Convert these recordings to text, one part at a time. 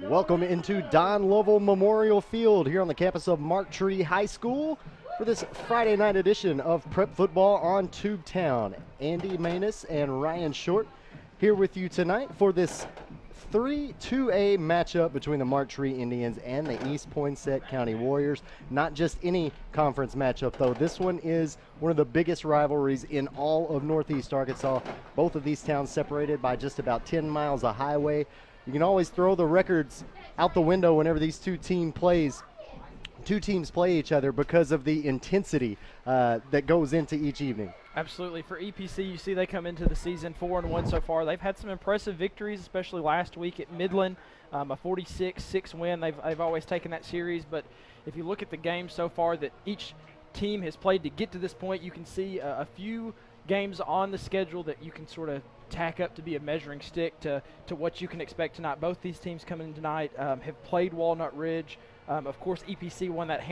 Welcome into Don Lovell Memorial Field here on the campus of Mark Tree High School for this Friday night edition of Prep Football on Tubetown. Andy Manus and Ryan Short here with you tonight for this 3-2A matchup between the Mark Tree Indians and the East Poinsett County Warriors. Not just any conference matchup, though. This one is one of the biggest rivalries in all of Northeast Arkansas. Both of these towns separated by just about 10 miles of highway. You can always throw the records out the window whenever these two teams play each other because of the intensity that goes into each evening. Absolutely. For EPC, you see they come into the season 4-1 so far. They've had some impressive victories, especially last week at Midland, a 46-6 win. They've always taken that series, but if you look at the games so far that each team has played to get to this point, you can see a few games on the schedule that you can sort of tack up to be a measuring stick to what you can expect tonight. Both these teams coming in tonight have played Walnut Ridge. Of course, EPC won that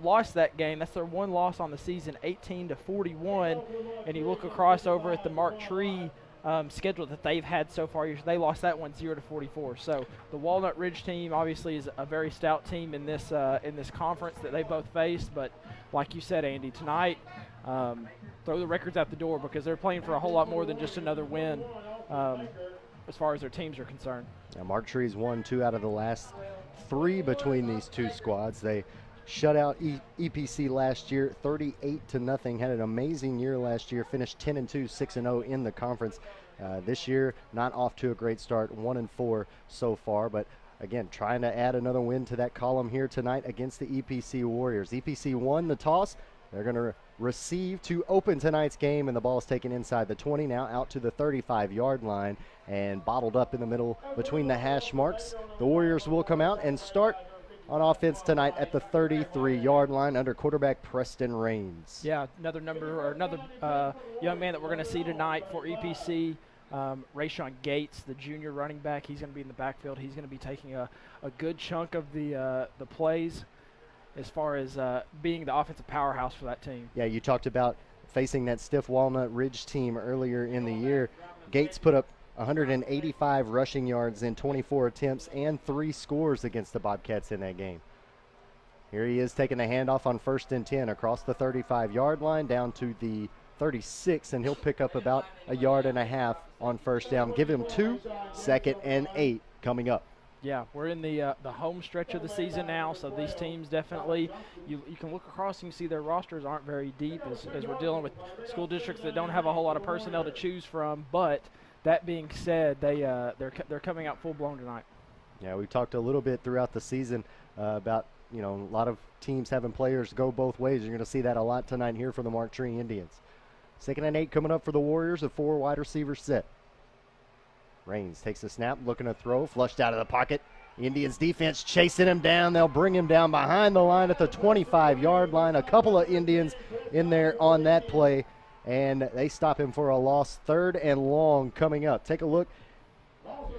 lost that game. That's their one loss on the season, 18-41. And you look across over at the Mark Tree schedule that they've had so far. They lost that one 0-44. So the Walnut Ridge team obviously is a very stout team in this conference that they both faced. But like you said, Andy, tonight, throw the records out the door because they're playing for a whole lot more than just another win as far as their teams are concerned. Yeah, Mark Tree's won 2 out of the last 3 between these two squads. They shut out EPC last year 38-0. Had an amazing year last year, finished 10-2, 6-0 in the conference. This year, not off to a great start, 1-4 so far, but again, trying to add another win to that column here tonight against the EPC Warriors. EPC won the toss. They're going to receive to open tonight's game, and the ball is taken inside the 20, now out to the 35-yard line and bottled up in the middle between the hash marks. The Warriors will come out and start on offense tonight at the 33-yard line under quarterback Preston Raines. Yeah, another young man that we're going to see tonight for EPC, Rayshawn Gates, the junior running back. He's going to be in the backfield. He's going to be taking a good chunk of the plays as far as being the offensive powerhouse for that team. Yeah, you talked about facing that stiff Walnut Ridge team earlier in the year. Gates put up 185 rushing yards in 24 attempts and 3 scores against the Bobcats in that game. Here he is taking the handoff on 1st and 10 across the 35-yard line down to the 36, and he'll pick up about 1.5 yards on first down. Give him 2, 2nd and 8 coming up. Yeah, we're in the home stretch of the season now, so these teams definitely, you can look across and you see their rosters aren't very deep as we're dealing with school districts that don't have a whole lot of personnel to choose from. But that being said, they're coming out full-blown tonight. Yeah, we talked a little bit throughout the season about, a lot of teams having players go both ways. You're going to see that a lot tonight here for the Mark Tree Indians. 2nd and 8 coming up for the Warriors, a 4 wide receiver set. Raines takes the snap, looking to throw, flushed out of the pocket. Indians defense chasing him down. They'll bring him down behind the line at the 25-yard line. A couple of Indians in there on that play, and they stop him for a loss. 3rd and long coming up. Take a look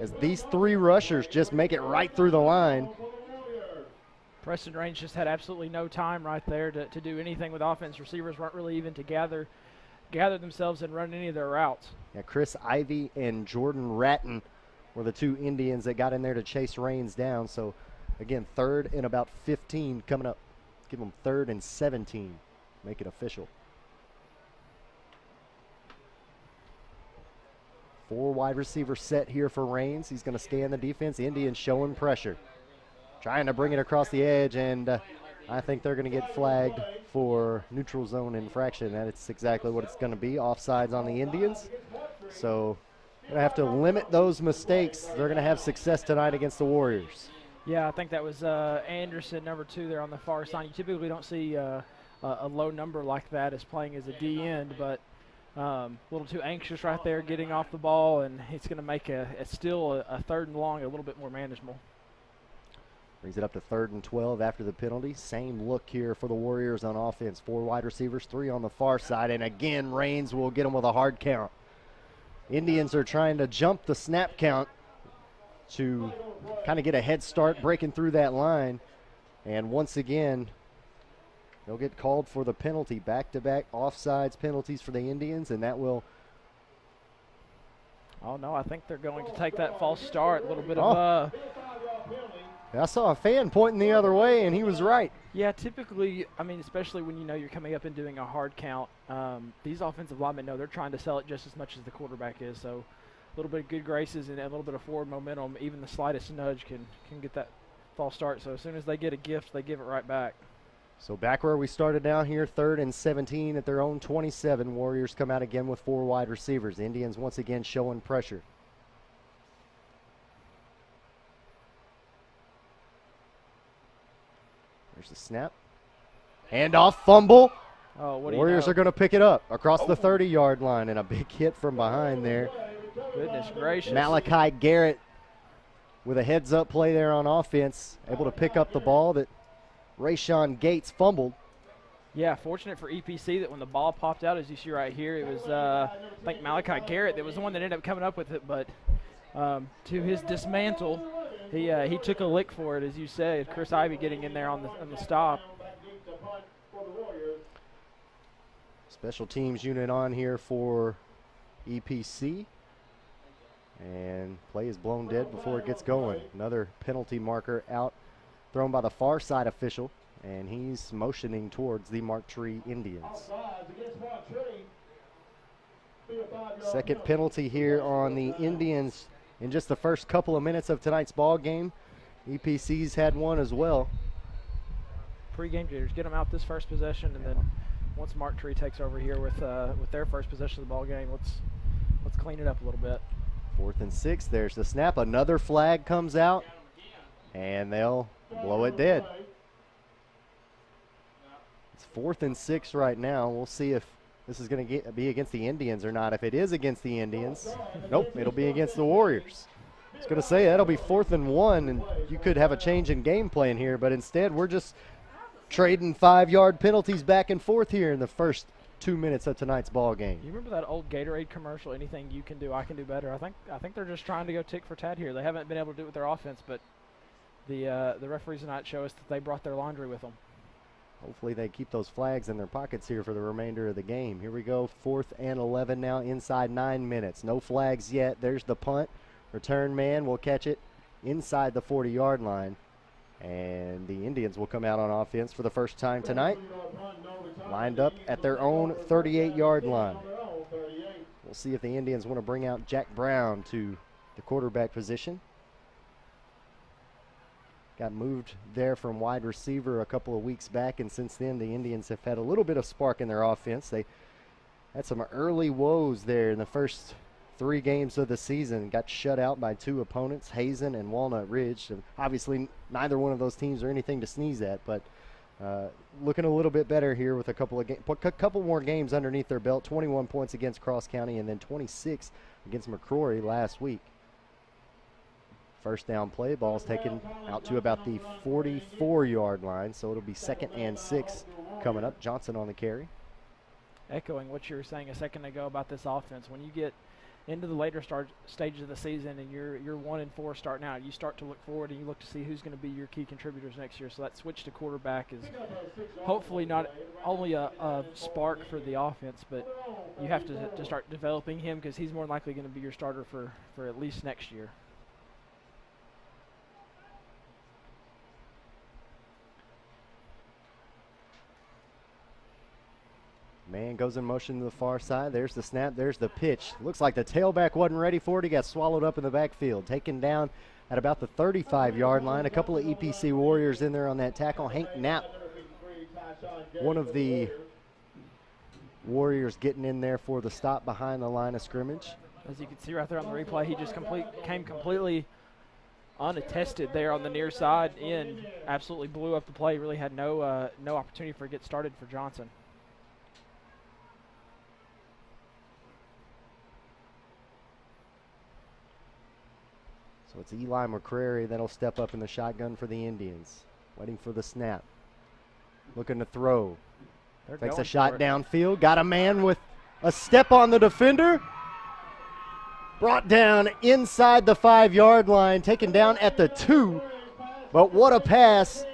as these 3 rushers just make it right through the line. Preston Raines just had absolutely no time right there to do anything with offense. Receivers weren't really even to gather themselves and run any of their routes. Yeah, Chris Ivy and Jordan Ratton were the 2 Indians that got in there to chase Raines down. So, again, 3rd and about 15 coming up. Give them 3rd and 17. Make it official. 4 wide receiver set here for Raines. He's going to scan the defense. Indians showing pressure. Trying to bring it across the edge, and I think they're going to get flagged for neutral zone infraction. That's exactly what it's going to be. Offsides on the Indians. So going to have to limit those mistakes. They're going to have success tonight against the Warriors. Yeah, I think that was Anderson, number 2 there on the far side. You typically don't see a low number like that as playing as a D end, but a little too anxious right there getting off the ball, and it's going to make still a 3rd and long a little bit more manageable. Brings it up to 3rd and 12 after the penalty. Same look here for the Warriors on offense. 4 wide receivers, 3 on the far side. And again, Raines will get them with a hard count. Indians are trying to jump the snap count to kind of get a head start breaking through that line. And once again, they'll get called for the penalty. Back-to-back offsides penalties for the Indians, and that will Oh, no, I think they're going to take that false start. A little bit of I saw a fan pointing the other way, and he was right. Yeah, typically, I mean, especially when you know you're coming up and doing a hard count, these offensive linemen know they're trying to sell it just as much as the quarterback is. So a little bit of good graces and a little bit of forward momentum, even the slightest nudge can get that false start. So as soon as they get a gift, they give it right back. So back where we started now here, 3rd and 17 at their own 27. Warriors come out again with 4 wide receivers. Indians once again showing pressure. There's the snap. Handoff, fumble. Oh, what do Warriors are going to pick it up across the 30-yard line, and a big hit from behind there. Goodness gracious. Malachi Garrett with a heads-up play there on offense, able to pick up the ball that Rayshawn Gates fumbled. Yeah, fortunate for EPC that when the ball popped out, as you see right here, it was, I think, Malachi Garrett that was the one that ended up coming up with it, but to his dismantle, he took a lick for it, as you said. Chris Ivey getting in there on the stop. Special teams unit on here for EPC. And play is blown dead before it gets going. Another penalty marker out, thrown by the far side official, and he's motioning towards the Marktree Indians. Second penalty here on the Indians in just the first couple of minutes of tonight's ball game. EPC's had one as well. Pre-game jitters, get them out this first possession, and then once Marktree takes over here with their first possession of the ball game, let's clean it up a little bit. 4th and 6. There's the snap. Another flag comes out, and they'll blow it dead. It's 4th and 6 right now. We'll see if this is going to be against the Indians or not. If it is against the Indians, nope, it'll be against the Warriors. I was going to say that'll be 4th and 1, and you could have a change in game plan here, but instead we're just trading 5-yard penalties back and forth here in the first 2 minutes of tonight's ball game. You remember that old Gatorade commercial, anything you can do, I can do better? I think they're just trying to go tick for tat here. They haven't been able to do it with their offense, but the referees tonight show us that they brought their laundry with them. Hopefully they keep those flags in their pockets here for the remainder of the game. Here we go, 4th and 11 now, inside 9 minutes. No flags yet. There's the punt. Return man will catch it inside the 40-yard line. And the Indians will come out on offense for the first time tonight, lined up at their own 38-yard line. We'll see if the Indians want to bring out Jack Brown to the quarterback position. Got moved there from wide receiver a couple of weeks back, and since then the Indians have had a little bit of spark in their offense. They had some early woes there in the first 3 games of the season. Got shut out by 2 opponents, Hazen and Walnut Ridge. And obviously neither one of those teams are anything to sneeze at, but looking a little bit better here with a couple more games underneath their belt. 21 points against Cross County and then 26 against McCrory last week. First down play, ball's taken out to about the 44-yard line, so it'll be 2nd and 6 coming up. Johnson on the carry. Echoing what you were saying a second ago about this offense, when you get into the later stages of the season and you're 1-4 starting out, you start to look forward and you look to see who's going to be your key contributors next year. So that switch to quarterback is hopefully not only a spark for the offense, but you have to start developing him, because he's more likely going to be your starter for at least next year. Man goes in motion to the far side. There's the snap. There's the pitch. Looks like the tailback wasn't ready for it. He got swallowed up in the backfield. Taken down at about the 35-yard line. A couple of EPC Warriors in there on that tackle. Hank Knapp, one of the Warriors, getting in there for the stop behind the line of scrimmage. As you can see right there on the replay, he just came completely unattested there on the near side in. Absolutely blew up the play. Really had no opportunity for it to get started for Johnson. So it's Eli McCrary that'll step up in the shotgun for the Indians. Waiting for the snap. Looking to throw. Takes a shot downfield. Got a man with a step on the defender. Brought down inside the 5-yard line. Taken down at the 2. But what a pass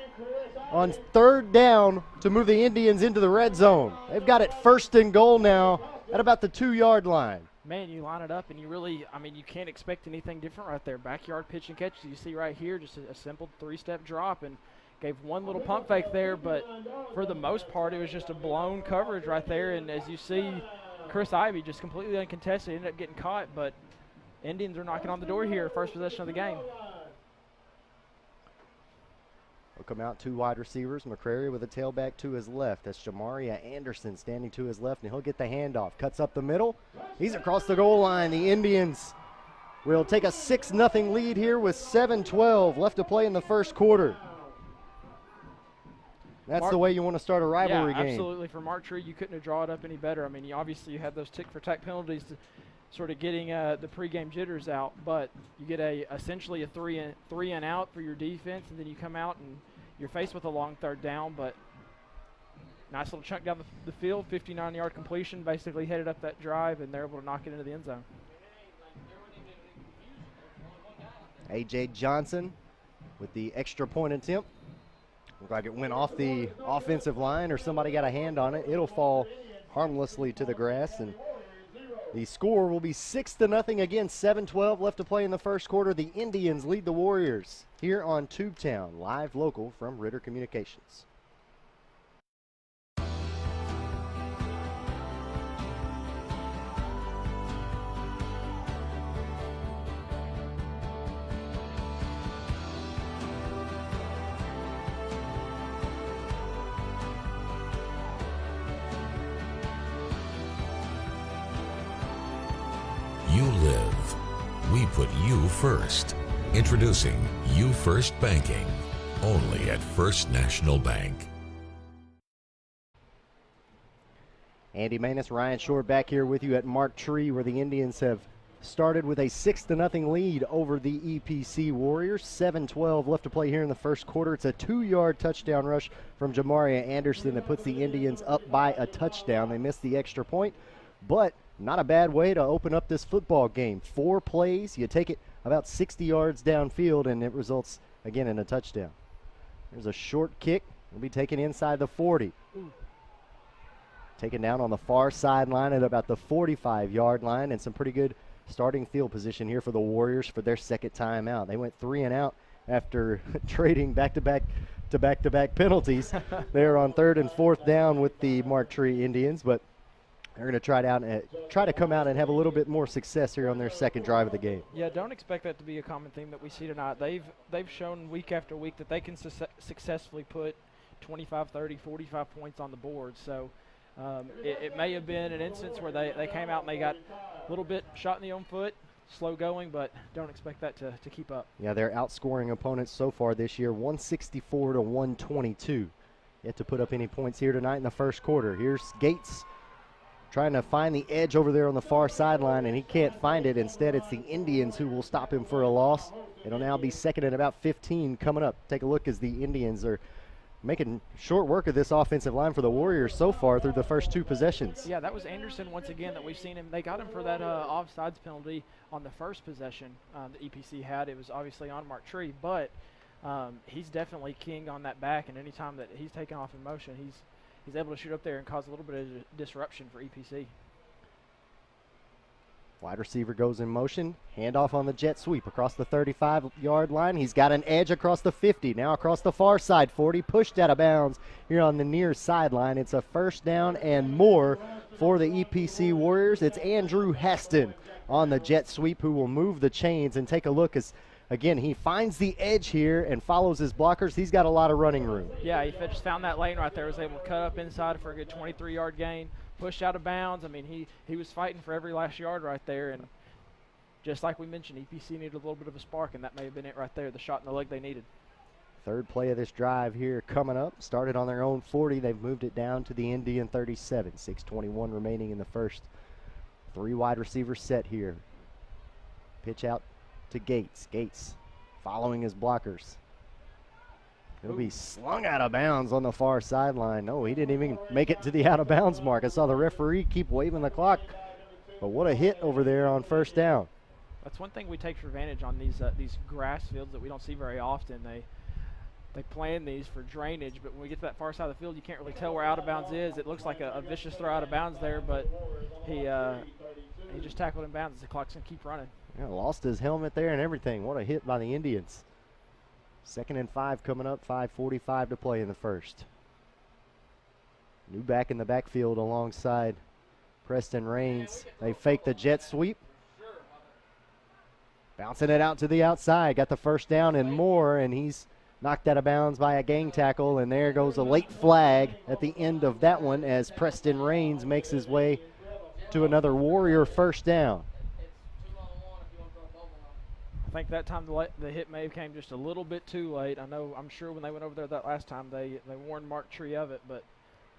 on 3rd down to move the Indians into the red zone. They've got it 1st and goal now at about the 2-yard line. Man, you line it up, and you really, I mean, you can't expect anything different right there. Backyard pitch and catch, you see right here, just a simple 3-step drop, and gave one little pump fake there, but for the most part, it was just a blown coverage right there. And as you see, Chris Ivy just completely uncontested, ended up getting caught, but Indians are knocking on the door here, first possession of the game. Will come out 2 wide receivers. McCrary with a tailback to his left. That's Jamaria Anderson standing to his left, and he'll get the handoff. Cuts up the middle. He's across the goal line. The Indians will take a 6-0 lead here with 7:12 left to play in the first quarter. That's the way you want to start a rivalry game. Absolutely. For Mark Tree, you couldn't have drawn it up any better. I mean, obviously you had those tick-for-tack penalties to sort of getting the pregame jitters out, but you get essentially a three and out for your defense, and then you come out and you're faced with a long third down, but nice little chunk down the field, 59-yard completion, basically headed up that drive, and they're able to knock it into the end zone. A.J. Johnson with the extra point attempt. Looked like it went off the offensive line, or somebody got a hand on it. It'll fall harmlessly to the grass, and the score will be 6-0 again. 7:12 left to play in the first quarter. The Indians lead the Warriors here on Tubetown, live local from Ritter Communications. You live. We put you first. Introducing You First Banking, only at First National Bank. Andy Manus, Ryan Short back here with you at Mark Tree, where the Indians have started with a 6-0 lead over the EPC Warriors. 7:12 left to play here in the first quarter. It's a 2-yard touchdown rush from Jamaria Anderson that puts the Indians up by a touchdown. They missed the extra point, but not a bad way to open up this football game. 4 plays, you take it about 60 yards downfield, and it results, again, in a touchdown. There's a short kick. It'll be taken inside the 40. Taken down on the far sideline at about the 45-yard line, and some pretty good starting field position here for the Warriors for their second time out. They went 3 and out after trading back-to-back penalties. They're on 3rd and 4th down with the Mark Tree Indians, but they're going to try to come out and have a little bit more success here on their second drive of the game. Yeah, don't expect that to be a common theme that we see tonight. They've shown week after week that they can successfully put 25, 30, 45 points on the board. So it may have been an instance where they came out and they got a little bit shot in the own foot, slow going, but don't expect that to keep up. Yeah, they're outscoring opponents so far this year, 164 to 122. Yet to put up any points here tonight in the first quarter. Here's Gates trying to find the edge over there on the far sideline, and he can't find it. Instead, it's the Indians who will stop him for a loss. It'll now be 2nd and about 15 coming up. Take a look as the Indians are making short work of this offensive line for the Warriors so far through the first 2 possessions. Yeah, that was Anderson once again that we've seen him. They got him for that offsides penalty on the first possession that EPC had. It was obviously on Mark Tree, but he's definitely king on that back, and anytime that he's taken off in motion, he's able to shoot up there and cause a little bit of disruption for EPC. Wide receiver goes in motion. Handoff on the jet sweep across the 35-yard line. He's got an edge across the 50. Now across the far side, 40, pushed out of bounds here on the near sideline. It's a first down and more for the EPC Warriors. It's Andrew Heston on the jet sweep who will move the chains, and take a look as, again, he finds the edge here and follows his blockers. He's got a lot of running room. Yeah, he just found that lane right there, was able to cut up inside for a good 23-yard gain, pushed out of bounds. I mean, he was fighting for every last yard right there, and just like we mentioned, EPC needed a little bit of a spark, and that may have been it right there, the shot in the leg they needed. Third play of this drive here coming up. Started on their own 40. They've moved it down to the Indian 37. 6:21 remaining in the first. 3 wide receivers set here. Pitch out to Gates. Gates following his blockers. It'll be slung out of bounds on the far sideline. No, he didn't even make it to the out of bounds mark. I saw the referee keep waving the clock. But what a hit over there on first down. That's one thing we take for advantage on these grass fields that we don't see very often. They plan these for drainage, but when we get to that far side of the field, you can't really tell where out of bounds is. It looks like a vicious throw out of bounds there, but he He just tackled him bounds. The clock's going to keep running. Yeah, lost his helmet there and everything. What a hit by the Indians. 2nd and 5 coming up, 5:45 to play in the first. New back in the backfield alongside Preston Rains. They fake the jet sweep. Bouncing it out to the outside. Got the first down and more, and he's knocked out of bounds by a gang tackle, and there goes a late flag at the end of that one as Preston Rains makes his way to another Warrior first down. I think that time the hit may have came just a little bit too late. I'm sure when they went over there that last time they warned Mark Tree of it, but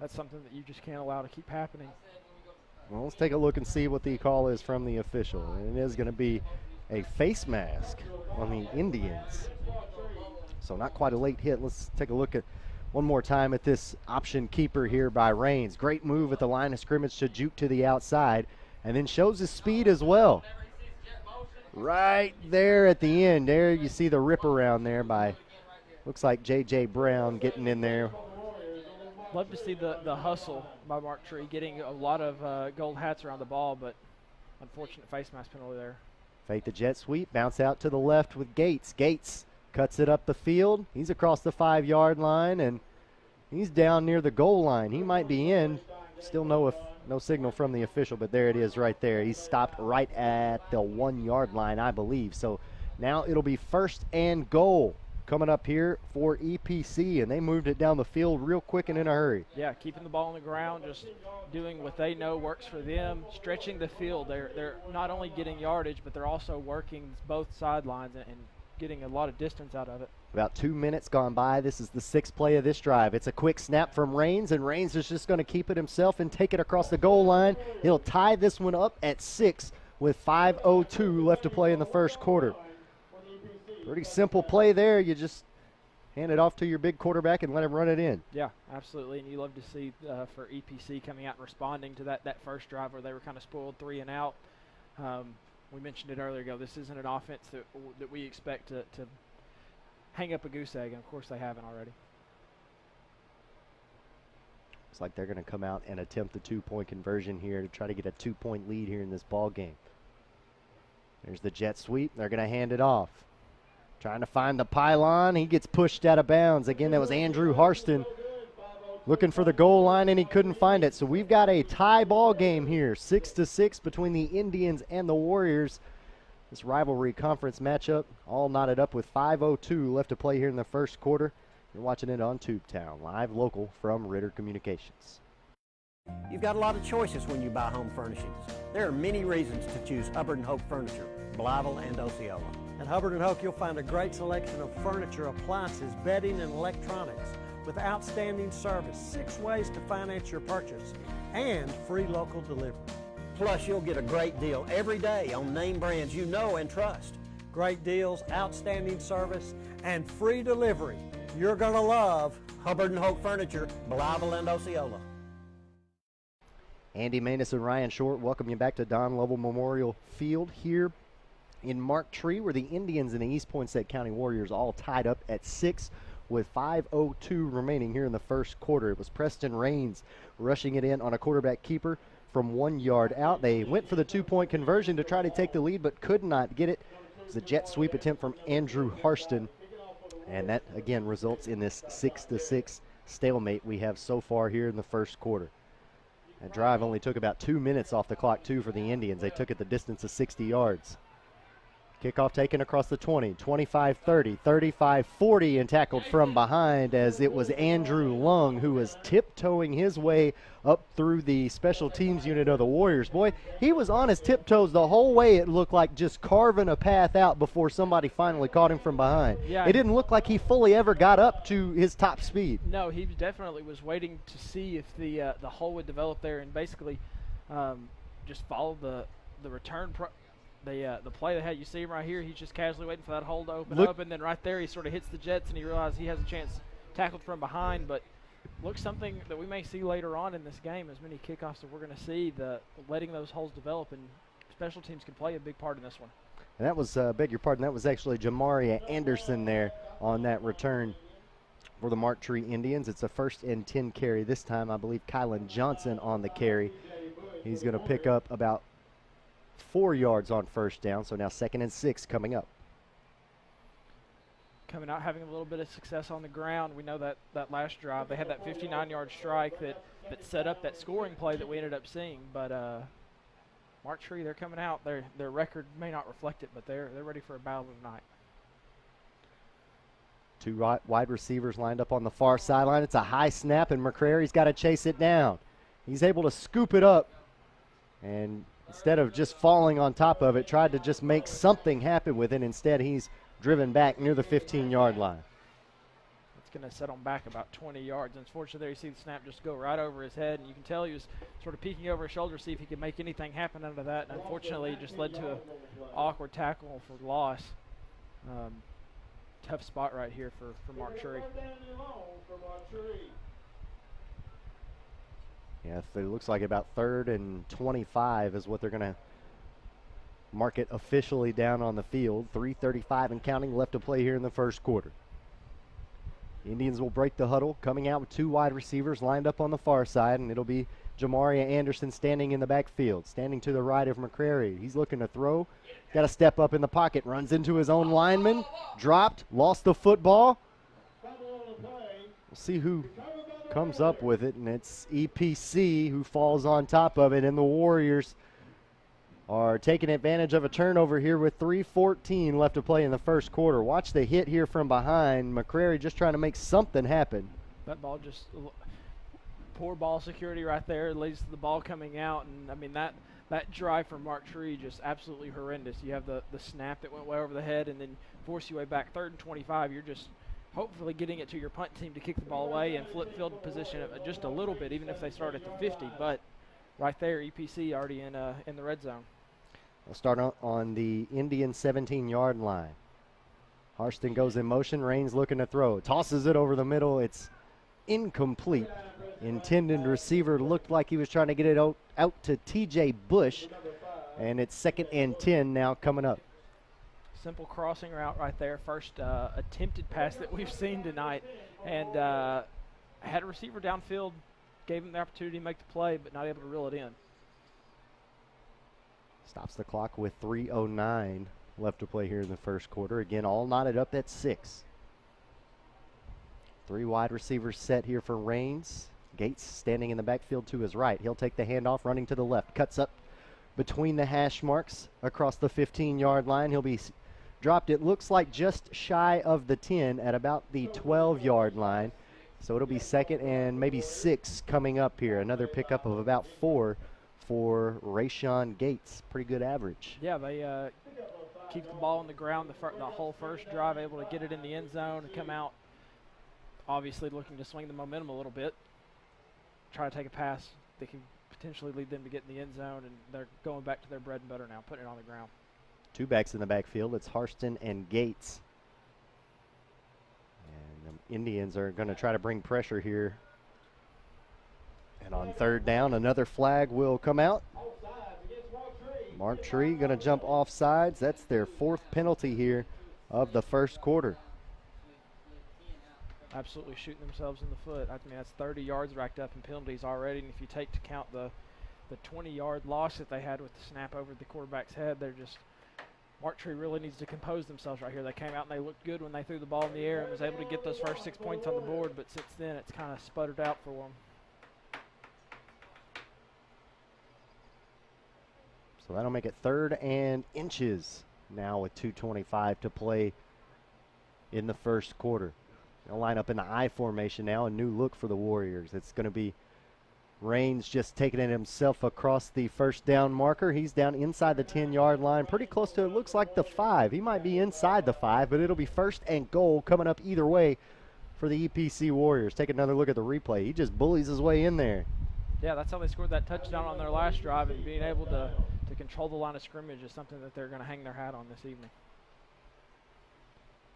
that's something that you just can't allow to keep happening. Well, let's take a look and see what the call is from the official. And it is going to be a face mask on the Indians. So not quite a late hit. Let's take a look at one more time at this option keeper here by Rains. Great move at the line of scrimmage to juke to the outside, and then shows his speed as well. Right there at the end. There you see the rip around there by, looks like J.J. Brown getting in there. Love to see the hustle by Mark Tree, getting a lot of gold hats around the ball, but unfortunate face mask penalty there. Fake the jet sweep, bounce out to the left with Gates. Gates cuts it up the field. He's across the 5-yard line, and he's down near the goal line. He might be in. Still no signal from the official, but there it is right there. He's stopped right at the 1-yard line, I believe. So now it'll be 1st and goal coming up here for EPC, and they moved it down the field real quick and in a hurry. Yeah, keeping the ball on the ground, just doing what they know works for them, stretching the field. They're not only getting yardage, but they're also working both sidelines and getting a lot of distance out of it. About 2 minutes gone by. This is the 6th play of this drive. It's a quick snap from Rains, and Rains is just going to keep it himself and take it across the goal line. He'll tie this one up at 6 with 5:02 left to play in the first quarter. Pretty simple play there. You just hand it off to your big quarterback and let him run it in. Yeah, absolutely. And you love to see for EPC coming out and responding to that first drive where they were kind of spoiled 3 and out. We mentioned it earlier ago. This isn't an offense that we expect to hang up a goose egg, and of course they haven't already. Looks like they're going to come out and attempt the 2-point conversion here to try to get a 2-point lead here in this ball game. There's the jet sweep. They're going to hand it off. Trying to find the pylon. He gets pushed out of bounds. Again, that was Andrew Harston looking for the goal line, and he couldn't find it. So we've got a tie ball game here, 6-6 between the Indians and the Warriors. This rivalry conference matchup all knotted up with 5:02 left to play here in the first quarter. You're watching it on Tubetown, live local from Ritter Communications. You've got a lot of choices when you buy home furnishings. There are many reasons to choose Hubbard & Hoke Furniture, Blyville and Osceola. At Hubbard & Hoke, you'll find a great selection of furniture, appliances, bedding, and electronics with outstanding service, 6 ways to finance your purchase, and free local delivery. Plus, you'll get a great deal every day on name brands you know and trust. Great deals, outstanding service, and free delivery. You're going to love Hubbard & Hoke Furniture, Blyville and Osceola. Andy Maness and Ryan Short welcome you back to Don Lovell Memorial Field here in Mark Tree, where the Indians and the East Poinsett County Warriors all tied up at 6 with 5:02 remaining here in the first quarter. It was Preston Rains rushing it in on a quarterback keeper from 1 yard out. They went for the 2-point conversion to try to take the lead, but could not get it. It was a jet sweep attempt from Andrew Harston, and that again results in this 6-6 stalemate we have so far here in the first quarter. That drive only took about 2 minutes off the clock, too, for the Indians. They took it the distance of 60 yards. Kickoff taken across the 20, 25-30, 35-40, and tackled from behind as it was Andrew Lung who was tiptoeing his way up through the special teams unit of the Warriors. Boy, he was on his tiptoes the whole way. It looked like just carving a path out before somebody finally caught him from behind. Yeah, it didn't look like he fully ever got up to his top speed. No, he definitely was waiting to see if the hole would develop there, and basically just followed the return the play they had. You see him right here. He's just casually waiting for that hole to open up, and then right there he sort of hits the Jets, and he realizes he has a chance tackled from behind. But looks something that we may see later on in this game, as many kickoffs that we're going to see, letting those holes develop, and special teams can play a big part in this one. And that was, beg your pardon, that was actually Jamaria Anderson there on that return for the Mark Tree Indians. It's a 1st and 10 carry this time. I believe Kylan Johnson on the carry. He's going to pick up about 4 yards on first down. So now 2nd and 6 coming up. Coming out having a little bit of success on the ground. We know that last drive, they had that 59-yard strike that set up that scoring play that we ended up seeing. But Mark Tree, they're coming out. Their record may not reflect it, but they're ready for a battle tonight. 2 wide receivers lined up on the far sideline. It's a high snap, and McCrary's got to chase it down. He's able to scoop it up, and instead of just falling on top of it, tried to just make something happen with it. Instead, he's driven back near the 15-yard line. It's going to set him back about 20 yards. Unfortunately, there you see the snap just go right over his head, and you can tell he was sort of peeking over his shoulder to see if he could make anything happen out of that. And unfortunately, it just led to an awkward tackle for loss. Tough spot right here for Mark Tree. Yeah, it looks like about 3rd and 25 is what they're going to mark it officially down on the field. 3:35 and counting left to play here in the first quarter. Indians will break the huddle, coming out with 2 wide receivers lined up on the far side, and it'll be Jamaria Anderson standing in the backfield, standing to the right of McCrary. He's looking to throw. Got to step up in the pocket, runs into his own lineman, dropped, lost the football. We'll see who comes up with it, and it's EPC who falls on top of it, and the Warriors are taking advantage of a turnover here with 3:14 left to play in the first quarter. Watch the hit here from behind. McCrary just trying to make something happen. That ball just poor ball security right there. It leads to the ball coming out, and I mean that drive from Mark Tree just absolutely horrendous. You have the snap that went way over the head, and then force your way back 3rd and 25. You're just hopefully getting it to your punt team to kick the ball away and flip field position just a little bit, even if they start at the 50. But right there, EPC already in the red zone. We'll start on the Indian 17-yard line. Harston goes in motion. Raines looking to throw. Tosses it over the middle. It's incomplete. Intended receiver looked like he was trying to get it out to TJ Bush. And it's 2nd and 10 now coming up. Simple crossing route right there. First attempted pass that we've seen tonight. And had a receiver downfield. Gave him the opportunity to make the play, but not able to reel it in. Stops the clock with 3:09 left to play here in the first quarter. Again, all knotted up at 6. 3 wide receivers set here for Raines. Gates standing in the backfield to his right. He'll take the handoff, running to the left. Cuts up between the hash marks across the 15-yard line. He'll be dropped, it looks like, just shy of the 10 at about the 12-yard line. So it'll be 2nd and maybe 6 coming up here. Another pickup of about 4 for Rayshawn Gates. Pretty good average. Yeah, they keep the ball on the ground the whole first drive, able to get it in the end zone and come out, obviously looking to swing the momentum a little bit. Try to take a pass that can potentially lead them to get in the end zone, and they're going back to their bread and butter now, putting it on the ground. 2 backs in the backfield. It's Harston and Gates. And the Indians are going to try to bring pressure here. And on 3rd down, another flag will come out. Mark Tree going to jump off sides. That's their 4th penalty here of the first quarter. Absolutely shooting themselves in the foot. I mean, that's 30 yards racked up in penalties already, and if you take to count the 20-yard loss that they had with the snap over the quarterback's head, they're just – Mark Tree really needs to compose themselves right here. They came out and they looked good when they threw the ball in the air and was able to get those first 6 points on the board, but since then it's kind of sputtered out for them. So that'll make it 3rd and inches now with 2:25 to play in the first quarter. They'll line up in the I formation now, a new look for the Warriors. It's going to be Raines just taking it himself across the first down marker. He's down inside the 10-yard line, pretty close to, it looks like, the 5. He might be inside the 5, but it'll be 1st and goal coming up either way for the EPC Warriors. Take another look at the replay. He just bullies his way in there. Yeah, that's how they scored that touchdown on their last drive, and being able to control the line of scrimmage is something that they're going to hang their hat on this evening.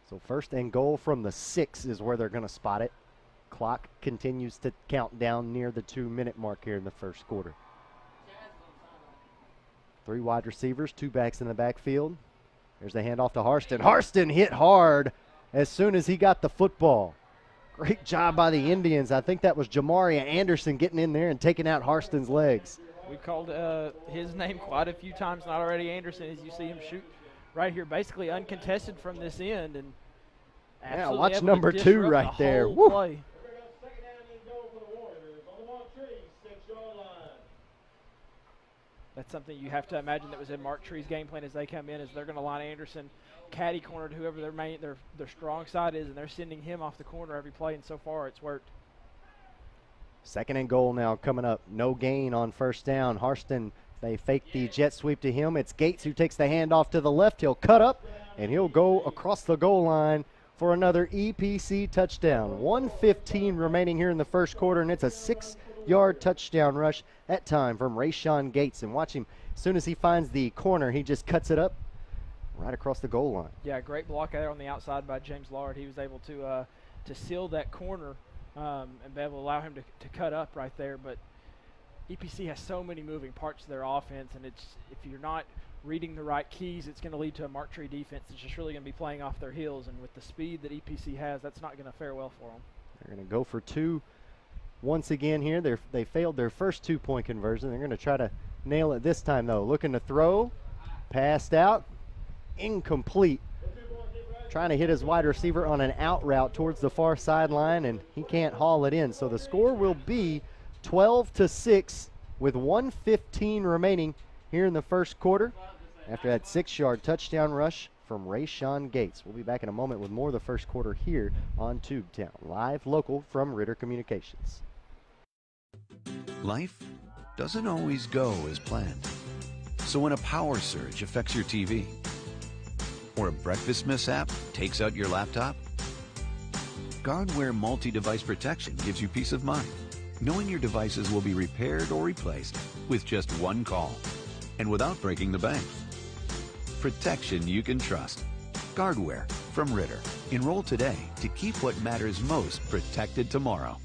So 1st and goal from the 6 is where they're going to spot it. Clock continues to count down near the 2-minute mark here in the first quarter. 3 wide receivers, 2 backs in the backfield. There's the handoff to Harston. Harston hit hard as soon as he got the football. Great job by the Indians. I think that was Jamaria Anderson getting in there and taking out Harston's legs. We've called his name quite a few times, not already Anderson, as you see him shoot right here, basically uncontested from this end. And yeah, absolutely watch able to number 2 disrupt right the there. whole Woo. play. That's something you have to imagine that was in Mark Tree's game plan as they come in, is they're going to line Anderson caddy corner to whoever their strong side is, and they're sending him off the corner every play, and so far it's worked. 2nd and goal now coming up. No gain on first down. Harston, they fake the jet sweep to him. It's Gates who takes the handoff to the left. He'll cut up, and he'll go across the goal line for another EPC touchdown. 1:15 remaining here in the first quarter, and it's a 6-yard touchdown rush that time from Rayshawn Gates. And watch him, as soon as he finds the corner, he just cuts it up right across the goal line. Yeah, great block there on the outside by James Lard. He was able to seal that corner and be able to allow him to cut up right there. But EPC has so many moving parts to their offense, and it's, if you're not reading the right keys, it's going to lead to a Mark Tree defense that's just really going to be playing off their heels. And with the speed that EPC has, that's not going to fare well for them. They're going to go for 2 once again here. They failed their first 2-point conversion. They're going to try to nail it this time, though. Looking to throw, passed out, incomplete. Trying to hit his wide receiver on an out route towards the far sideline, and he can't haul it in. So the score will be 12-6 with 1:15 remaining here in the first quarter after that 6-yard touchdown rush from Rayshawn Gates. We'll be back in a moment with more of the first quarter here on Tubetown, live local from Ritter Communications. Life doesn't always go as planned. So when a power surge affects your TV, or a breakfast mishap takes out your laptop, Guardware multi-device protection gives you peace of mind, knowing your devices will be repaired or replaced with just one call and without breaking the bank. Protection you can trust. Guardware from Ritter. Enroll today to keep what matters most protected tomorrow.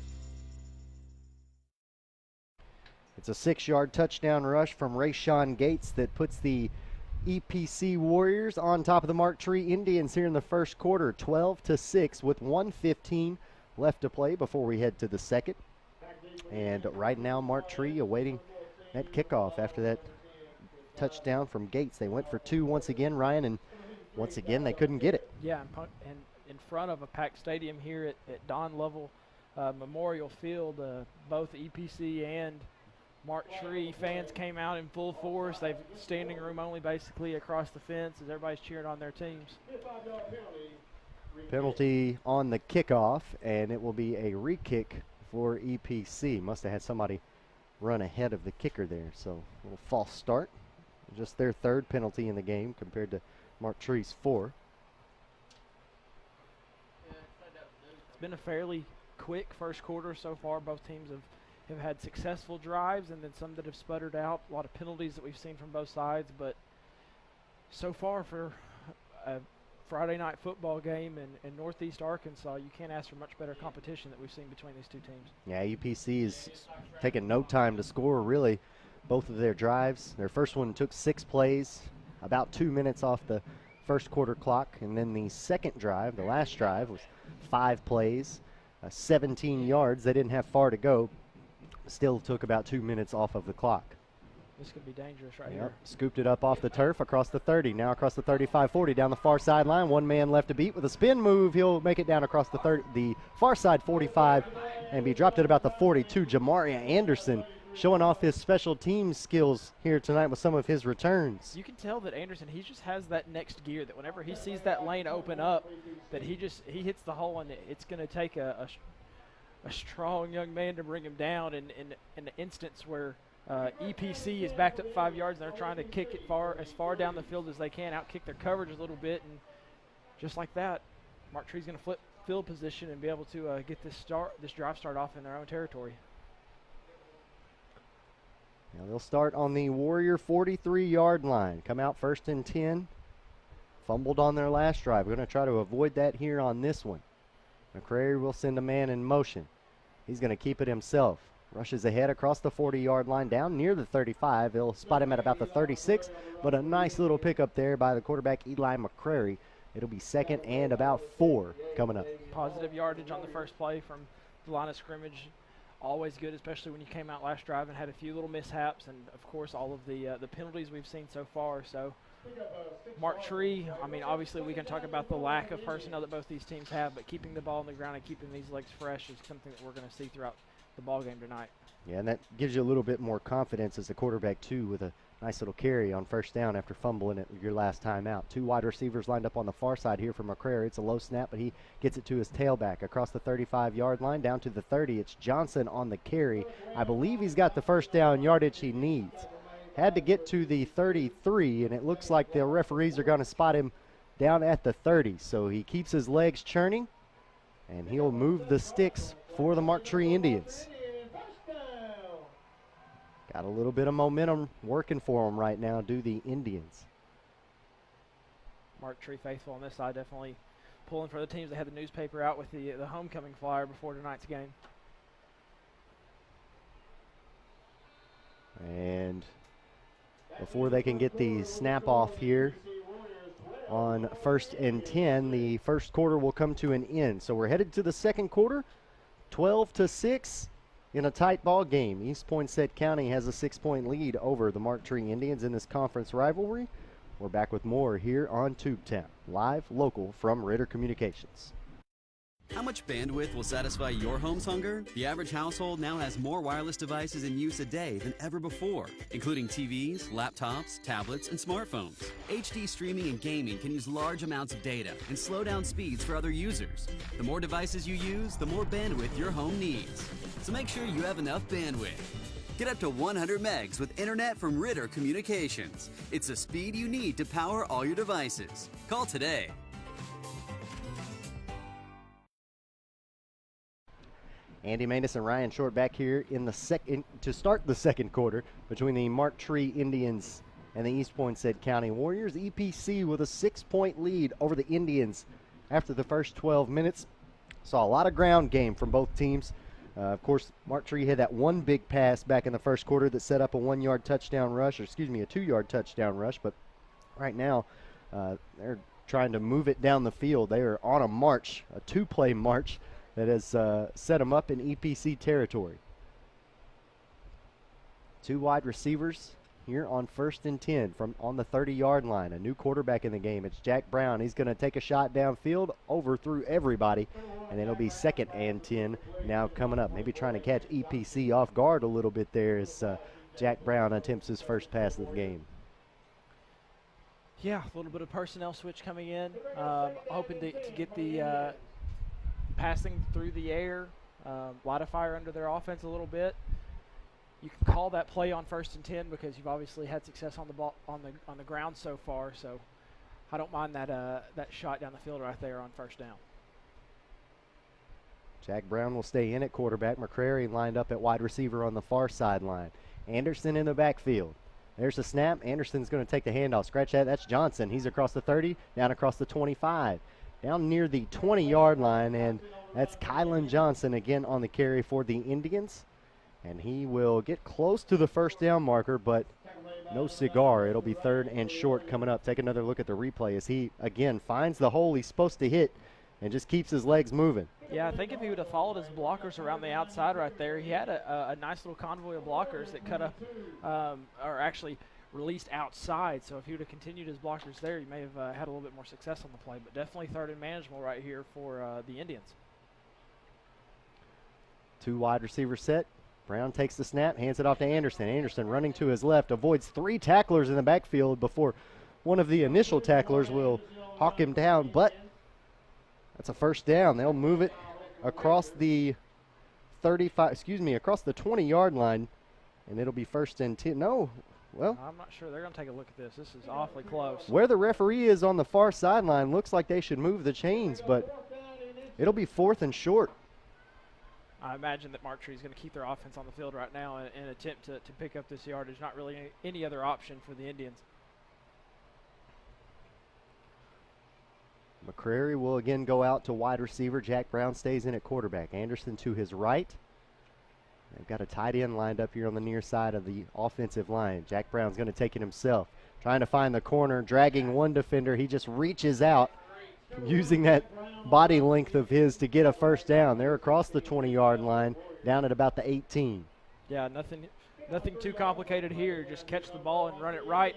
It's a 6-yard touchdown rush from Rayshawn Gates that puts the EPC Warriors on top of the Mark Tree Indians here in the first quarter, 12-6 with 1:15 left to play before we head to the second. And right now Mark Tree awaiting that kickoff after that touchdown from Gates. They went for 2 once again, Ryan, and once again they couldn't get it. Yeah, and in front of a packed stadium here at Don Lovell Memorial Field, both EPC and Mark Tree fans came out in full force. They've standing room only basically across the fence as everybody's cheering on their teams. Penalty on the kickoff, and it will be a re-kick for EPC. Must have had somebody run ahead of the kicker there, so a little false start. Just their 3rd penalty in the game compared to Mark Tree's 4. It's been a fairly quick first quarter so far. Both teams have had successful drives and then some that have sputtered out. A lot of penalties that we've seen from both sides, but so far for a Friday night football game in Northeast Arkansas, you can't ask for much better competition that we've seen between these two teams. Yeah, EPC is taking no time to score, really. Both of their drives, their first one took 6 plays, about 2 minutes off the first quarter clock, and then the second drive, the last drive, was 5 plays, 17 yards. They didn't have far to go. Still took about 2 minutes off of the clock. This could be dangerous right Yep. here. Scooped it up off the turf across the 30, now across the 35-40, down the far sideline. One man left to beat with a spin move. He'll make it down across the far side 45 and be dropped at about the 42. Jamaria Anderson showing off his special teams skills here tonight with some of his returns. You can tell that Anderson, he just has that next gear, that whenever he sees that lane open up, that he hits the hole, and it's going to take a strong young man to bring him down in an instance where EPC is backed up 5 yards and they're trying to kick it as far down the field as they can, outkick their coverage a little bit, and just like that, Mark Tree's going to flip field position and be able to get this drive start off in their own territory. Now they'll start on the Warrior 43-yard line. Come out 1st and 10. Fumbled on their last drive. We're going to try to avoid that here on this one. McCrary will send a man in motion. He's going to keep it himself. Rushes ahead across the 40-yard line down near the 35. They'll spot him at about the 36, but a nice little pickup there by the quarterback, Eli McCrary. It'll be 2nd and about 4 coming up. Positive yardage on the first play from the line of scrimmage. always good, especially when you came out last drive and had a few little mishaps, and of course all of the penalties we've seen so far. So Mark Tree, I mean, obviously we can talk about the lack of personnel that both these teams have, but keeping the ball on the ground and keeping these legs fresh is something that we're going to see throughout the ball game tonight. Yeah, and that gives you a little bit more confidence as the quarterback, too, with a nice little carry on first down after fumbling it your last time out. Two wide receivers lined up on the far side here for McCrary. It's a low snap, but he gets it to his tailback across the 35-yard line down to the 30. It's Johnson on the carry. I believe he's got the first down yardage he needs. Had to get to the 33, and it looks like the referees are going to spot him down at the 30. So he keeps his legs churning, and he'll move the sticks for the Mark Tree Indians. Got a little bit of momentum working for them right now, do the Indians. Mark Tree faithful on this side, definitely pulling for the teams. They had the newspaper out with the homecoming flyer before tonight's game. And before they can get the snap off here on 1st and 10, the first quarter will come to an end. So we're headed to the second quarter, 12-6 in a tight ball game. East Poinsett County has a 6-point lead over the Mark Tree Indians in this conference rivalry. We're back with more here on Tubetown, live, local from Ritter Communications. How much bandwidth will satisfy your home's hunger? The average household now has more wireless devices in use a day than ever before, including TVs, laptops, tablets, and smartphones. HD streaming and gaming can use large amounts of data and slow down speeds for other users. The more devices you use, the more bandwidth your home needs. So make sure you have enough bandwidth. Get up to 100 megs with internet from Ritter Communications. It's the speed you need to power all your devices. Call today. Andy Maness and Ryan Short back here in the second to start the second quarter between the Mark Tree Indians and the East Poinsett County Warriors. EPC with a 6-point lead over the Indians after the first 12 minutes. Saw a lot of ground game from both teams. Of course, Mark Tree had that one big pass back in the first quarter that set up a 1-yard touchdown rush, or excuse me, a 2-yard touchdown rush. But right now, they're trying to move it down the field. They are on a march, a 2-play march that has set them up in EPC territory. Two wide receivers here on 1st and 10 from on the 30-yard line. A new quarterback in the game. It's Jack Brown. He's going to take a shot downfield, overthrew everybody, and it'll be 2nd and 10 now coming up. Maybe trying to catch EPC off guard a little bit there as Jack Brown attempts his first pass of the game. Yeah, a little bit of personnel switch coming in. Hoping to get the passing through the air, light a fire under their offense a little bit. You can call that play on 1st and 10 because you've obviously had success on the ball on the ground so far. So I don't mind that that shot down the field right there on 1st down. Jack Brown will stay in at quarterback. McCrary lined up at wide receiver on the far sideline. Anderson in the backfield. There's the snap. Anderson's going to take the handoff. Scratch that. That's Johnson. He's across the 30, down across the 25. Down near the 20-yard line, and that's Kylan Johnson again on the carry for the Indians. And he will get close to the first down marker, but no cigar. It'll be 3rd and short coming up. Take another look at the replay as he, again, finds the hole he's supposed to hit and just keeps his legs moving. Yeah, I think if he would have followed his blockers around the outside right there, he had a nice little convoy of blockers that cut up, or actually released outside. So if he would have continued his blockers there, he may have had a little bit more success on the play. But definitely 3rd and manageable right here for the Indians. Two wide receiver set. Brown takes the snap, hands it off to Anderson. Anderson running to his left, avoids 3 tacklers in the backfield before one of the initial tacklers will hawk him down. But that's a first down. They'll move it across the 35, excuse me, across the 20-yard line, and it'll be 1st and 10. No. Well, I'm not sure. They're going to take a look at this. This is awfully close. Where the referee is on the far sideline, looks like they should move the chains, but it'll be 4th and short. I imagine that Mark Tree is going to keep their offense on the field right now and attempt to pick up this yardage. Not really any other option for the Indians. McCrary will again go out to wide receiver. Jack Brown stays in at quarterback. Anderson to his right. They've got a tight end lined up here on the near side of the offensive line. Jack Brown's going to take it himself. Trying to find the corner, dragging one defender. He just reaches out, using that body length of his to get a first down. They're across the 20-yard line, down at about the 18. Yeah, nothing too complicated here. Just catch the ball and run it right.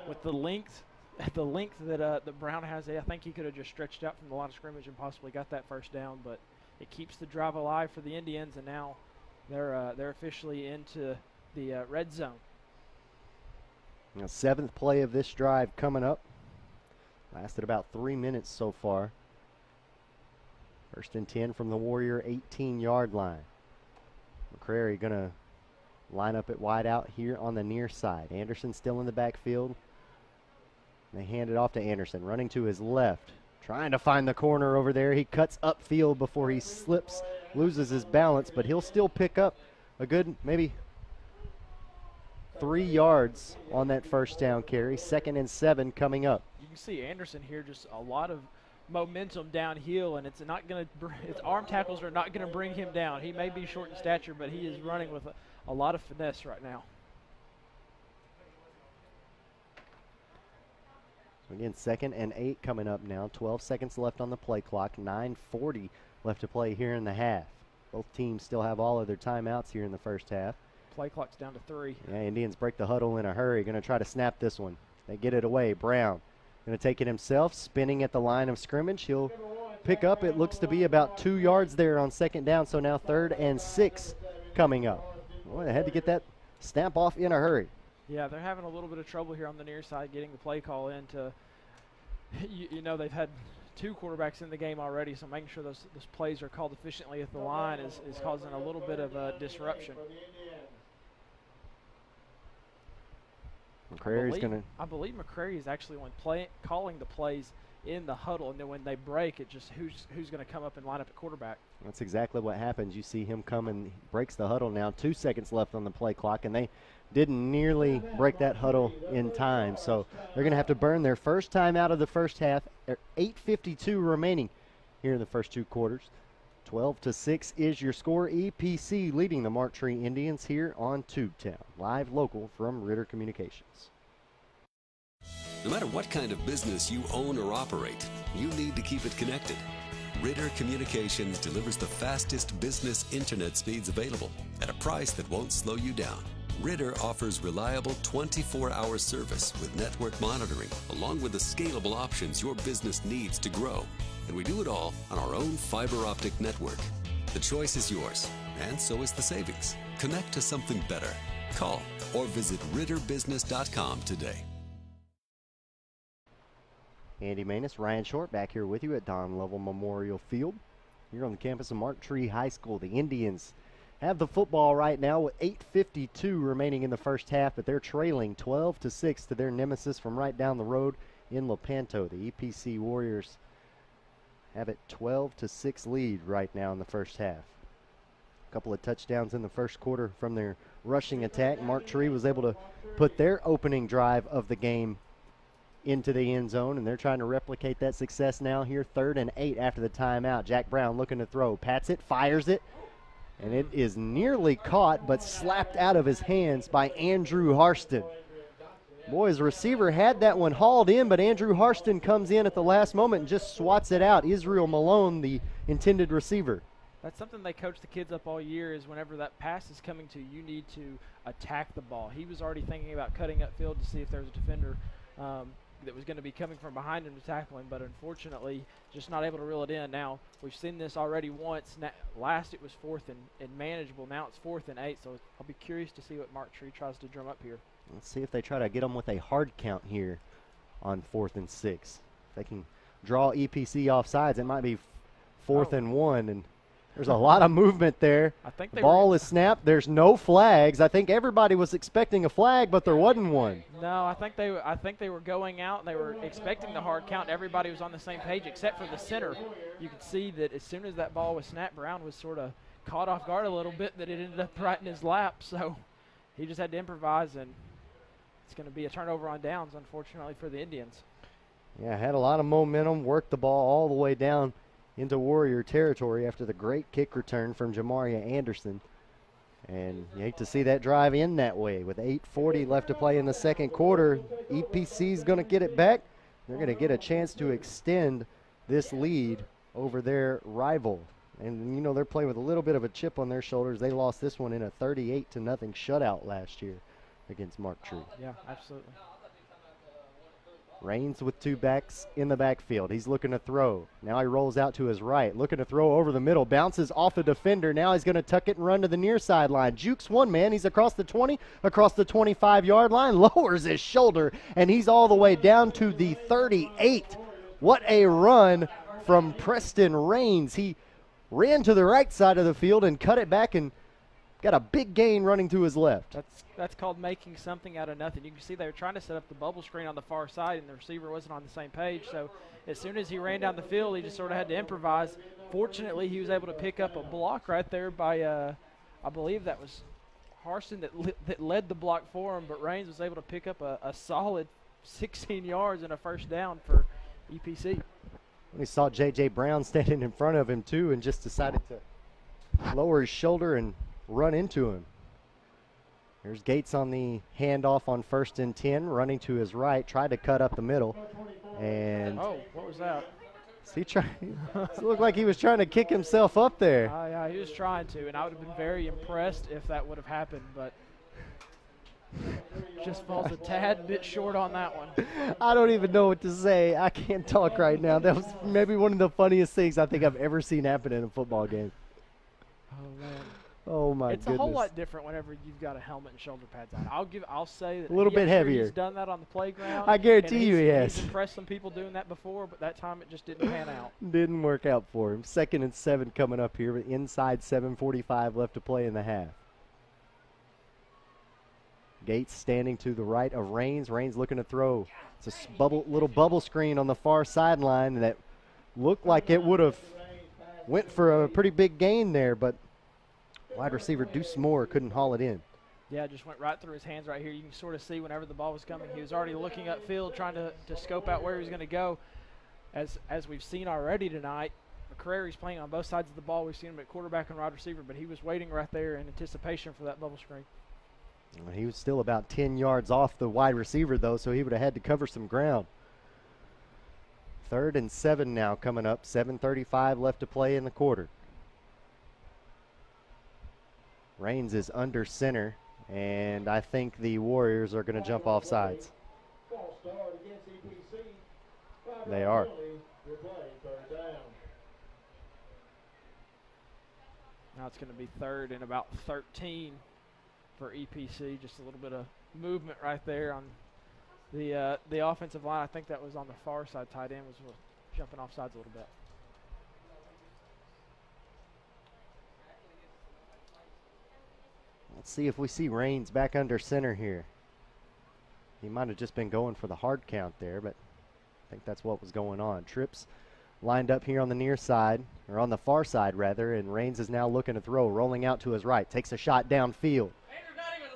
With the length that Brown has, I think he could have just stretched out from the line of scrimmage and possibly got that first down. But it keeps the drive alive for the Indians, and now they're officially into the red zone. Now, 7th play of this drive coming up. Lasted about 3 minutes so far. 1st and 10 from the Warrior 18-yard line. McCrary going to line up at wide out here on the near side. Anderson still in the backfield. They hand it off to Anderson, running to his left, trying to find the corner over there. He cuts upfield before he slips, loses his balance, but he'll still pick up a good maybe 3 yards on that first down carry. 2nd and 7 coming up. You can see Anderson here, just a lot of momentum downhill, and it's not going to. His arm tackles are not going to bring him down. He may be short in stature, but he is running with a lot of finesse right now. So again, 2nd and 8 coming up now. 12 seconds left on the play clock. 9:40 left to play here in the half. Both teams still have all of their timeouts here in the first half. Play clock's down to 3. Yeah, Indians break the huddle in a hurry. Going to try to snap this one. They get it away. Brown going to take it himself, spinning at the line of scrimmage. He'll pick up. It looks to be about 2 yards there on 2nd down. So now 3rd and 6 coming up. Boy, they had to get that snap off in a hurry. Yeah, they're having a little bit of trouble here on the near side getting the play call in to, you know, they've had 2 quarterbacks in the game already, so making sure those plays are called efficiently at the line is causing a little bit of a disruption. I believe McCrary is actually calling the plays in the huddle, and then when they break, it just who's going to come up and line up at quarterback. That's exactly what happens. You see him come and breaks the huddle now. 2 seconds left on the play clock, and they didn't nearly break that huddle in time. So they're going to have to burn their first time out of the first half. 8:52 remaining here in the first 2 quarters. 12-6 is your score. EPC leading the Martree Indians here on Tubetown. Live local from Ritter Communications. No matter what kind of business you own or operate, you need to keep it connected. Ritter Communications delivers the fastest business internet speeds available at a price that won't slow you down. Ritter offers reliable 24-hour service with network monitoring, along with the scalable options your business needs to grow. And we do it all on our own fiber optic network. The choice is yours, and so is the savings. Connect to something better. Call or visit ritterbusiness.com today. Andy Manus, Ryan Short back here with you at Don Lovell Memorial Field. Here on the campus of Martree High School. The Indians have the football right now with 8:52 remaining in the first half, but they're trailing 12-6 to their nemesis from right down the road in Lepanto. The EPC Warriors have a 12-6 lead right now in the first half. A couple of touchdowns in the first quarter from their rushing attack. Martree was able to put their opening drive of the game into the end zone, and they're trying to replicate that success now here. 3rd and 8 after the timeout. Jack Brown looking to throw. Pats it, fires it, and it is nearly caught but slapped out of his hands by Andrew Harston. Boy, his receiver had that one hauled in, but Andrew Harston comes in at the last moment and just swats it out. Israel Malone, the intended receiver. That's something they coach the kids up all year, is whenever that pass is coming to you, need to attack the ball. He was already thinking about cutting upfield to see if there was a defender that was going to be coming from behind him to tackle him, but unfortunately just not able to reel it in. Now, we've seen this already once. Last it was 4th and manageable. Now it's 4th and 8, so I'll be curious to see what Martree tries to drum up here. Let's see if they try to get them with a hard count here on 4th and 6. If they can draw EPC off sides, it might be 4th and 1, and there's a lot of movement there. I think the ball is snapped. There's no flags. I think everybody was expecting a flag, but there wasn't one. No, I think they were going out and they were expecting the hard count. Everybody was on the same page except for the center. You could see that as soon as that ball was snapped, Brown was sort of caught off guard a little bit, that it ended up right in his lap. So he just had to improvise, and it's going to be a turnover on downs, unfortunately, for the Indians. Yeah, had a lot of momentum, worked the ball all the way down into Warrior territory after the great kick return from Jamaria Anderson. And you hate to see that drive end that way. With 8:40 left to play in the second quarter, EPC's going to get it back. They're going to get a chance to extend this lead over their rival. And, you know, they're playing with a little bit of a chip on their shoulders. They lost this one in a 38-0 shutout last year against Mark True. Yeah, absolutely. Raines with 2 backs in the backfield. He's looking to throw. Now he rolls out to his right, looking to throw over the middle. Bounces off a defender. Now he's going to tuck it and run to the near sideline. Jukes one man. He's across the 20, across the 25-yard line. Lowers his shoulder, and he's all the way down to the 38. What a run from Preston Raines. He ran to the right side of the field and cut it back and got a big gain running to his left. That's called making something out of nothing. You can see they were trying to set up the bubble screen on the far side, and the receiver wasn't on the same page. So as soon as he ran down the field, he just sort of had to improvise. Fortunately, he was able to pick up a block right there by, I believe that was Harston that led the block for him, but Raines was able to pick up a solid 16 yards and a first down for EPC. We saw J.J. Brown standing in front of him, too, and just decided to lower his shoulder and run into him. There's Gates on the handoff on 1st and 10, running to his right, tried to cut up the middle. And oh, what was that? It looked like he was trying to kick himself up there. Yeah, he was trying to, and I would have been very impressed if that would have happened, but just falls a tad bit short on that one. I don't even know what to say. I can't talk right now. That was maybe one of the funniest things I think I've ever seen happen in a football game. Oh, man. Oh, my goodness. It's a whole lot different whenever you've got a helmet and shoulder pads on. I'll say that a little bit heavier. He's done that on the playground. I guarantee you he has. He's impressed some people doing that before, but that time it just didn't pan out. Didn't work out for him. 2nd and 7 coming up here, but inside 7:45 left to play in the half. Gates standing to the right of Raines. Raines looking to throw. It's a little bubble screen on the far sideline that looked like it would have went for a pretty big gain there, but wide receiver Deuce Moore couldn't haul it in. Yeah, it just went right through his hands right here. You can sort of see whenever the ball was coming, he was already looking upfield, trying to scope out where he was going to go. As we've seen already tonight, McCrary's playing on both sides of the ball. We've seen him at quarterback and wide receiver, but he was waiting right there in anticipation for that bubble screen. He was still about 10 yards off the wide receiver, though, so he would have had to cover some ground. 3rd and 7 now coming up. 7:35 left to play in the quarter. Raines is under center, and I think the Warriors are going to jump off sides. They are. Now it's going to be 3rd and about 13 for EPC. Just a little bit of movement right there on the offensive line. I think that was on the far side. Tight end was jumping off sides a little bit. Let's see if we see Raines back under center here. He might have just been going for the hard count there, but I think that's what was going on. Trips lined up here on the near side, or on the far side rather, and Raines is now looking to throw, rolling out to his right, takes a shot downfield.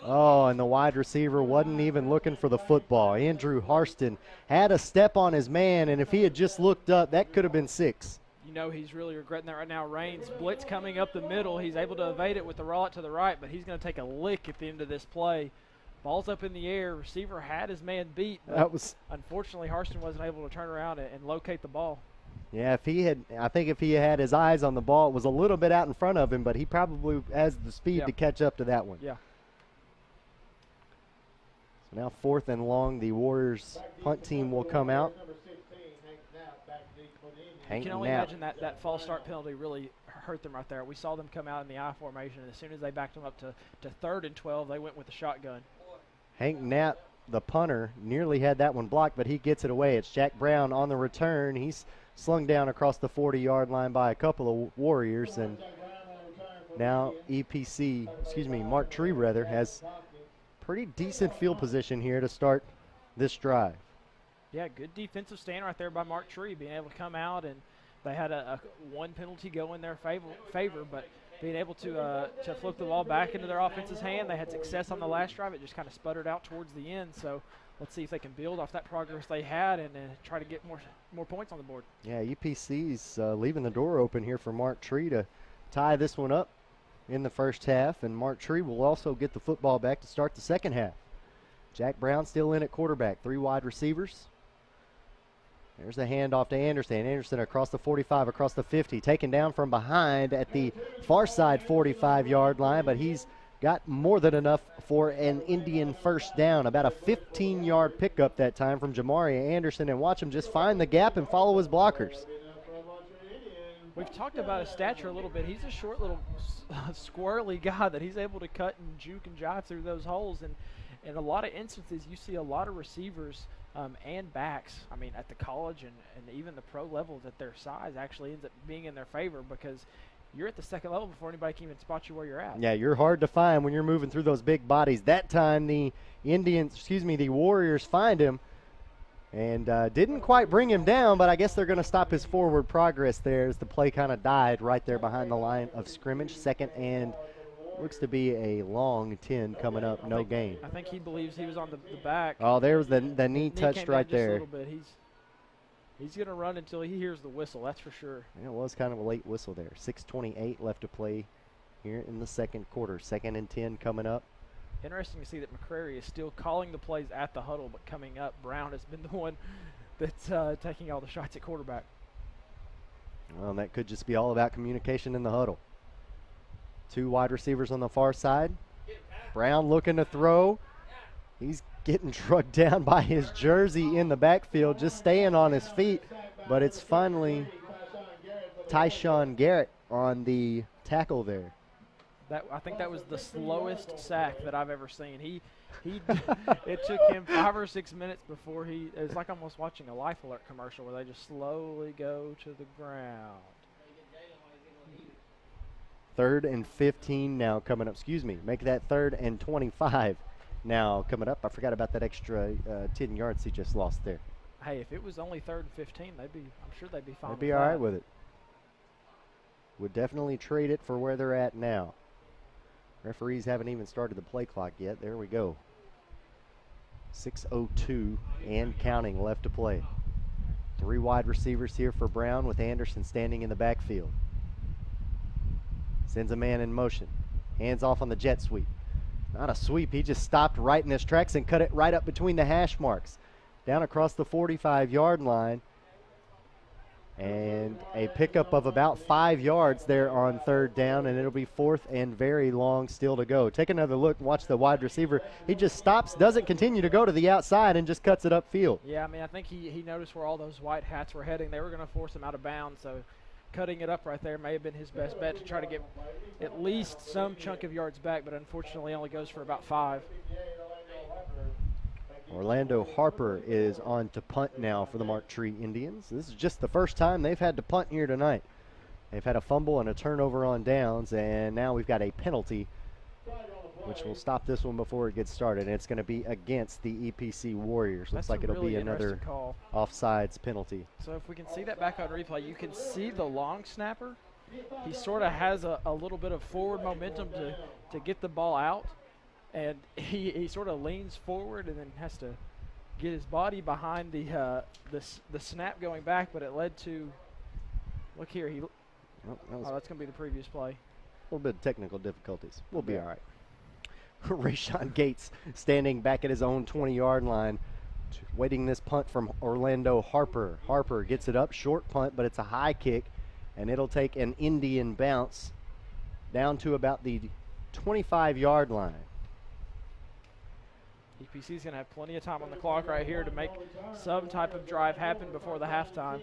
Oh, and the wide receiver wasn't even looking for the football. Andrew Harston had a step on his man, and if he had just looked up, that could have been 6. You know he's really regretting that right now. Raines blitz coming up the middle. He's able to evade it with the rollout to the right, but he's going to take a lick at the end of this play. Ball's up in the air. Receiver had his man beat. Unfortunately, Harston wasn't able to turn around and locate the ball. Yeah, I think if he had his eyes on the ball, it was a little bit out in front of him, but he probably has the speed to catch up to that one. Yeah. So now 4th and long, the Warriors punt team will come out. You can only imagine that false start penalty really hurt them right there. We saw them come out in the I formation, and as soon as they backed them up to 3rd and 12, they went with the shotgun. Hank Knapp, the punter, nearly had that one blocked, but he gets it away. It's Jack Brown on the return. He's slung down across the 40-yard line by a couple of Warriors, and now Mark Tree has pretty decent field position here to start this drive. Yeah, good defensive stand right there by Mark Tree, being able to come out, and they had a one penalty go in their favor, but being able to flip the ball back into their offense's hand. They had success on the last drive. It just kind of sputtered out towards the end. So let's see if they can build off that progress they had and try to get more points on the board. Yeah, EPC's leaving the door open here for Mark Tree to tie this one up in the first half, and Mark Tree will also get the football back to start the second half. Jack Brown still in at quarterback, 3 wide receivers. There's a handoff to Anderson. Anderson across the 45, across the 50, taken down from behind at the far side 45-yard line, but he's got more than enough for an Indian first down. About a 15-yard pickup that time from Jamari Anderson, and watch him just find the gap and follow his blockers. We've talked about his stature a little bit. He's a short little squirrely guy that he's able to cut and juke and jive through those holes. And in a lot of instances, you see a lot of receivers and backs, I mean, at the college and even the pro level, that their size actually ends up being in their favor because you're at the second level before anybody can even spot you where you're at. Yeah, you're hard to find when you're moving through those big bodies. That time the Warriors find him and didn't quite bring him down, but I guess they're going to stop his forward progress there as the play kind of died right there behind the line of scrimmage. Second and looks to be a long 10 coming up, no gain. I think he believes he was on the back. Oh, there was the knee touched right there. A little bit. He's going to run until he hears the whistle, that's for sure. Yeah, it was kind of a late whistle there. 6:28 left to play here in the second quarter. Second and 10 coming up. Interesting to see that McCrary is still calling the plays at the huddle, but coming up, Brown has been the one that's taking all the shots at quarterback. Well, that could just be all about communication in the huddle. Two wide receivers on the far side. Brown looking to throw. He's getting drugged down by his jersey in the backfield, just staying on his feet. But it's finally Tyshawn Garrett on the tackle there. I think that was the slowest sack that I've ever seen. It took him 5 or 6 minutes before it's like almost watching a Life Alert commercial where they just slowly go to the ground. 3rd and 15 now coming up. Make that 3rd and 25 now coming up. I forgot about that extra 10 yards he just lost there. Hey, if it was only 3rd and 15, I'm sure they'd be fine. They'd be all right with it. Would definitely trade it for where they're at now. Referees haven't even started the play clock yet. There we go. 6:02 and counting left to play. 3 wide receivers here for Brown with Anderson standing in the backfield. Sends a man in motion. Hands off on the jet sweep. Not a sweep. He just stopped right in his tracks and cut it right up between the hash marks. Down across the 45-yard line. And a pickup of about 5 yards there on 3rd down, and it'll be 4th and very long still to go. Take another look and watch the wide receiver. He just stops, doesn't continue to go to the outside, and just cuts it upfield. Yeah, I mean, I think he noticed where all those white hats were heading. They were going to force him out of bounds, so cutting it up right there may have been his best bet to try to get at least some chunk of yards back, but unfortunately only goes for about 5. Orlando Harper is on to punt now for the Marktree Indians. This is just the first time they've had to punt here tonight. They've had a fumble and a turnover on downs, and now we've got a penalty, which will stop this one before it gets started. And it's going to be against the EPC Warriors. Looks like it'll be another offsides penalty. So if we can see that back on replay, you can see the long snapper. He sort of has a little bit of forward momentum to get the ball out. And he sort of leans forward and then has to get his body behind the snap going back, but it led to, look here, that's going to be the previous play. A little bit of technical difficulties. We'll be all right. Rayshon Gates standing back at his own 20-yard line, waiting this punt from Orlando Harper. Harper gets it up, short punt, but it's a high kick, and it'll take an Indian bounce down to about the 25-yard line. EPC's going to have plenty of time on the clock right here to make some type of drive happen before the halftime.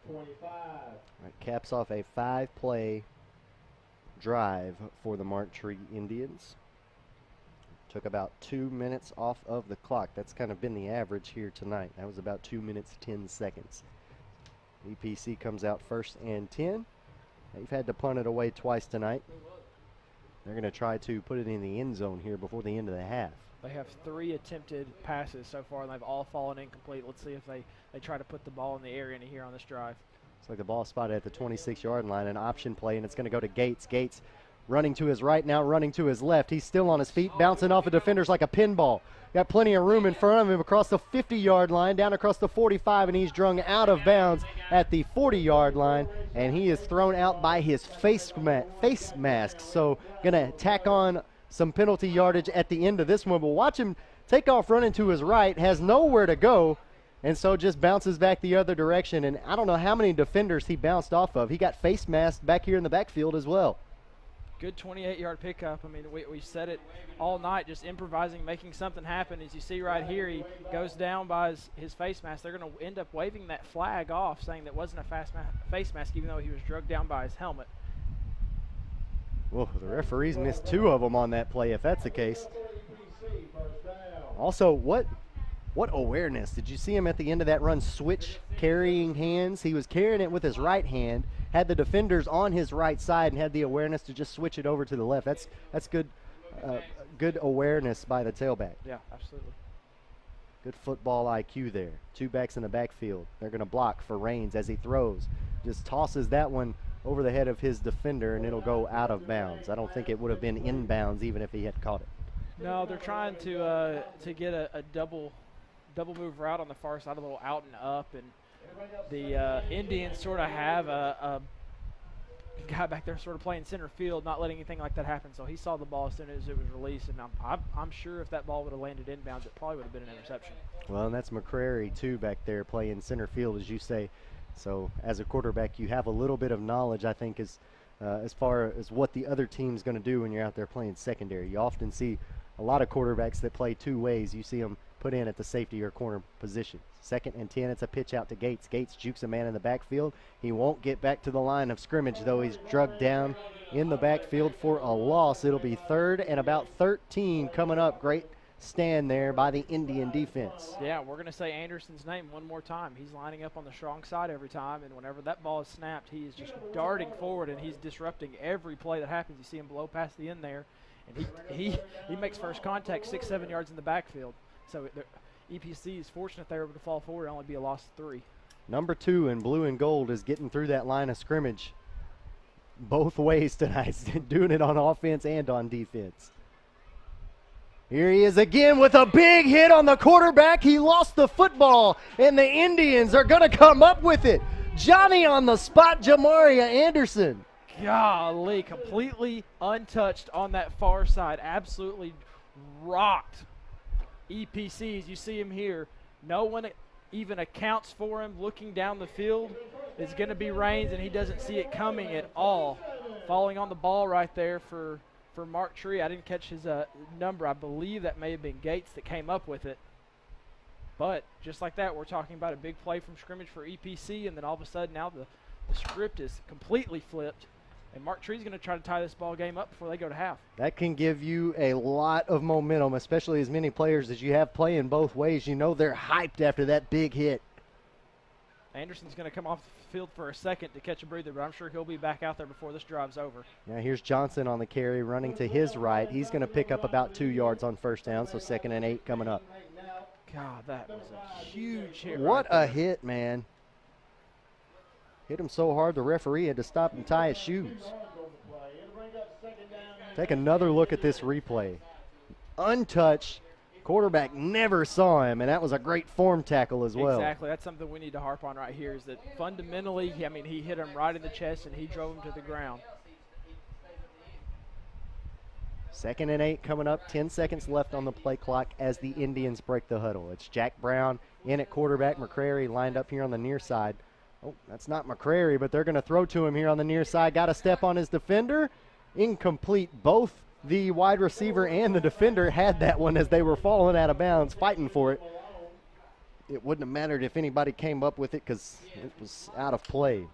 Right, caps off a 5-play drive for the Marktree Indians. Took about 2 minutes off of the clock. That's kind of been the average here tonight. That was about 2 minutes, 10 seconds. EPC comes out 1st and 10. They've had to punt it away twice tonight. They're going to try to put it in the end zone here before the end of the half. They have 3 attempted passes so far, and they've all fallen incomplete. Let's see if they try to put the ball in the area here on this drive. Looks like the ball spotted at the 26-yard line, an option play, and it's going to go to Gates. Gates running to his right now, running to his left. He's still on his feet, bouncing off of defenders like a pinball. Got plenty of room in front of him across the 50-yard line, down across the 45, and he's drung out of bounds at the 40-yard line, and he is thrown out by his face mask. So going to tack on some penalty yardage at the end of this one. But watch him take off running to his right, has nowhere to go, and so just bounces back the other direction. And I don't know how many defenders he bounced off of. He got face masked back here in the backfield as well. Good 28-yard pickup. I mean, we said it all night, just improvising, making something happen. As you see right here, he goes down by his face mask. They're going to end up waving that flag off, saying that wasn't a face mask, even though he was drugged down by his helmet. Well, the referees missed 2 of them on that play, if that's the case. Also, what awareness. Did you see him at the end of that run switch carrying hands? He was carrying it with his right hand, had the defenders on his right side, and had the awareness to just switch it over to the left. That's good good awareness by the tailback. Yeah, absolutely. Good football IQ there. 2 backs in the backfield. They're going to block for Raines as he throws. Just tosses that one over the head of his defender, and it'll go out of bounds. I don't think it would have been inbounds even if he had caught it. No, they're trying to get a double move route on the far side, a little out and up, and the Indians sort of have a guy back there sort of playing center field, not letting anything like that happen. So he saw the ball as soon as it was released, and I'm sure if that ball would have landed inbounds, it probably would have been an interception. Well, and that's McCrary too back there playing center field, as you say. So as a quarterback, you have a little bit of knowledge, I think, as far as what the other team's going to do when you're out there playing secondary. You often see a lot of quarterbacks that play 2 ways. You see them put in at the safety or corner position. 2nd and 10, it's a pitch out to Gates. Gates jukes a man in the backfield. He won't get back to the line of scrimmage, though. He's drugged down in the backfield for a loss. It'll be 3rd and about 13 coming up. Great stand there by the Indian defense. Yeah, we're going to say Anderson's name one more time. He's lining up on the strong side every time, and whenever that ball is snapped, he is just darting forward, and he's disrupting every play that happens. You see him blow past the end there, and he makes first contact 6-7 yards in the backfield. So EPC is fortunate they were able to fall forward and only be a loss of 3. Number 2 in blue and gold is getting through that line of scrimmage both ways tonight, doing it on offense and on defense. Here he is again with a big hit on the quarterback. He lost the football, and the Indians are going to come up with it. Johnny on the spot, Jamaria Anderson. Golly, completely untouched on that far side. Absolutely rocked EPCs. You see him here. No one even accounts for him. Looking down the field is going to be Raines, and he doesn't see it coming at all. Falling on the ball right there for Mark Tree. I didn't catch his number. I believe that may have been Gates that came up with it. But just like that, we're talking about a big play from scrimmage for EPC, and then all of a sudden now the script is completely flipped. And Mark Tree's going to try to tie this ball game up before they go to half. That can give you a lot of momentum, especially as many players as you have playing both ways. You know they're hyped after that big hit. Anderson's going to come off the field for a second to catch a breather, but I'm sure he'll be back out there before this drive's over. Now here's Johnson on the carry, running to his right. He's going to pick up about 2 yards on first down, so 2nd and 8 coming up. God, that was a huge hit. What a hit, man. Hit him so hard the referee had to stop and tie his shoes. Take another look at this replay. Untouched. Quarterback never saw him, and that was a great form tackle as well. Exactly. That's something we need to harp on right here is that fundamentally, I mean, he hit him right in the chest, and he drove him to the ground. 2nd and 8 coming up. 10 seconds left on the play clock as the Indians break the huddle. It's Jack Brown in at quarterback. McCrary lined up here on the near side. Oh, that's not McCrary, but they're going to throw to him here on the near side. Got a step on his defender. Incomplete. Both the wide receiver and the defender had that one as they were falling out of bounds, fighting for it. It wouldn't have mattered if anybody came up with it because it was out of play.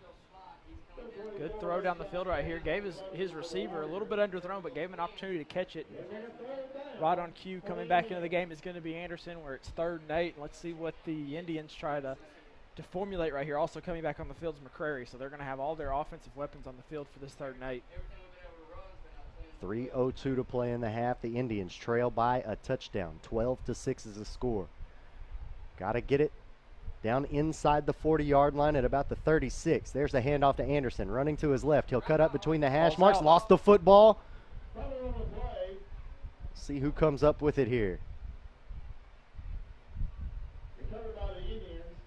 Good throw down the field right here. Gave his receiver a little bit underthrown, but gave him an opportunity to catch it. Right on cue, coming back into the game is going to be Anderson, where it's 3rd and 8. Let's see what the Indians try to formulate right here. Also coming back on the field is McCrary, so they're going to have all their offensive weapons on the field for this 3rd and 8. 3:02 to play in the half. The Indians trail by a touchdown. 12-6 is the score. Got to get it down inside the 40-yard line at about the 36. There's the handoff to Anderson. Running to his left. He'll cut up between the hash marks. Lost the football. See who comes up with it here.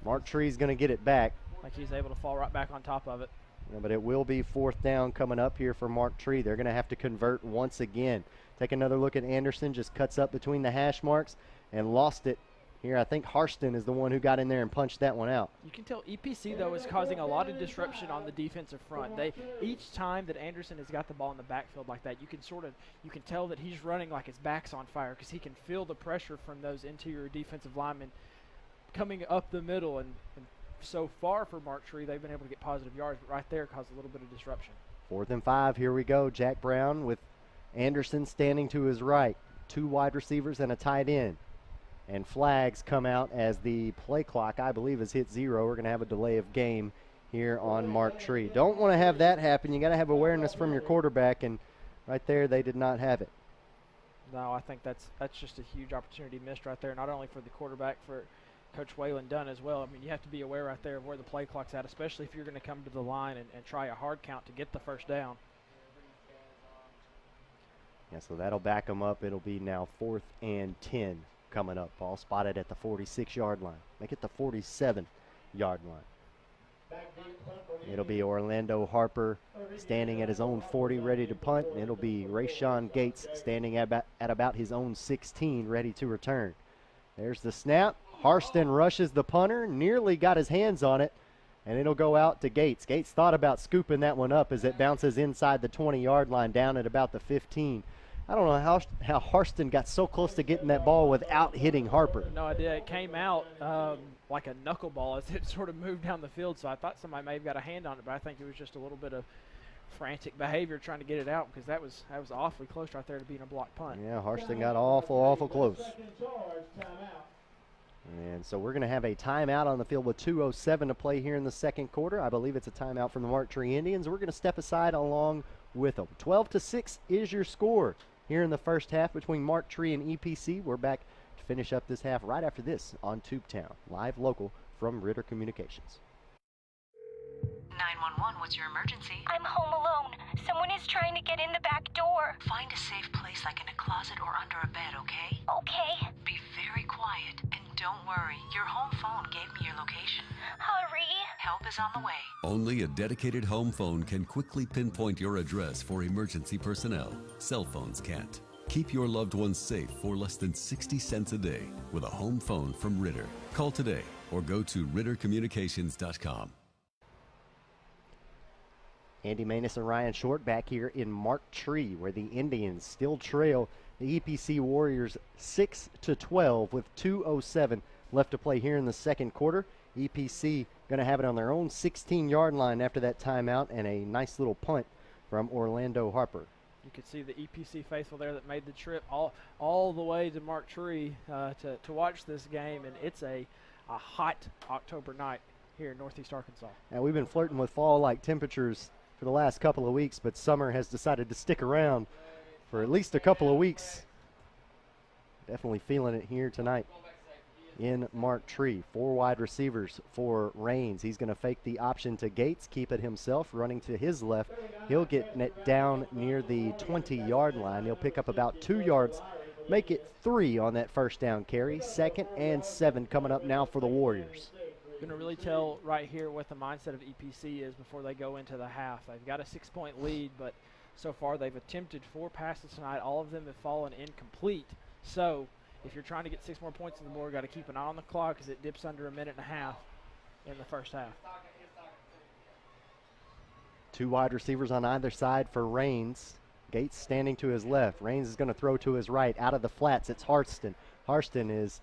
Mark Tree's going to get it back. Like he's able to fall right back on top of it. Yeah, but it will be 4th down coming up here for Mark Tree. They're going to have to convert once again. Take another look at Anderson. Just cuts up between the hash marks and lost it here. I think Harston is the one who got in there and punched that one out. You can tell EPC, though, is causing a lot of disruption on the defensive front. Each time that Anderson has got the ball in the backfield like that, you can tell that he's running like his back's on fire because he can feel the pressure from those interior defensive linemen coming up the middle. And so far for Mark Tree, they've been able to get positive yards, but right there caused a little bit of disruption. 4th and 5, here we go. Jack Brown with Anderson standing to his right. 2 wide receivers and a tight end. And flags come out as the play clock, I believe, has hit 0. We're going to have a delay of game here on Mark Tree. Don't want to have that happen. You got to have awareness from your quarterback, and right there they did not have it. No, I think that's just a huge opportunity missed right there, not only for the quarterback, for Coach Waylon Dunn as well. I mean, you have to be aware right there of where the play clock's at, especially if you're going to come to the line and try a hard count to get the first down. Yeah, so that'll back them up. It'll be now 4th and 10 coming up. Ball spotted at the 46-yard line. Make it the 47-yard line. It'll be Orlando Harper standing at his own 40, ready to punt. And it'll be Rayshawn Gates standing at about his own 16, ready to return. There's the snap. Harston rushes the punter, nearly got his hands on it, and it'll go out to Gates. Gates thought about scooping that one up as it bounces inside the 20-yard line down at about the 15. I don't know how Harston got so close to getting that ball without hitting Harper. No idea. It came out like a knuckleball as it sort of moved down the field, so I thought somebody may have got a hand on it, but I think it was just a little bit of frantic behavior trying to get it out because that was awfully close right there to being a block punt. Yeah, Harston got awful close. And so we're going to have a timeout on the field with 2:07 to play here in the second quarter. I believe it's a timeout from the Mark Tree Indians. We're going to step aside along with them. 12-6 is your score here in the first half between Mark Tree and EPC. We're back to finish up this half right after this on Tubetown, live local from Ritter Communications. 911, what's your emergency? I'm home alone. Someone is trying to get in the back door. Find a safe place like in a closet or under a bed, okay? Okay. Be very quiet and don't worry. Your home phone gave me your location. Hurry. Help is on the way. Only a dedicated home phone can quickly pinpoint your address for emergency personnel. Cell phones can't. Keep your loved ones safe for less than 60 cents a day with a home phone from Ritter. Call today or go to rittercommunications.com. Andy Maness and Ryan Short back here in Mark Tree, where the Indians still trail the EPC Warriors 6-12 with 2:07 left to play here in the second quarter. EPC going to have it on their own 16-yard line after that timeout, and a nice little punt from Orlando Harper. You could see the EPC faithful there that made the trip all the way to Mark Tree to watch this game, and it's a hot October night here in Northeast Arkansas. Now, we've been flirting with fall-like temperatures for the last couple of weeks, but summer has decided to stick around for at least a couple of weeks. Definitely feeling it here tonight in Mark Tree. 4 wide receivers for Raines. He's going to fake the option to Gates, keep it himself, running to his left. He'll get it down near the 20-yard line. He'll pick up about 2 yards, make it 3 on that first down carry. 2nd and 7 coming up now for the Warriors. Going to really tell right here what the mindset of EPC is before they go into the half. They've got a 6-point lead, but so far they've attempted 4 passes tonight. All of them have fallen incomplete. So if you're trying to get 6 more points on the board, got to keep an eye on the clock as it dips under a minute and a half in the first half. 2 wide receivers on either side for Raines. Gates standing to his left. Raines is going to throw to his right. Out of the flats, it's Harston. Harston is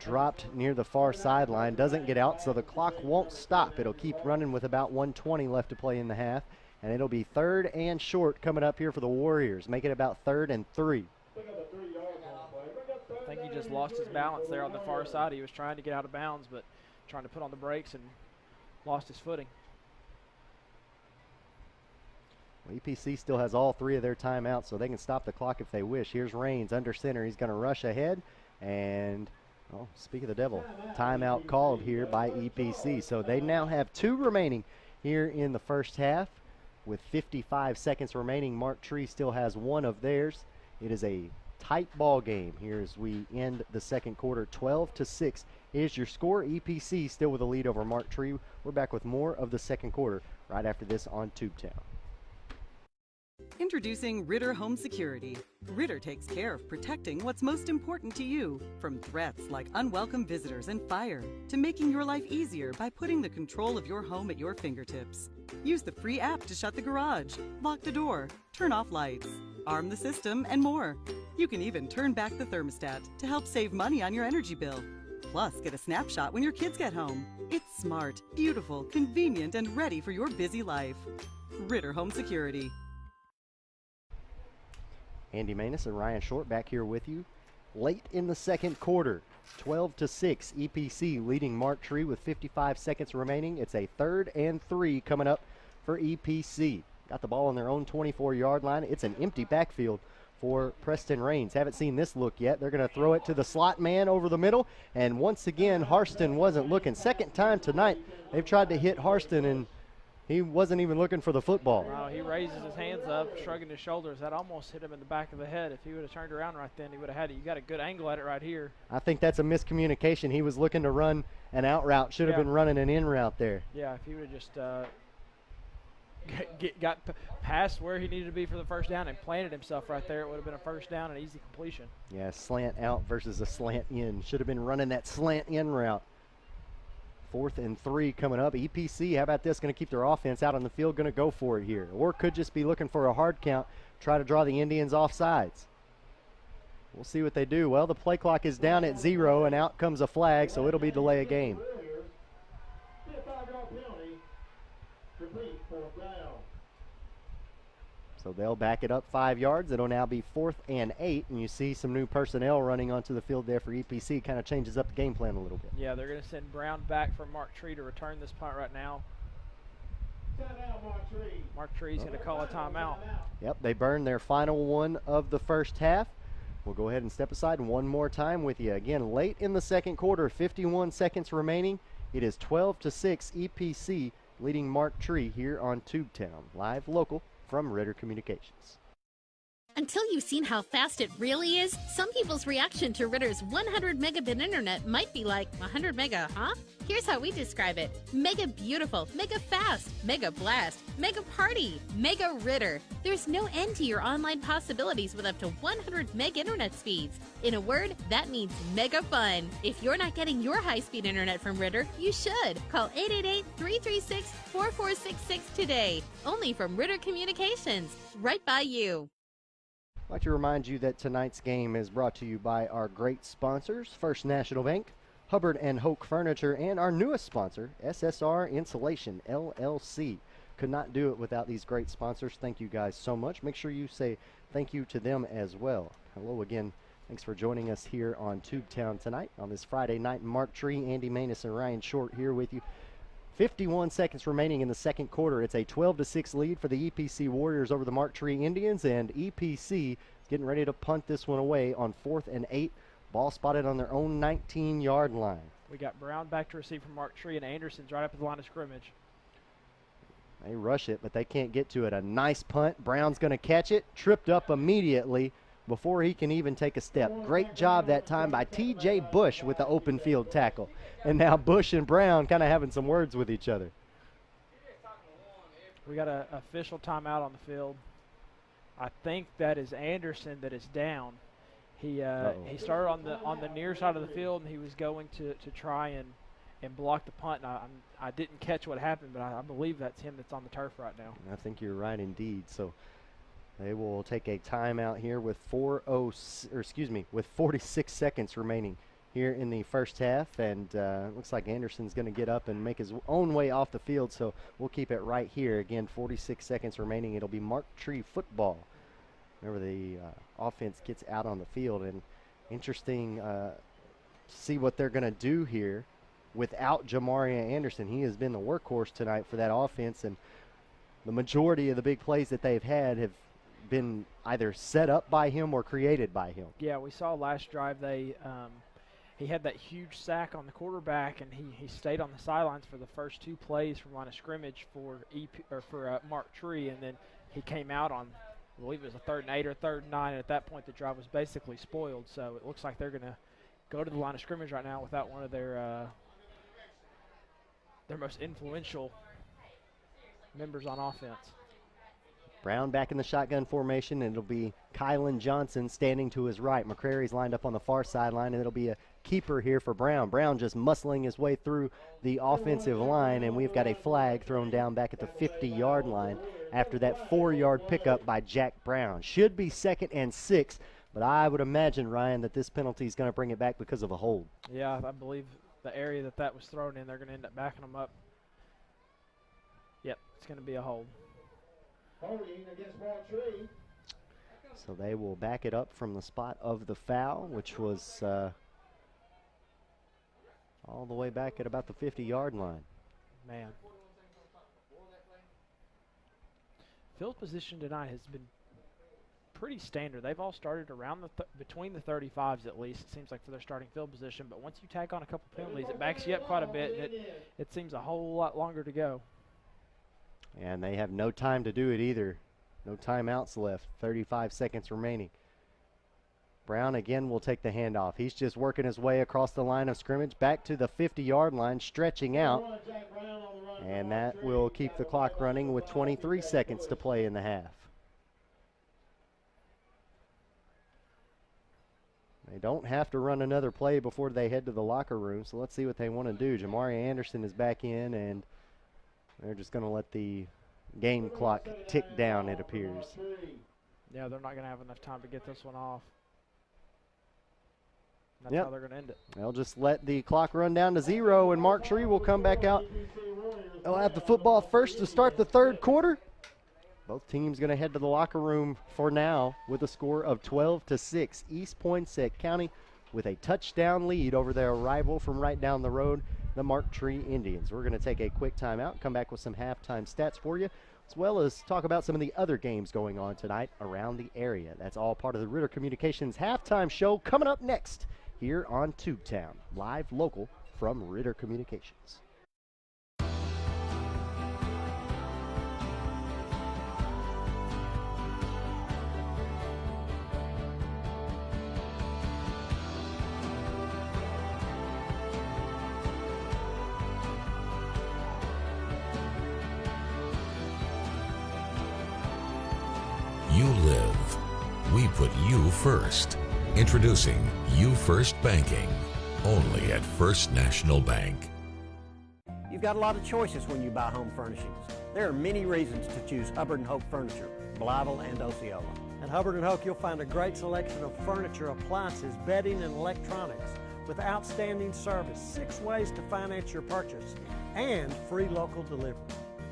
dropped near the far sideline, doesn't get out, so the clock won't stop. It'll keep running with about 1:20 left to play in the half, and it'll be 3rd and short coming up here for the Warriors. Make it about 3rd and 3. I think he just lost his balance there on the far side. He was trying to get out of bounds, but trying to put on the brakes and lost his footing. Well, EPC still has all 3 of their timeouts, so they can stop the clock if they wish. Here's Raines under center. He's going to rush ahead, and oh, speak of the devil, timeout called here by EPC. So they now have 2 remaining here in the first half. With 55 seconds remaining, Mark Tree still has 1 of theirs. It is a tight ball game here as we end the second quarter. 12-6 is your score. EPC still with a lead over Mark Tree. We're back with more of the second quarter right after this on Tubetown. Introducing Ritter Home Security. Ritter takes care of protecting what's most important to you, from threats like unwelcome visitors and fire, to making your life easier by putting the control of your home at your fingertips. Use the free app to shut the garage, lock the door, turn off lights, arm the system, and more. You can even turn back the thermostat to help save money on your energy bill. Plus, get a snapshot when your kids get home. It's smart, beautiful, convenient, and ready for your busy life. Ritter Home Security. Andy Manus and Ryan Short back here with you. Late in the second quarter, 12-6, EPC leading Mark Tree with 55 seconds remaining. It's a 3rd and 3 coming up for EPC. Got the ball on their own 24-yard line. It's an empty backfield for Preston Rains. Haven't seen this look yet. They're going to throw it to the slot man over the middle, and once again, Harston wasn't looking. Second time tonight they've tried to hit Harston, and he wasn't even looking for the football. Wow, he raises his hands up, shrugging his shoulders. That almost hit him in the back of the head. If he would have turned around right then, he would have had it. You got a good angle at it right here. I think that's a miscommunication. He was looking to run an out route. Should have been running an in route there. Yeah, if he would have just got past where he needed to be for the first down and planted himself right there, it would have been a first down and easy completion. Yeah, slant out versus a slant in. Should have been running that slant in route. 4th and 3 coming up. EPC, how about this? Going to keep their offense out on the field, going to go for it here. Or could just be looking for a hard count, try to draw the Indians off sides. We'll see what they do. Well, the play clock is down at 0, and out comes a flag, so it'll be delay a game. So they'll back it up 5 yards. It'll now be 4th and 8, and you see some new personnel running onto the field there for EPC. Kind of changes up the game plan a little bit. Yeah, they're going to send Brown back for Mark Tree to return this punt right now. Mark Tree's going to call a timeout. Yep, they burned their final one of the first half. We'll go ahead and step aside one more time with you. Again, late in the second quarter, 51 seconds remaining. It is 12-6 EPC leading Mark Tree here on Tubetown. Live local from Ritter Communications. Until you've seen how fast it really is, some people's reaction to Ritter's 100 megabit internet might be like, 100 mega, huh? Here's how we describe it. Mega beautiful, mega fast, mega blast, mega party, mega Ritter. There's no end to your online possibilities with up to 100 meg internet speeds. In a word, that means mega fun. If you're not getting your high-speed internet from Ritter, you should. Call 888-336-4466 today. Only from Ritter Communications, right by you. I'd like to remind you that tonight's game is brought to you by our great sponsors, First National Bank, Hubbard and Hoke Furniture, and our newest sponsor, SSR Insulation, LLC. Could not do it without these great sponsors. Thank you guys so much. Make sure you say thank you to them as well. Hello again. Thanks for joining us here on Tubetown tonight on this Friday night. Mark Tree, Andy Manus, and Ryan Short here with you. 51 seconds remaining in the second quarter. It's a 12-6 lead for the EPC Warriors over the Mark Tree Indians, and EPC is getting ready to punt this one away on 4th and 8. Ball spotted on their own 19-yard line. We got Brown back to receive from Mark Tree, and Anderson's right up at the line of scrimmage. They rush it, but they can't get to it. A nice punt. Brown's going to catch it. Tripped up immediately before he can even take a step. Great job that time by T.J. Bush with the open field tackle. And now Bush and Brown kind of having some words with each other. We got an official timeout on the field. I think that is Anderson that is down. He started on the near side of the field, and he was going to try and block the punt. And I didn't catch what happened, but I believe that's him that's on the turf right now. I think you're right indeed. So they will take a timeout here with 46 seconds remaining here in the first half, and looks like Anderson's going to get up and make his own way off the field, so we'll keep it right here. Again, 46 seconds remaining. It'll be Mark Tree football. Remember, the offense gets out on the field, and interesting to see what they're going to do here without Jamaria Anderson. He has been the workhorse tonight for that offense, and the majority of the big plays that they've had have been either set up by him or created by him. Yeah, we saw last drive he had that huge sack on the quarterback, and he stayed on the sidelines for the first 2 plays from line of scrimmage for Mark Tree, and then he came out on, I believe it was a 3rd and 8 or 3rd and 9, and at that point the drive was basically spoiled. So it looks like they're going to go to the line of scrimmage right now without one of their most influential members on offense. Brown back in the shotgun formation, and it'll be Kylan Johnson standing to his right. McCrary's lined up on the far sideline, and it'll be a keeper here for Brown. Brown just muscling his way through the offensive line, and we've got a flag thrown down back at the 50-yard line after that 4-yard pickup by Jack Brown. Should be 2nd and 6, but I would imagine, Ryan, that this penalty is going to bring it back because of a hold. Yeah, I believe the area that was thrown in, they're going to end up backing them up. Yep, it's going to be a hold. Holding against Moultrie. So they will back it up from the spot of the foul, which was all the way back at about the 50-yard line. Man. Field position tonight has been pretty standard. They've all started around between the 35s at least. It seems like for their starting field position, but once you tack on a couple penalties, it backs you up quite a bit, and it seems a whole lot longer to go. And they have no time to do it either. No timeouts left. 35 seconds remaining. Brown again will take the handoff. He's just working his way across the line of scrimmage back to the 50-yard line, stretching out. And that will keep the clock running with 23 seconds to play in the half. They don't have to run another play before they head to the locker room, so let's see what they want to do. Jamari Anderson is back in, and they're just going to let the game clock tick down, it appears. Yeah, they're not going to have enough time to get this one off. That's Yep. how they're going to end it. They'll just let the clock run down to 0, and Mark Tree will come back out. They'll have the football first to start the third quarter. Both teams going to head to the locker room for now with a score of 12-6. East Poinsett County with a touchdown lead over their rival from right down the road, the Mark Tree Indians. We're going to take a quick timeout, come back with some halftime stats for you, as well as talk about some of the other games going on tonight around the area. That's all part of the Ritter Communications halftime show coming up next here on Tubetown, live local from Ritter Communications. You live. We put you first. Introducing You First Banking, only at First National Bank. You've got a lot of choices when you buy home furnishings. There are many reasons to choose Hubbard & Hope Furniture, Blytheville and Osceola. At Hubbard & Hope, you'll find a great selection of furniture, appliances, bedding, and electronics with outstanding service, 6 ways to finance your purchase, and free local delivery.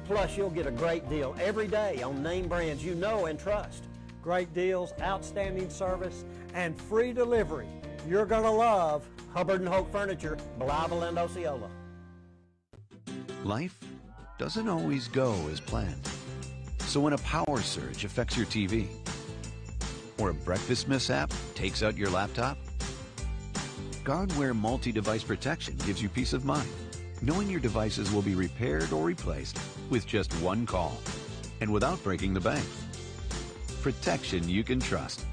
Plus, you'll get a great deal every day on name brands you know and trust. Great deals, outstanding service, and free delivery. You're going to love Hubbard & Hope Furniture, Blytheville and Osceola. Life doesn't always go as planned. So when a power surge affects your TV, or a breakfast mishap takes out your laptop, Guardware multi-device protection gives you peace of mind, knowing your devices will be repaired or replaced with just one call, and without breaking the bank. Protection you can trust.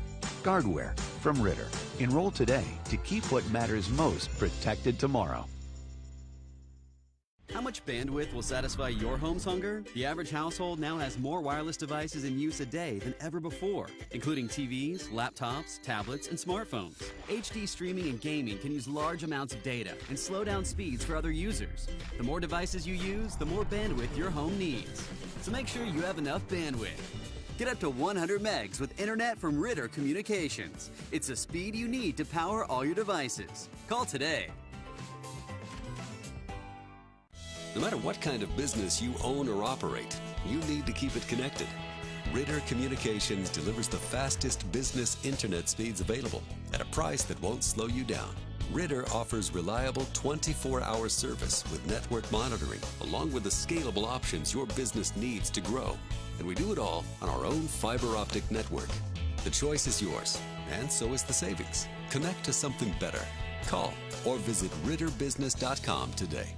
Guardware from Ritter. Enroll today to keep what matters most protected tomorrow. How much bandwidth will satisfy your home's hunger? The average household now has more wireless devices in use a day than ever before, including TVs, laptops, tablets, and smartphones. HD streaming and gaming can use large amounts of data and slow down speeds for other users. The more devices you use, the more bandwidth your home needs. So make sure you have enough bandwidth. Get up to 100 megs with internet from Ritter Communications. It's the speed you need to power all your devices. Call today. No matter what kind of business you own or operate, you need to keep it connected. Ritter Communications delivers the fastest business internet speeds available at a price that won't slow you down. Ritter offers reliable 24-hour service with network monitoring, along with the scalable options your business needs to grow. And we do it all on our own fiber optic network. The choice is yours, and so is the savings. Connect to something better. Call or visit ritterbusiness.com today.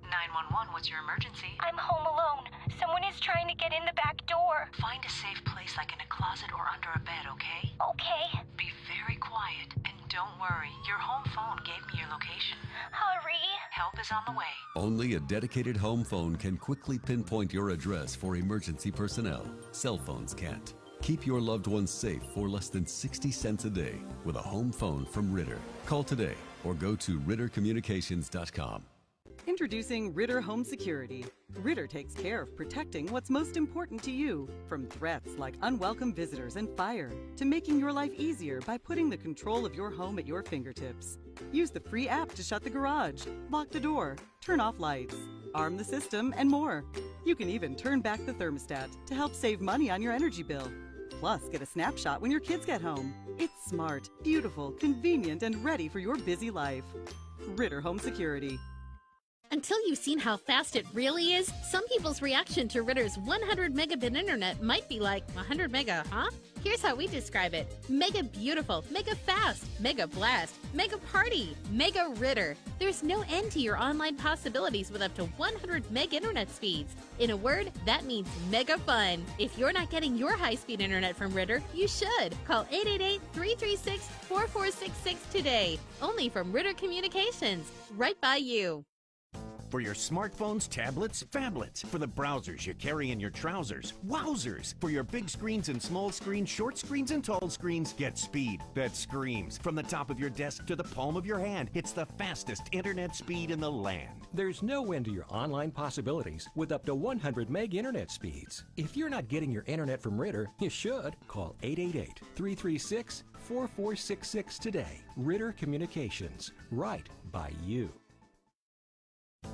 911, what's your emergency? I'm home alone. Someone is trying to get in the back door. Find a safe place like in a closet or under a bed, okay? Okay. Be very quiet and don't worry. Your home phone gave me your location. Hurry! Help is on the way. Only a dedicated home phone can quickly pinpoint your address for emergency personnel. Cell phones can't. Keep your loved ones safe for less than 60 cents a day with a home phone from Ritter. Call today or go to rittercommunications.com. Introducing Ritter Home Security. Ritter takes care of protecting what's most important to you, from threats like unwelcome visitors and fire, to making your life easier by putting the control of your home at your fingertips. Use the free app to shut the garage, lock the door, turn off lights, arm the system, and more. You can even turn back the thermostat to help save money on your energy bill. Plus, get a snapshot when your kids get home. It's smart, beautiful, convenient, and ready for your busy life. Ritter Home Security. Until you've seen how fast it really is, some people's reaction to Ritter's 100 megabit internet might be like, 100 mega, huh? Here's how we describe it. Mega beautiful, mega fast, mega blast, mega party, mega Ritter. There's no end to your online possibilities with up to 100 meg internet speeds. In a word, that means mega fun. If you're not getting your high-speed internet from Ritter, you should. Call 888-336-4466 today. Only from Ritter Communications, right by you. For your smartphones, tablets, phablets. For the browsers you carry in your trousers. Wowzers! For your big screens and small screens, short screens and tall screens, get speed that screams. From the top of your desk to the palm of your hand, it's the fastest internet speed in the land. There's no end to your online possibilities with up to 100 meg internet speeds. If you're not getting your internet from Ritter, you should. Call 888-336-4466 today. Ritter Communications, right by you.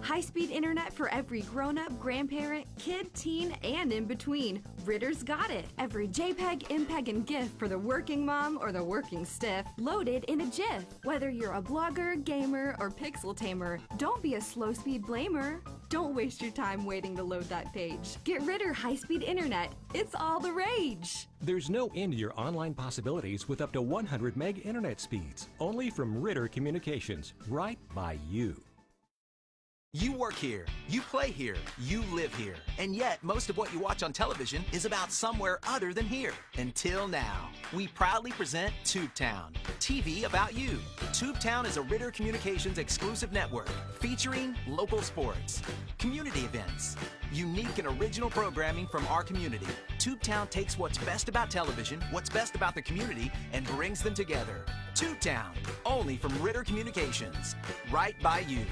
High-speed internet for every grown-up, grandparent, kid, teen, and in between. Ritter's got it. Every JPEG, MPEG, and GIF for the working mom or the working stiff, loaded in a GIF. Whether you're a blogger, gamer, or pixel tamer, don't be a slow-speed blamer. Don't waste your time waiting to load that page. Get Ritter high-speed internet. It's all the rage. There's no end to your online possibilities with up to 100 meg internet speeds. Only from Ritter Communications, right by you. You work here, you play here, you live here, and yet most of what you watch on television is about somewhere other than here. Until now, we proudly present Tubetown, TV about you. Tubetown is a Ritter Communications exclusive network featuring local sports, community events, unique and original programming from our community. Tubetown takes what's best about television, what's best about the community, and brings them together. Tubetown, only from Ritter Communications, right by you.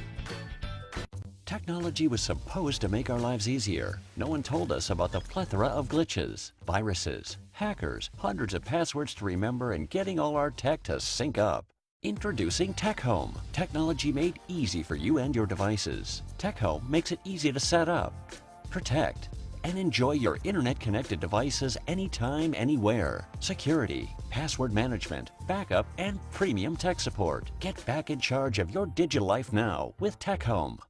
Technology was supposed to make our lives easier. No one told us about the plethora of glitches, viruses, hackers, hundreds of passwords to remember, and getting all our tech to sync up. Introducing Tech Home. Technology made easy for you and your devices. Tech Home makes it easy to set up, protect, and enjoy your internet-connected devices anytime, anywhere. Security, password management, backup, and premium tech support. Get back in charge of your digital life now with Tech Home.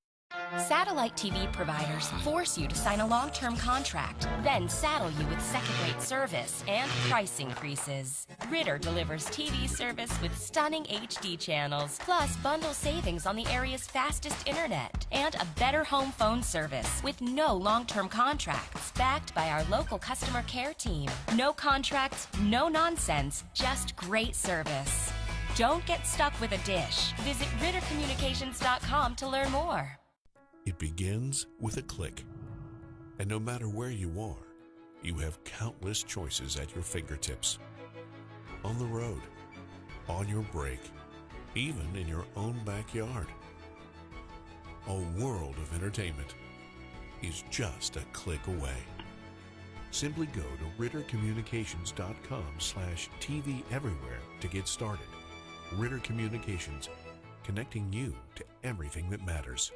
Satellite TV providers force you to sign a long-term contract, then saddle you with second-rate service and price increases. Ritter delivers TV service with stunning HD channels, plus bundle savings on the area's fastest internet, and a better home phone service with no long-term contracts, backed by our local customer care team. No contracts, no nonsense, just great service. Don't get stuck with a dish. Visit rittercommunications.com to learn more. It begins with a click. And no matter where you are, you have countless choices at your fingertips. On the road, on your break, even in your own backyard. A world of entertainment is just a click away. Simply go to rittercommunications.com/TV everywhere to get started. Ritter Communications, connecting you to everything that matters.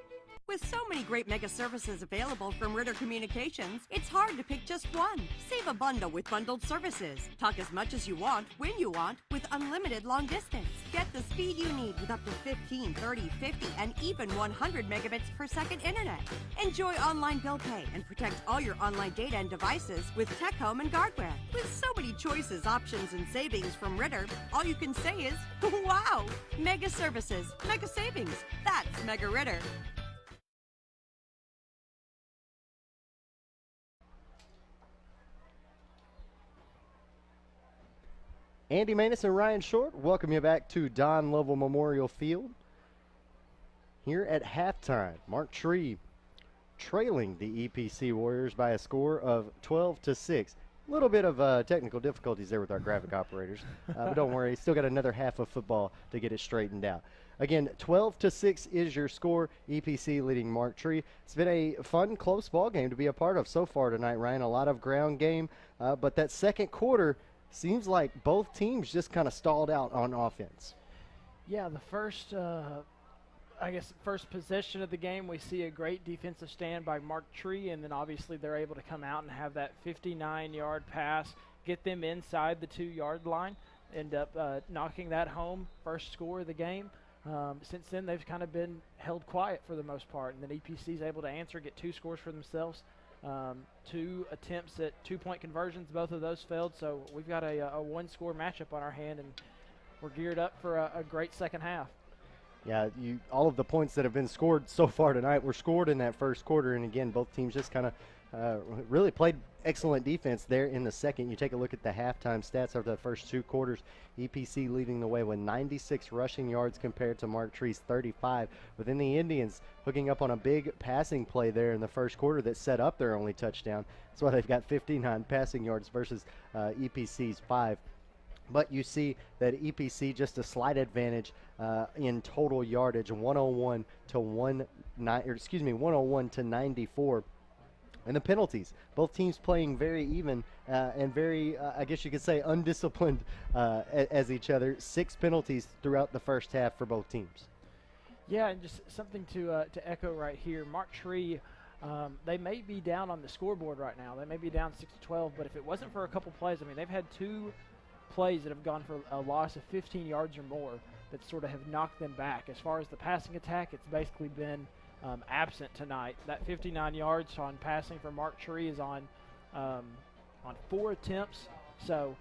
With so many great mega services available from Ritter Communications, it's hard to pick just one. Save a bundle with bundled services. Talk as much as you want, when you want, with unlimited long distance. Get the speed you need with up to 15, 30, 50, and even 100 megabits per second internet. Enjoy online bill pay and protect all your online data and devices with Tech Home and Guardware. With so many choices, options, and savings from Ritter, all you can say is, wow! Mega services, mega savings. That's Mega Ritter. Andy Maness and Ryan Short welcome you back to Don Lovell Memorial Field. Here at halftime, Mark Tree trailing the EPC Warriors by a score of 12-6. A little bit of technical difficulties there with our graphic operators, but don't worry, still got another half of football to get it straightened out. Again, 12-6 is your score. EPC leading Mark Tree. It's been a fun, close ball game to be a part of so far tonight, Ryan. A lot of ground game, but that second quarter seems like both teams just kind of stalled out on offense. Yeah, the first possession of the game, we see a great defensive stand by Mark Tree, and then obviously they're able to come out and have that 59-yard pass, get them inside the 2-yard line, end up knocking that home, first score of the game. Since then, they've kind of been held quiet for the most part, and then EPC is able to answer, get 2 scores for themselves. 2 attempts at 2-point conversions, both of those failed, so we've got a 1-score matchup on our hand, and we're geared up for a great second half. Yeah, all of the points that have been scored so far tonight were scored in that first quarter, and again, both teams just kind of really played excellent defense there in the second. You take a look at the halftime stats of the first 2 quarters. EPC leading the way with 96 rushing yards compared to Mark Tree's 35. Within the Indians, hooking up on a big passing play there in the first quarter that set up their only touchdown. That's why they've got 59 passing yards versus EPC's 5. But you see that EPC just a slight advantage in total yardage, 101 to 94. And the penalties, both teams playing very even and very, I guess you could say, undisciplined as each other. 6 penalties throughout the first half for both teams. Yeah, and just something to echo right here. Mark Tree, they may be down on the scoreboard right now. They may be down 6-12, but if it wasn't for a couple plays, I mean, they've had 2 plays that have gone for a loss of 15 yards or more that sort of have knocked them back. As far as the passing attack, it's basically been absent tonight. That 59 yards on passing for Mark Tree is on 4 attempts, so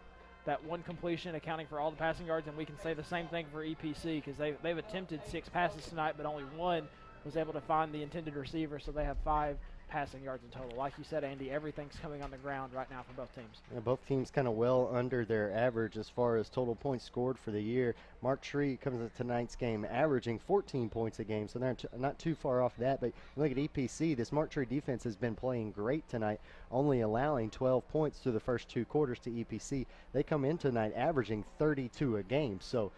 that 1 completion accounting for all the passing yards, and we can say the same thing for EPC because they've attempted 6 passes tonight, but only 1 was able to find the intended receiver, so they have 5 passing yards in total. Like you said, Andy, everything's coming on the ground right now for both teams. Yeah, both teams kind of well under their average as far as total points scored for the year. Mark Tree comes into tonight's game averaging 14 points a game, so they're not too far off that. But look at EPC. This Mark Tree defense has been playing great tonight, only allowing 12 points through the first 2 quarters to EPC. They come in tonight averaging 32 a game. So,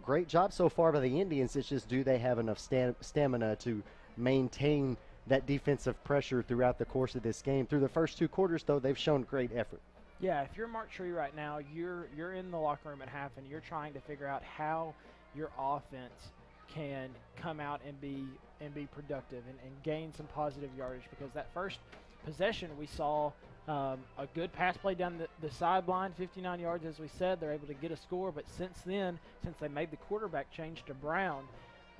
great job so far by the Indians. It's just, do they have enough stamina to maintain that defensive pressure throughout the course of this game? Through the first 2 quarters, though, they've shown great effort. Yeah, if you're Mark Tree right now, you're in the locker room at half, and you're trying to figure out how your offense can come out and be productive and gain some positive yardage, because that first possession we saw a good pass play down the sideline, 59 yards, as we said. They're able to get a score, but since then, since they made the quarterback change to Brown,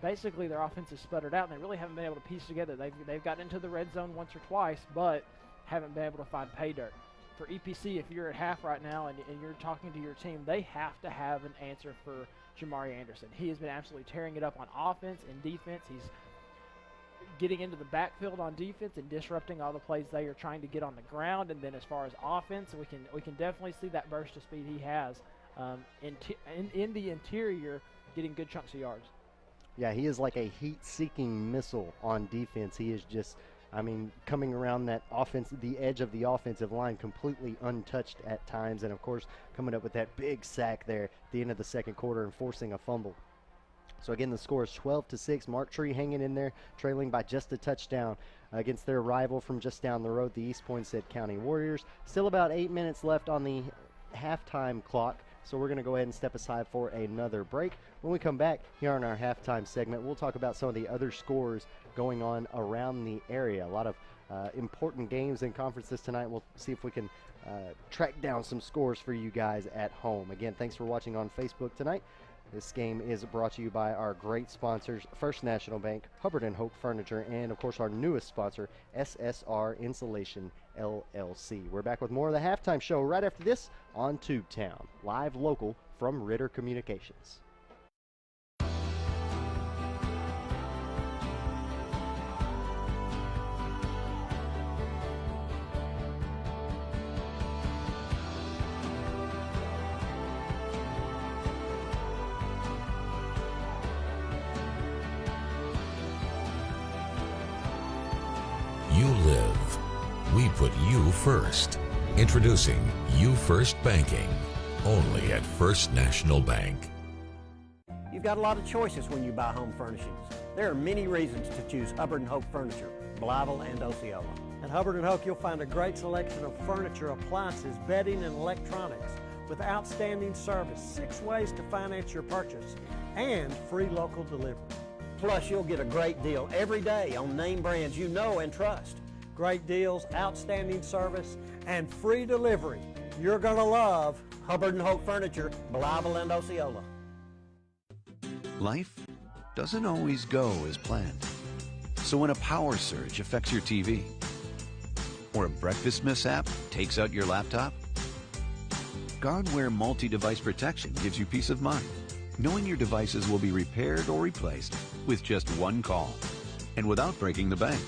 basically their offense has sputtered out, and they really haven't been able to piece together. They've gotten into the red zone once or twice, but haven't been able to find pay dirt. For EPC, if you're at half right now and you're talking to your team, they have to have an answer for Jamari Anderson. He has been absolutely tearing it up on offense and defense. He's getting into the backfield on defense and disrupting all the plays they are trying to get on the ground. And then as far as offense, we can definitely see that burst of speed he has in the interior, getting good chunks of yards. Yeah, he is like a heat-seeking missile on defense. He is just, coming around that the edge of the offensive line completely untouched at times, and of course coming up with that big sack there at the end of the second quarter and forcing a fumble. So again, the score is 12-6. Mark Tree hanging in there, trailing by just a touchdown against their rival from just down the road, the East Poinsett County Warriors. Still about 8 minutes left on the halftime clock. So we're going to go ahead and step aside for another break. When we come back here on our halftime segment, we'll talk about some of the other scores going on around the area. A lot of important games and conferences tonight. We'll see if we can track down some scores for you guys at home. Again, thanks for watching on Facebook tonight. This game is brought to you by our great sponsors, First National Bank, Hubbard & Hope Furniture, and, of course, our newest sponsor, SSR Insulation, LLC. We're back with more of the halftime show right after this on Tubetown, live local from Ritter Communications. we put you first. Introducing You First Banking, only at First National Bank. You've got a lot of choices when you buy home furnishings. There are many reasons to choose Hubbard & Hope Furniture, Blytheville and Osceola. At Hubbard & Hope, you'll find a great selection of furniture, appliances, bedding, and electronics with outstanding service, 6 ways to finance your purchase, and free local delivery. Plus, you'll get a great deal every day on name brands you know and trust. Great deals, outstanding service, and free delivery. You're going to love Hubbard & Hope Furniture, Blytheville and Osceola. Life doesn't always go as planned. So when a power surge affects your TV, or a breakfast mishap takes out your laptop, Guardware multi-device protection gives you peace of mind, knowing your devices will be repaired or replaced with just one call, and without breaking the bank.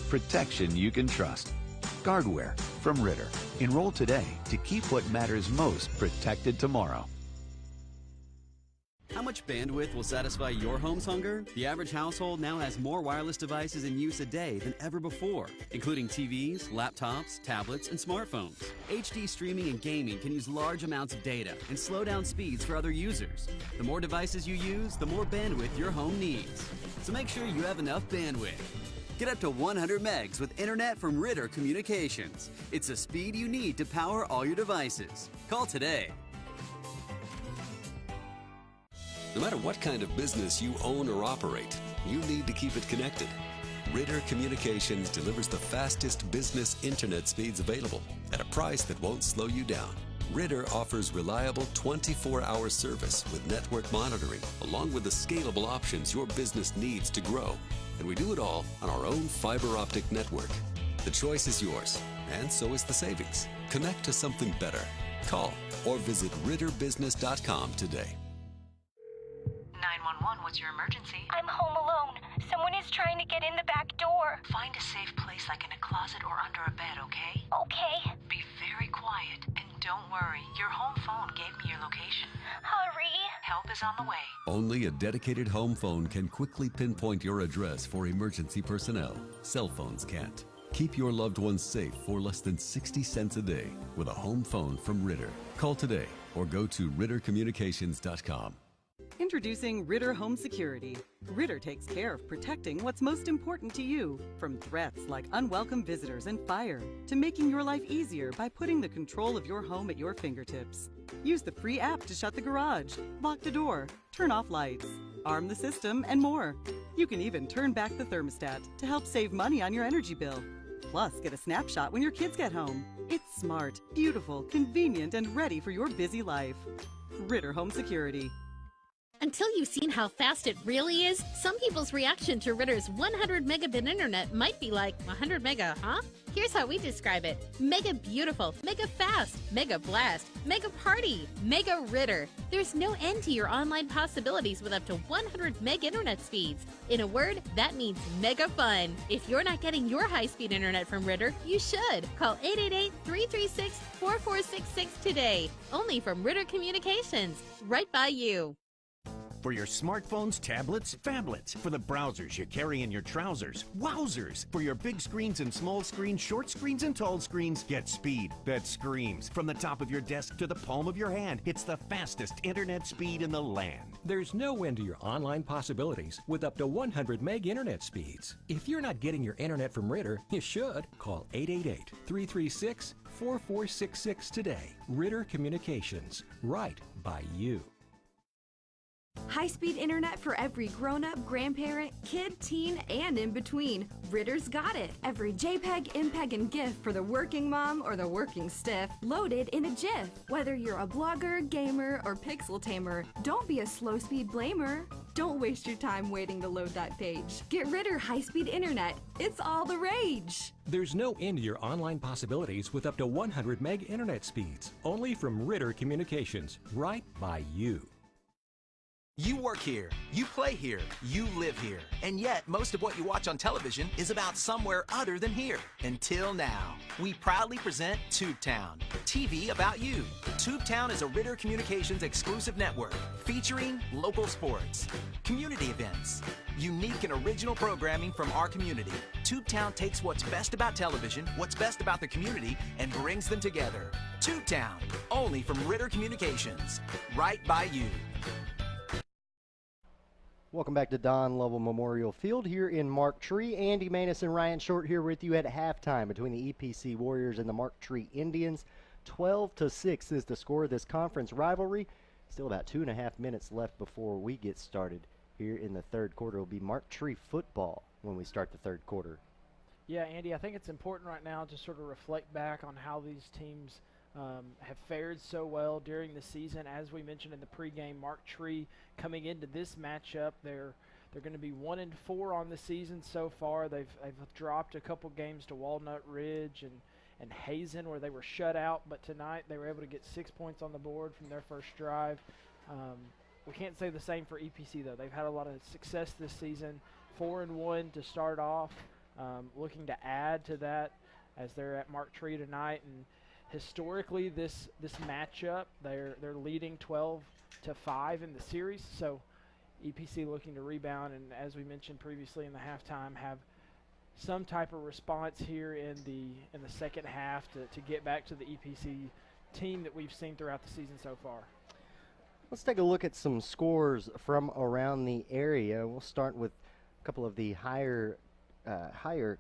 Protection you can trust. Guardware from Ritter. Enroll today to keep what matters most protected tomorrow. How much bandwidth will satisfy your home's hunger? The average household now has more wireless devices in use a day than ever before, including TVs, laptops, tablets, and smartphones. HD streaming and gaming can use large amounts of data and slow down speeds for other users. The more devices you use, the more bandwidth your home needs. So make sure you have enough bandwidth. Get up to 100 megs with internet from Ritter Communications. It's the speed you need to power all your devices. Call today. No matter what kind of business you own or operate, you need to keep it connected. Ritter Communications delivers the fastest business internet speeds available at a price that won't slow you down. Ritter offers reliable 24-hour service with network monitoring, along with the scalable options your business needs to grow. And we do it all on our own fiber optic network. The choice is yours, and so is the savings. Connect to something better. Call or visit ritterbusiness.com today. 911, what's your emergency? I'm home alone. Someone is trying to get in the back door. Find a safe place like in a closet or under a bed, okay? Okay. Be very quiet and don't worry. Your home phone gave me your location. Hurry. Help is on the way. Only a dedicated home phone can quickly pinpoint your address for emergency personnel. Cell phones can't. Keep your loved ones safe for less than 60 cents a day with a home phone from Ritter. Call today or go to rittercommunications.com. Introducing Ritter Home Security. Ritter takes care of protecting what's most important to you, from threats like unwelcome visitors and fire, to making your life easier by putting the control of your home at your fingertips. Use the free app to shut the garage, lock the door, turn off lights, arm the system, and more. You can even turn back the thermostat to help save money on your energy bill. Plus, get a snapshot when your kids get home. It's smart, beautiful, convenient, and ready for your busy life. Ritter Home Security. Until you've seen how fast it really is, some people's reaction to Ritter's 100 megabit internet might be like, 100 mega, huh? Here's how we describe it. Mega beautiful, mega fast, mega blast, mega party, mega Ritter. There's no end to your online possibilities with up to 100 meg internet speeds. In a word, that means mega fun. If you're not getting your high-speed internet from Ritter, you should. Call 888-336-4466 today. Only from Ritter Communications. Right by you. For your smartphones, tablets, phablets. For the browsers you carry in your trousers. Wowzers! For your big screens and small screens, short screens and tall screens, get speed that screams. From the top of your desk to the palm of your hand, it's the fastest internet speed in the land. There's no end to your online possibilities with up to 100 meg internet speeds. If you're not getting your internet from Ritter, you should. Call 888-336-4466 today. Ritter Communications. Right by you. High-speed internet for every grown-up, grandparent, kid, teen, and in between. Ritter's got it. Every JPEG, MPEG, and GIF for the working mom or the working stiff, loaded in a GIF. Whether you're a blogger, gamer, or pixel tamer, don't be a slow-speed blamer. Don't waste your time waiting to load that page. Get Ritter high-speed internet. It's all the rage. There's no end to your online possibilities with up to 100 meg internet speeds. Only from Ritter Communications. Right by you. You work here, you play here, you live here, and yet most of what you watch on television is about somewhere other than here. Until now, we proudly present Tubetown, TV about you. Tubetown is a Ritter Communications exclusive network featuring local sports, community events, unique and original programming from our community. Tubetown takes what's best about television, what's best about the community, and brings them together. Tubetown, only from Ritter Communications, right by you. Welcome back to Don Lovell Memorial Field here in Mark Tree. Andy Maness and Ryan Short here with you at halftime between the EPC Warriors and the Mark Tree Indians. 12-6 is the score of this conference rivalry. Still about 2.5 minutes left before we get started here in the third quarter. It will be Mark Tree football when we start the third quarter. Yeah, Andy, I think it's important right now to sort of reflect back on how these teams have fared so well during the season. As we mentioned in the pregame, Mark Tree coming into this matchup, they're going to be 1-4 on the season so far. They've dropped a couple games to Walnut Ridge and Hazen where they were shut out, but tonight they were able to get 6 points on the board from their first drive. We can't say the same for EPC though. They've had a lot of success this season, 4-1 to start off, looking to add to that as they're at Mark Tree tonight. And historically, this matchup, they're leading 12-5 in the series. So EPC looking to rebound, and as we mentioned previously in the halftime, have some type of response here in the second half to get back to the EPC team that we've seen throughout the season so far. Let's take a look at some scores from around the area. We'll start with a couple of the higher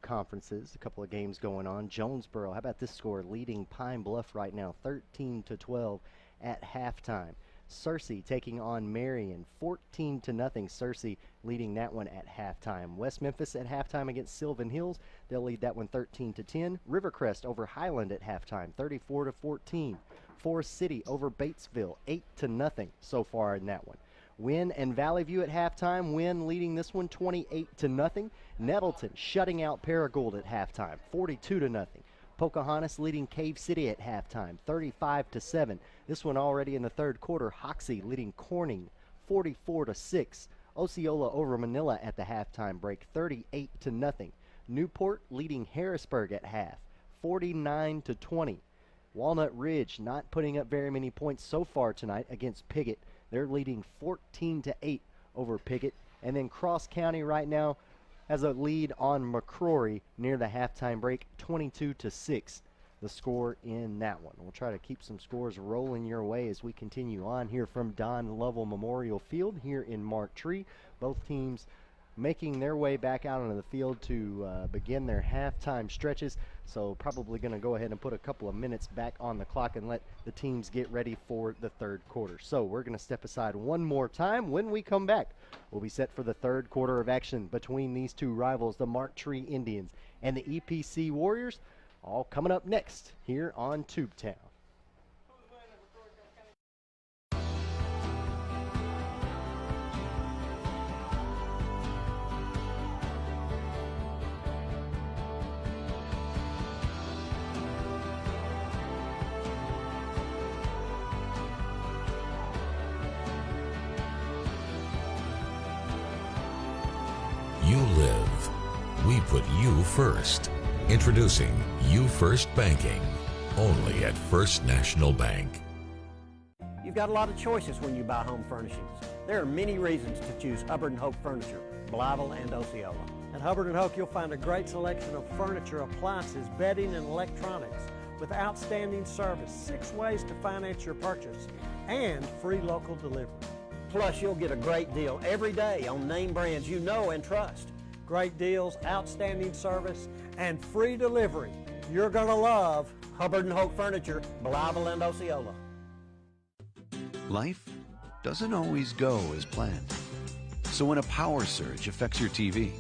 conferences, a couple of games going on. Jonesboro, how about this score, leading Pine Bluff right now, 13-12 at halftime. Searcy taking on Marion, 14-0. Searcy leading that one at halftime. West Memphis at halftime against Sylvan Hills. They'll lead that one 13-10. Rivercrest over Highland at halftime, 34-14. Forest City over Batesville, 8-0 so far in that one. Wynn and Valley View at halftime. Wynn leading this one 28-0. Nettleton shutting out Paragould at halftime, 42-0. Pocahontas leading Cave City at halftime, 35-7. This one already in the third quarter. Hoxie leading Corning, 44-6. Osceola over Manila at the halftime break, 38-0. Newport leading Harrisburg at half, 49-20. Walnut Ridge not putting up very many points so far tonight against Piggott. They're leading 14-8 over Piggott. And then Cross County right now has a lead on McCrory near the halftime break, 22-6. The score in that one. We'll try to keep some scores rolling your way as we continue on here from Don Lovell Memorial Field here in Mark Tree. Both teams making their way back out onto the field to begin their halftime stretches. So probably going to go ahead and put a couple of minutes back on the clock and let the teams get ready for the third quarter. So we're going to step aside one more time. When we come back, we'll be set for the third quarter of action between these two rivals, the Mark Tree Indians and the EPC Warriors, all coming up next here on Tubetown. You live. We put you first. Introducing You First Banking, only at First National Bank. You've got a lot of choices when you buy home furnishings. There are many reasons to choose Hubbard & Hope Furniture, Blytheville and Osceola. At Hubbard & Hope, you'll find a great selection of furniture, appliances, bedding, and electronics with outstanding service, 6 ways to finance your purchase, and free local delivery. Plus, you'll get a great deal every day on name brands you know and trust. Great deals, outstanding service, and free delivery. You're going to love Hubbard & Hope Furniture, Blytheville and Osceola. Life doesn't always go as planned. So when a power surge affects your TV,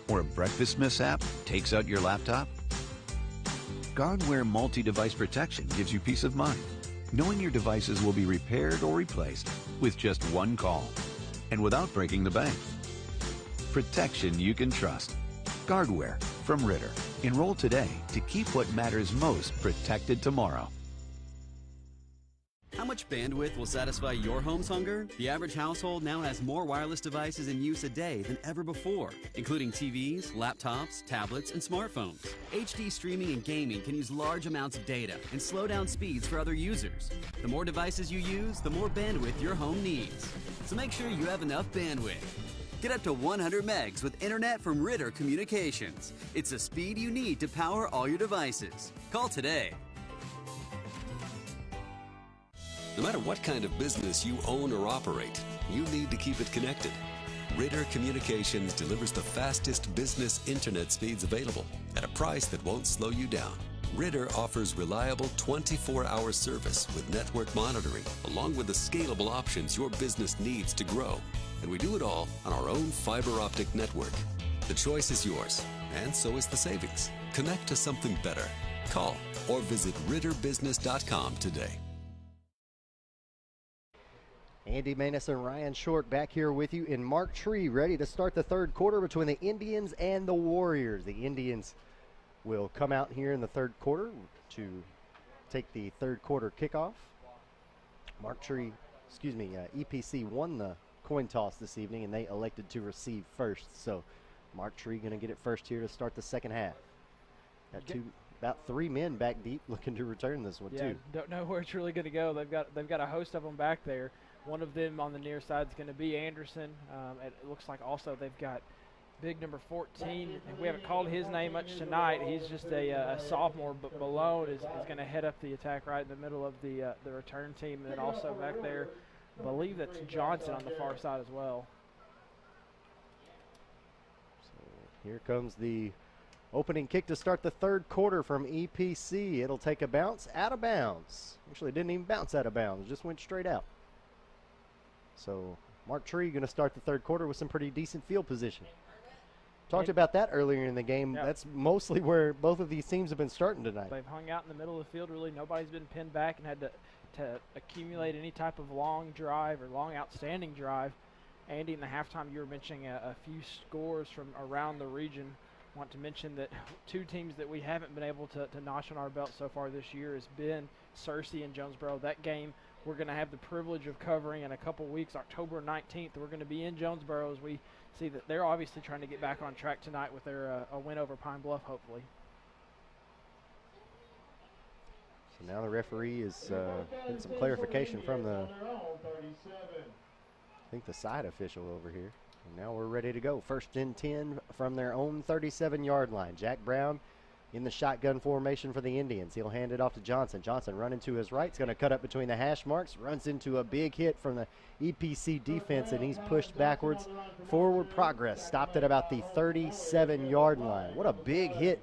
or a breakfast mishap takes out your laptop, Guardware multi-device protection gives you peace of mind, knowing your devices will be repaired or replaced with just one call, and without breaking the bank. Protection you can trust. Guardware from Ritter. Enroll today to keep what matters most protected tomorrow. How much bandwidth will satisfy your home's hunger? The average household now has more wireless devices in use a day than ever before, including TVs, laptops, tablets, and smartphones. HD streaming and gaming can use large amounts of data and slow down speeds for other users. The more devices you use, the more bandwidth your home needs. So make sure you have enough bandwidth. Get up to 100 megs with internet from Ritter Communications. It's the speed you need to power all your devices. Call today. No matter what kind of business you own or operate, you need to keep it connected. Ritter Communications delivers the fastest business internet speeds available at a price that won't slow you down. Ritter offers reliable 24-hour service with network monitoring, along with the scalable options your business needs to grow. And we do it all on our own fiber optic network. The choice is yours, and so is the savings. Connect to something better. Call or visit ritterbusiness.com today. Andy Maness and Ryan Short back here with you in Mark Tree, ready to start the third quarter between the Indians and the Warriors. The Indians will come out here in the third quarter to take the third quarter kickoff. EPC won the coin toss this evening, and they elected to receive first. So Mark Tree going to get it first here to start the second half. Got about three men back deep looking to return this one too. Don't know where it's really going to go. They've got a host of them back there. One of them on the near side is going to be Anderson. It looks like also they've got big number 14. We haven't called his name much tonight. He's just a sophomore, but Malone is going to head up the attack right in the middle of the return team. And then also back there, I believe that's Johnson on the far side as well. So here comes the opening kick to start the third quarter from EPC. It'll take a bounce out of bounds. Actually, it didn't even bounce out of bounds. It just went straight out. So Mark Tree going to start the third quarter with some pretty decent field position. Talked about that earlier in the game. Yep. That's mostly where both of these teams have been starting tonight. They've hung out in the middle of the field. Really, nobody's been pinned back and had to accumulate any type of long drive or long outstanding drive. Andy, in the halftime, you were mentioning a few scores from around the region. I want to mention that two teams that we haven't been able to notch on our belt so far this year has been Searcy and Jonesboro. That game we're going to have the privilege of covering in a couple weeks, October 19th. We're going to be in Jonesboro as we see that they're obviously trying to get back on track tonight with their a win over Pine Bluff, hopefully. So now the referee is getting some clarification from the side official over here. And now we're ready to go. First and 10 from their own 37-yard line. Jack Brown in the shotgun formation for the Indians. He'll hand it off to Johnson. Johnson running to his right. He's going to cut up between the hash marks. Runs into a big hit from the EPC defense, and he's pushed backwards. Forward progress. Stopped at about the 37-yard line. What a big hit.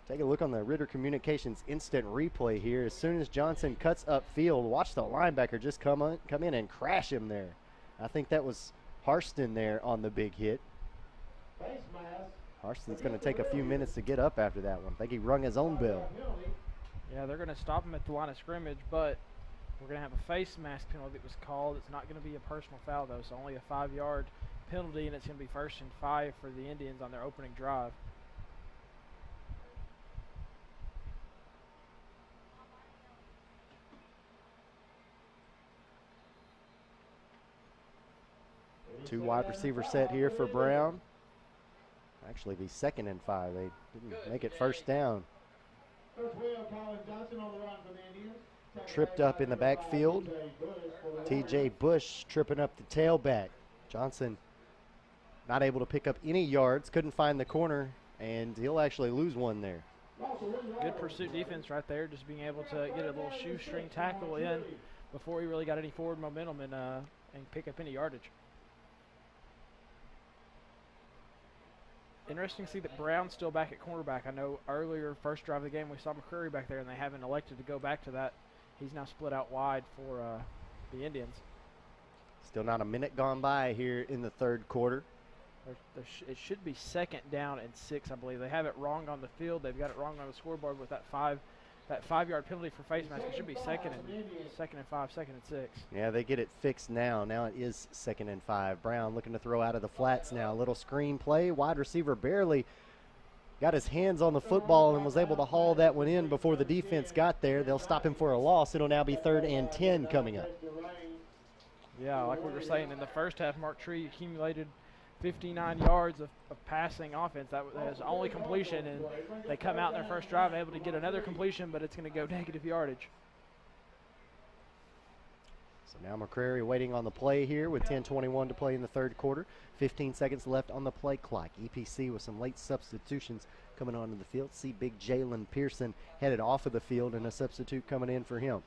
Take a look on the Ritter Communications instant replay here. As soon as Johnson cuts upfield, watch the linebacker just come in and crash him there. I think that was Harston there on the big hit. Harston's going to take a few minutes to get up after that one. I think he rung his own bell. Yeah, they're going to stop him at the line of scrimmage, but we're going to have a face mask penalty that was called. It's not going to be a personal foul, though, so only a 5-yard penalty, and it's going to be 1st and 5 for the Indians on their opening drive. Two wide receiver set here for Brown. Actually be 2nd and 5. They didn't make it first down. Tripped up in the backfield. TJ Bush tripping up the tailback. Johnson not able to pick up any yards. Couldn't find the corner, and he'll actually lose one there. Good pursuit defense right there, just being able to get a little shoestring tackle in before he really got any forward momentum and pick up any yardage. Interesting to see that Brown's still back at cornerback. I know earlier, first drive of the game, we saw McCurry back there, and they haven't elected to go back to that. He's now split out wide for the Indians. Still not a minute gone by here in the third quarter. It should be 2nd down and 6, I believe. They have it wrong on the field. They've got it wrong on the scoreboard with that 5-yard penalty for face mask. It should be 2nd and 5, 2nd and 6. Yeah, they get it fixed now. Now it is 2nd and 5. Brown looking to throw out of the flats now. A little screen play. Wide receiver barely got his hands on the football and was able to haul that one in before the defense got there. They'll stop him for a loss. It'll now be 3rd and 10 coming up. Yeah, like we were saying, in the first half, Mark Tree accumulated 59 yards of passing offense. That was his only completion, and they come out in their first drive able to get another completion, but it's going to go negative yardage. So now McCrary waiting on the play here with 10:21 to play in the 3rd quarter. 15 seconds left on the play clock. EPC with some late substitutions coming onto the field. See big Jalen Pearson headed off of the field and a substitute coming in for him.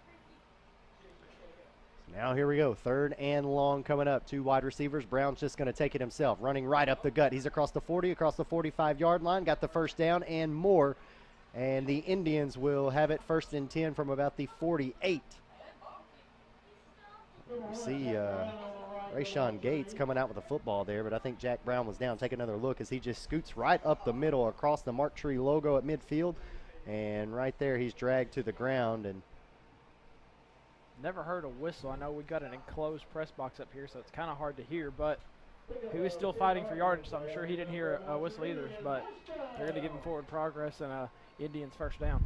So now here we go. 3rd and long coming up. 2 wide receivers. Brown's just going to take it himself. Running right up the gut. He's across the 40, across the 45-yard line. Got the first down and more. And the Indians will have it 1st and 10 from about the 48. You see Rayshawn Gates coming out with a football there, but I think Jack Brown was down. Take another look as he just scoots right up the middle across the Mark Tree logo at midfield. And right there he's dragged to the ground. And never heard a whistle. I know we got an enclosed press box up here, so it's kind of hard to hear, but he was still fighting for yardage, so I'm sure he didn't hear a whistle either. But they're going to give him forward progress and Indians first down.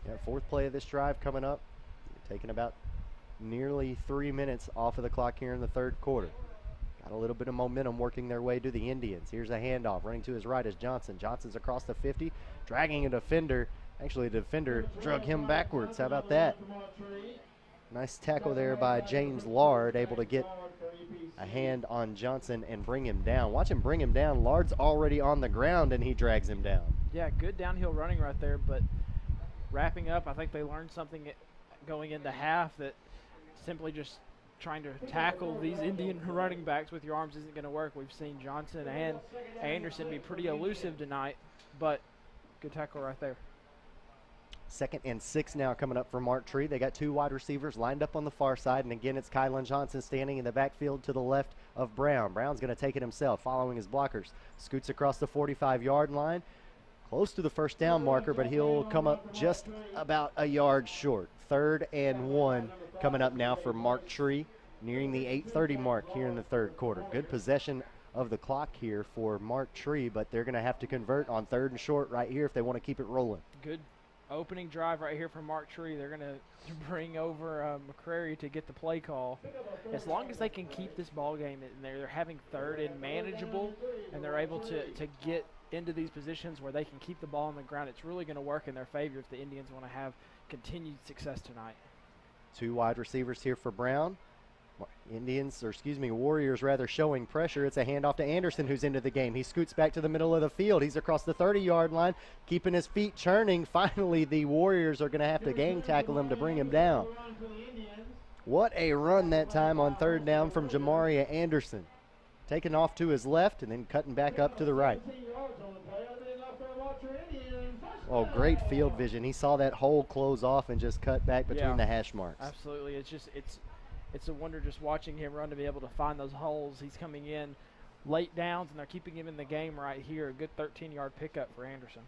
Yeah, 4th play of this drive coming up. Taking about nearly 3 minutes off of the clock here in the 3rd quarter. Got a little bit of momentum working their way to the Indians. Here's a handoff. Running to his right is Johnson. Johnson's across the 50, dragging a defender. Actually, the defender drug him backwards. How about that? Nice tackle there by James Lard, able to get a hand on Johnson and bring him down. Watch him bring him down. Lard's already on the ground, and he drags him down. Yeah, good downhill running right there, but wrapping up, I think they learned something going into half, that simply just trying to tackle these Indian running backs with your arms isn't going to work. We've seen Johnson and Anderson be pretty elusive tonight, but good tackle right there. 2nd and 6 now coming up for Mark Tree. They got 2 wide receivers lined up on the far side, and again it's Kylan Johnson standing in the backfield to the left of Brown. Brown's going to take it himself, following his blockers. Scoots across the 45-yard line, close to the first down marker, but he'll come up just about a yard short. 3rd and 1 coming up now for Mark Tree, nearing the 8:30 mark here in the 3rd quarter. Good possession of the clock here for Mark Tree, but they're going to have to convert on 3rd and short right here if they want to keep it rolling. Good opening drive right here from Mark Tree. They're going to bring over McCrary to get the play call. As long as they can keep this ball game in there, they're having 3rd and manageable, and they're able to get into these positions where they can keep the ball on the ground. It's really going to work in their favor if the Indians want to have continued success tonight. 2 wide receivers here for Brown. Warriors rather showing pressure. It's a handoff to Anderson, who's into the game. He scoots back to the middle of the field. He's across the 30-yard line, keeping his feet churning. Finally, the Warriors are going to have to gang tackle him to bring him down. What a run that time on 3rd down from Jamaria Anderson. Taking off to his left and then cutting back up to the right. Oh, great field vision. He saw that hole close off and just cut back between the hash marks. Absolutely. It's a wonder just watching him run to be able to find those holes. He's coming in late downs, and they're keeping him in the game right here. A good 13-yard pickup for Anderson.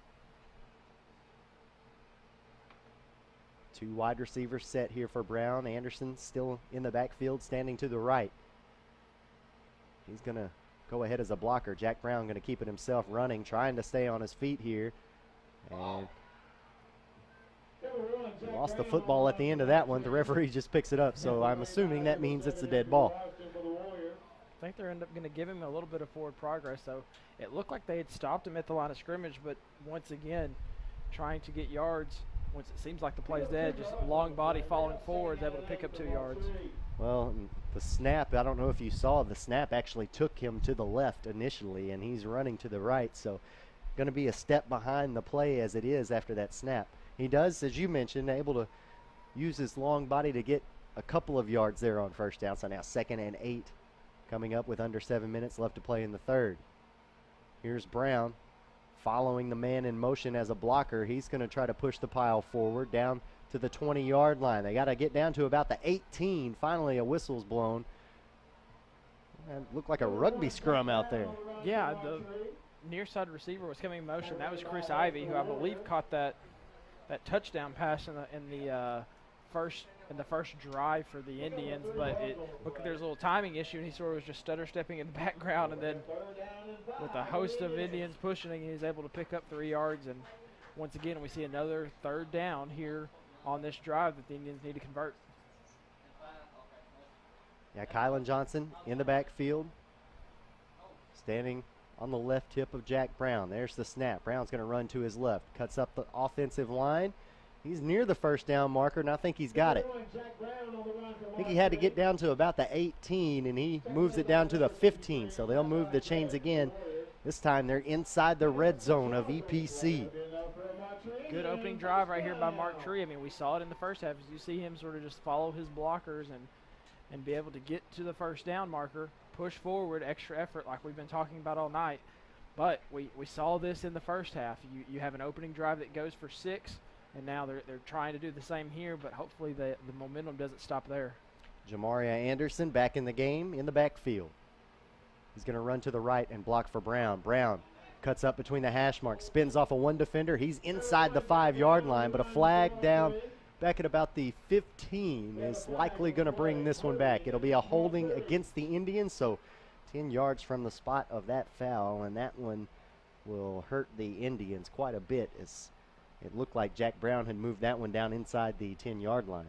2 wide receivers set here for Brown. Anderson still in the backfield, standing to the right. He's going to go ahead as a blocker. Jack Brown going to keep it himself running, trying to stay on his feet here. And he lost the football at the end of that one. The referee just picks it up, so I'm assuming that means it's a dead ball. I think they're going to give him a little bit of forward progress, though. It looked like they had stopped him at the line of scrimmage, but once again, trying to get yards. Once it seems like the play's dead, just long body falling forward, able to pick up 2 yards. Well, the snap, I don't know if you saw, the snap actually took him to the left initially, and he's running to the right, so going to be a step behind the play as it is after that snap. He does, as you mentioned, able to use his long body to get a couple of yards there on 1st down. So now 2nd and 8 coming up with under 7 minutes left to play in the 3rd. Here's Brown following the man in motion as a blocker. He's going to try to push the pile forward down to the 20-yard line. They got to get down to about the 18. Finally, a whistle's blown. It looked like a rugby scrum out there. Yeah, the near side receiver was coming in motion. That was Chris Ivey, who I believe caught that touchdown pass in the first drive for the Indians, but it looked like there's a little timing issue, and he sort of was just stutter stepping in the background, and then with a host of Indians pushing, he was able to pick up 3 yards. And once again, we see another third down here on this drive that the Indians need to convert. Yeah, Kylan Johnson in the backfield, standing on the left hip of Jack Brown. There's the snap. Brown's going to run to his left, cuts up the offensive line. He's near the first down marker, and I think he's got it. I think he had to get down to about the 18, and he moves it down to the 15, so they'll move the chains again. This time they're inside the red zone of EPC. Good opening drive right here by Mark Tree. I mean, we saw it in the first half. As you see him sort of just follow his blockers and be able to get to the first down marker, push forward, extra effort like we've been talking about all night. But we saw this in the first half. You have an opening drive that goes for 6, and now they're trying to do the same here, but hopefully the momentum doesn't stop there. Jamaria Anderson back in the game in the backfield. He's going to run to the right and block for Brown. Brown cuts up between the hash marks, spins off of one defender. He's inside the 5-yard line, but a flag down back at about the 15 is likely going to bring this one back. It'll be a holding against the Indians, so 10 yards from the spot of that foul, and that one will hurt the Indians quite a bit, as it looked like Jack Brown had moved that one down inside the 10-yard line.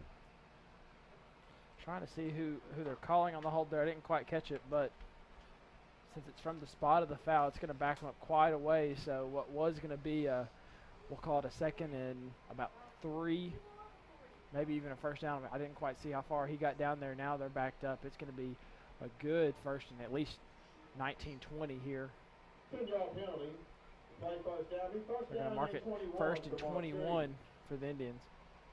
Trying to see who they're calling on the hold there. I didn't quite catch it, but since it's from the spot of the foul, it's going to back them up quite a way. So what was going to be we'll call it a second and about 3, maybe even a first down. I didn't quite see how far he got down there. Now they're backed up. It's going to be a good first and at least 19-20 here. They're going to mark it first and 21 for the Indians.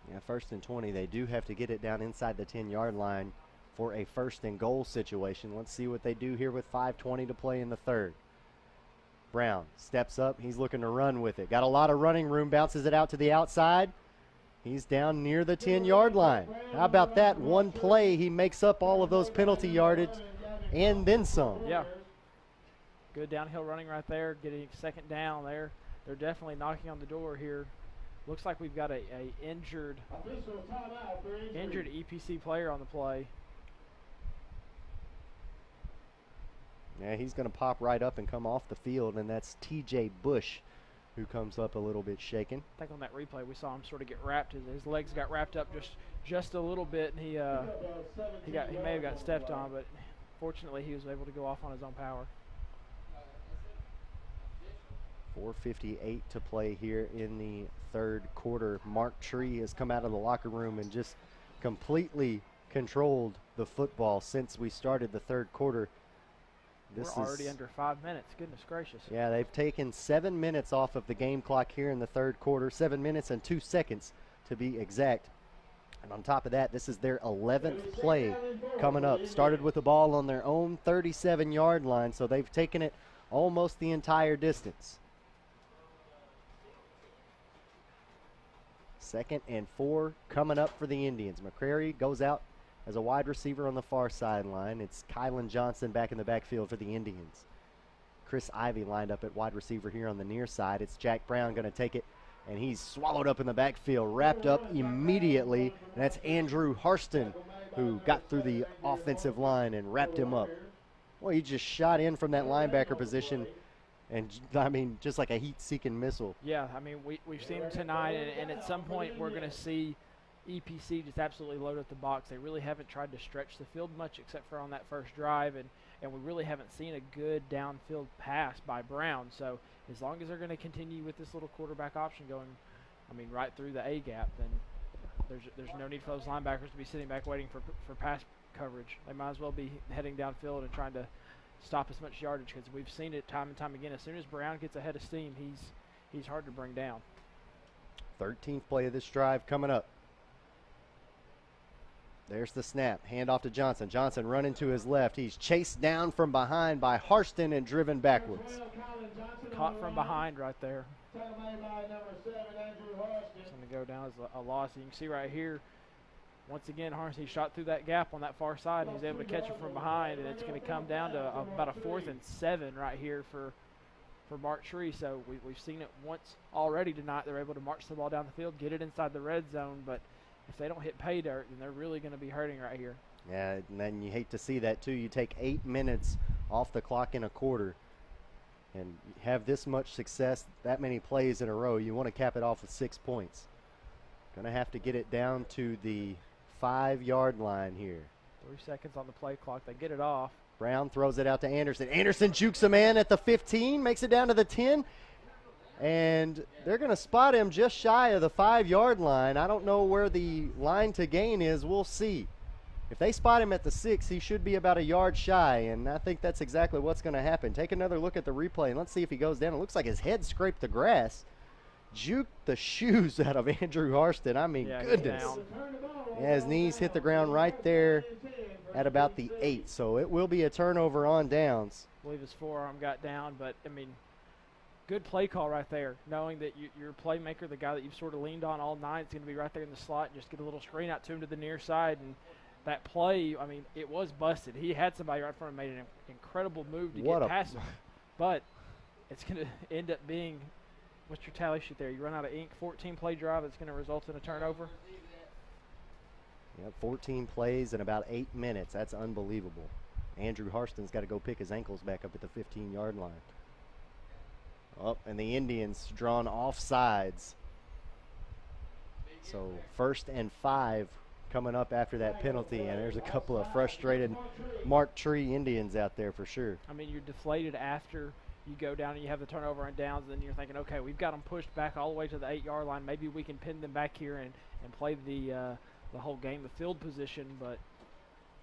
Yeah, first and 20. They do have to get it down inside the 10-yard line for a first and goal situation. Let's see what they do here with 5:20 to play in the third. Brown steps up. He's looking to run with it. Got a lot of running room. Bounces it out to the outside. He's down near the 10-yard line. How about that? One play, he makes up all of those penalty yardage and then some. Yeah. Good downhill running right there, getting second down there. They're definitely knocking on the door here. Looks like we've got a injured EPC player on the play. Yeah, he's going to pop right up and come off the field, and that's TJ Bush, who comes up a little bit shaken. I think on that replay we saw him sort of get wrapped. His legs got wrapped up just a little bit, and he may have got stepped on, but fortunately he was able to go off on his own power. 4:58 to play here in the third quarter. Mark Tree has come out of the locker room and just completely controlled the football since we started the third quarter. We're already under 5 minutes. Goodness gracious. Yeah, they've taken 7 minutes off of the game clock here in the third quarter. 7 minutes and 2 seconds to be exact. And on top of that, this is their 11th play coming up. Started with the ball on their own 37-yard line, so they've taken it almost the entire distance. 2nd and 4 coming up for the Indians. McCrary goes out as a wide receiver on the far sideline. It's Kylan Johnson back in the backfield for the Indians. Chris Ivy lined up at wide receiver here on the near side. It's Jack Brown going to take it, and he's swallowed up in the backfield, wrapped up immediately. And that's Andrew Harston, who got through the offensive line and wrapped him up. Well, he just shot in from that linebacker position, and I mean, just like a heat-seeking missile. Yeah, I mean, we've seen him tonight, and at some point we're going to see EPC just absolutely load up the box. They really haven't tried to stretch the field much except for on that first drive, and we really haven't seen a good downfield pass by Brown. So as long as they're going to continue with this little quarterback option going, I mean, right through the A-gap, then there's no need for those linebackers to be sitting back waiting for pass coverage. They might as well be heading downfield and trying to stop as much yardage, because we've seen it time and time again. As soon as Brown gets ahead of steam, he's hard to bring down. 13th play of this drive coming up. There's the snap. Hand off to Johnson. Johnson running to his left. He's chased down from behind by Harston and driven backwards. Caught from behind right there. It's going to go down as a loss. You can see right here, once again, Harston shot through that gap on that far side, and he's able to catch it from behind, and it's going to come down to about a 4th and 7 right here for Mark Tree. So we've seen it once already tonight. They're able to march the ball down the field, get it inside the red zone, but if they don't hit pay dirt, then they're really going to be hurting right here. Yeah, and then you hate to see that too. You take 8 minutes off the clock in a quarter and have this much success, that many plays in a row. You want to cap it off with 6 points. Going to have to get it down to the 5-yard line here. 3 seconds on the play clock. They get it off. Brown throws it out to Anderson. Anderson jukes a man at the 15, makes it down to the 10. And they're going to spot him just shy of the 5-yard line. I don't know where the line to gain is. We'll see. If they spot him at the 6, he should be about a yard shy, and I think that's exactly what's going to happen. Take another look at the replay, and let's see if he goes down. It looks like his head scraped the grass. Juked the shoes out of Andrew Harston. I mean, goodness. Yeah, his knees hit the ground right there at about the 8, so it will be a turnover on downs. I believe his forearm got down, but, I mean, good play call right there, knowing that your playmaker, the guy that you've sort of leaned on all night, is going to be right there in the slot and just get a little screen out to him to the near side. And that play, I mean, it was busted. He had somebody right in front of him, made an incredible move to get past him. But it's going to end up being, what's your tally sheet there? You run out of ink, 14-play drive that's going to result in a turnover. Yep, 14 plays in about 8 minutes. That's unbelievable. Andrew Harston's got to go pick his ankles back up at the 15-yard line. Oh, and the Indians drawn off sides. So 1st and 5 coming up after that penalty, and there's a couple of frustrated Mark Tree Indians out there for sure. I mean, you're deflated after you go down and you have the turnover and downs, and you're thinking, okay, we've got them pushed back all the way to the 8-yard line. Maybe we can pin them back here and play the whole game, the field position, but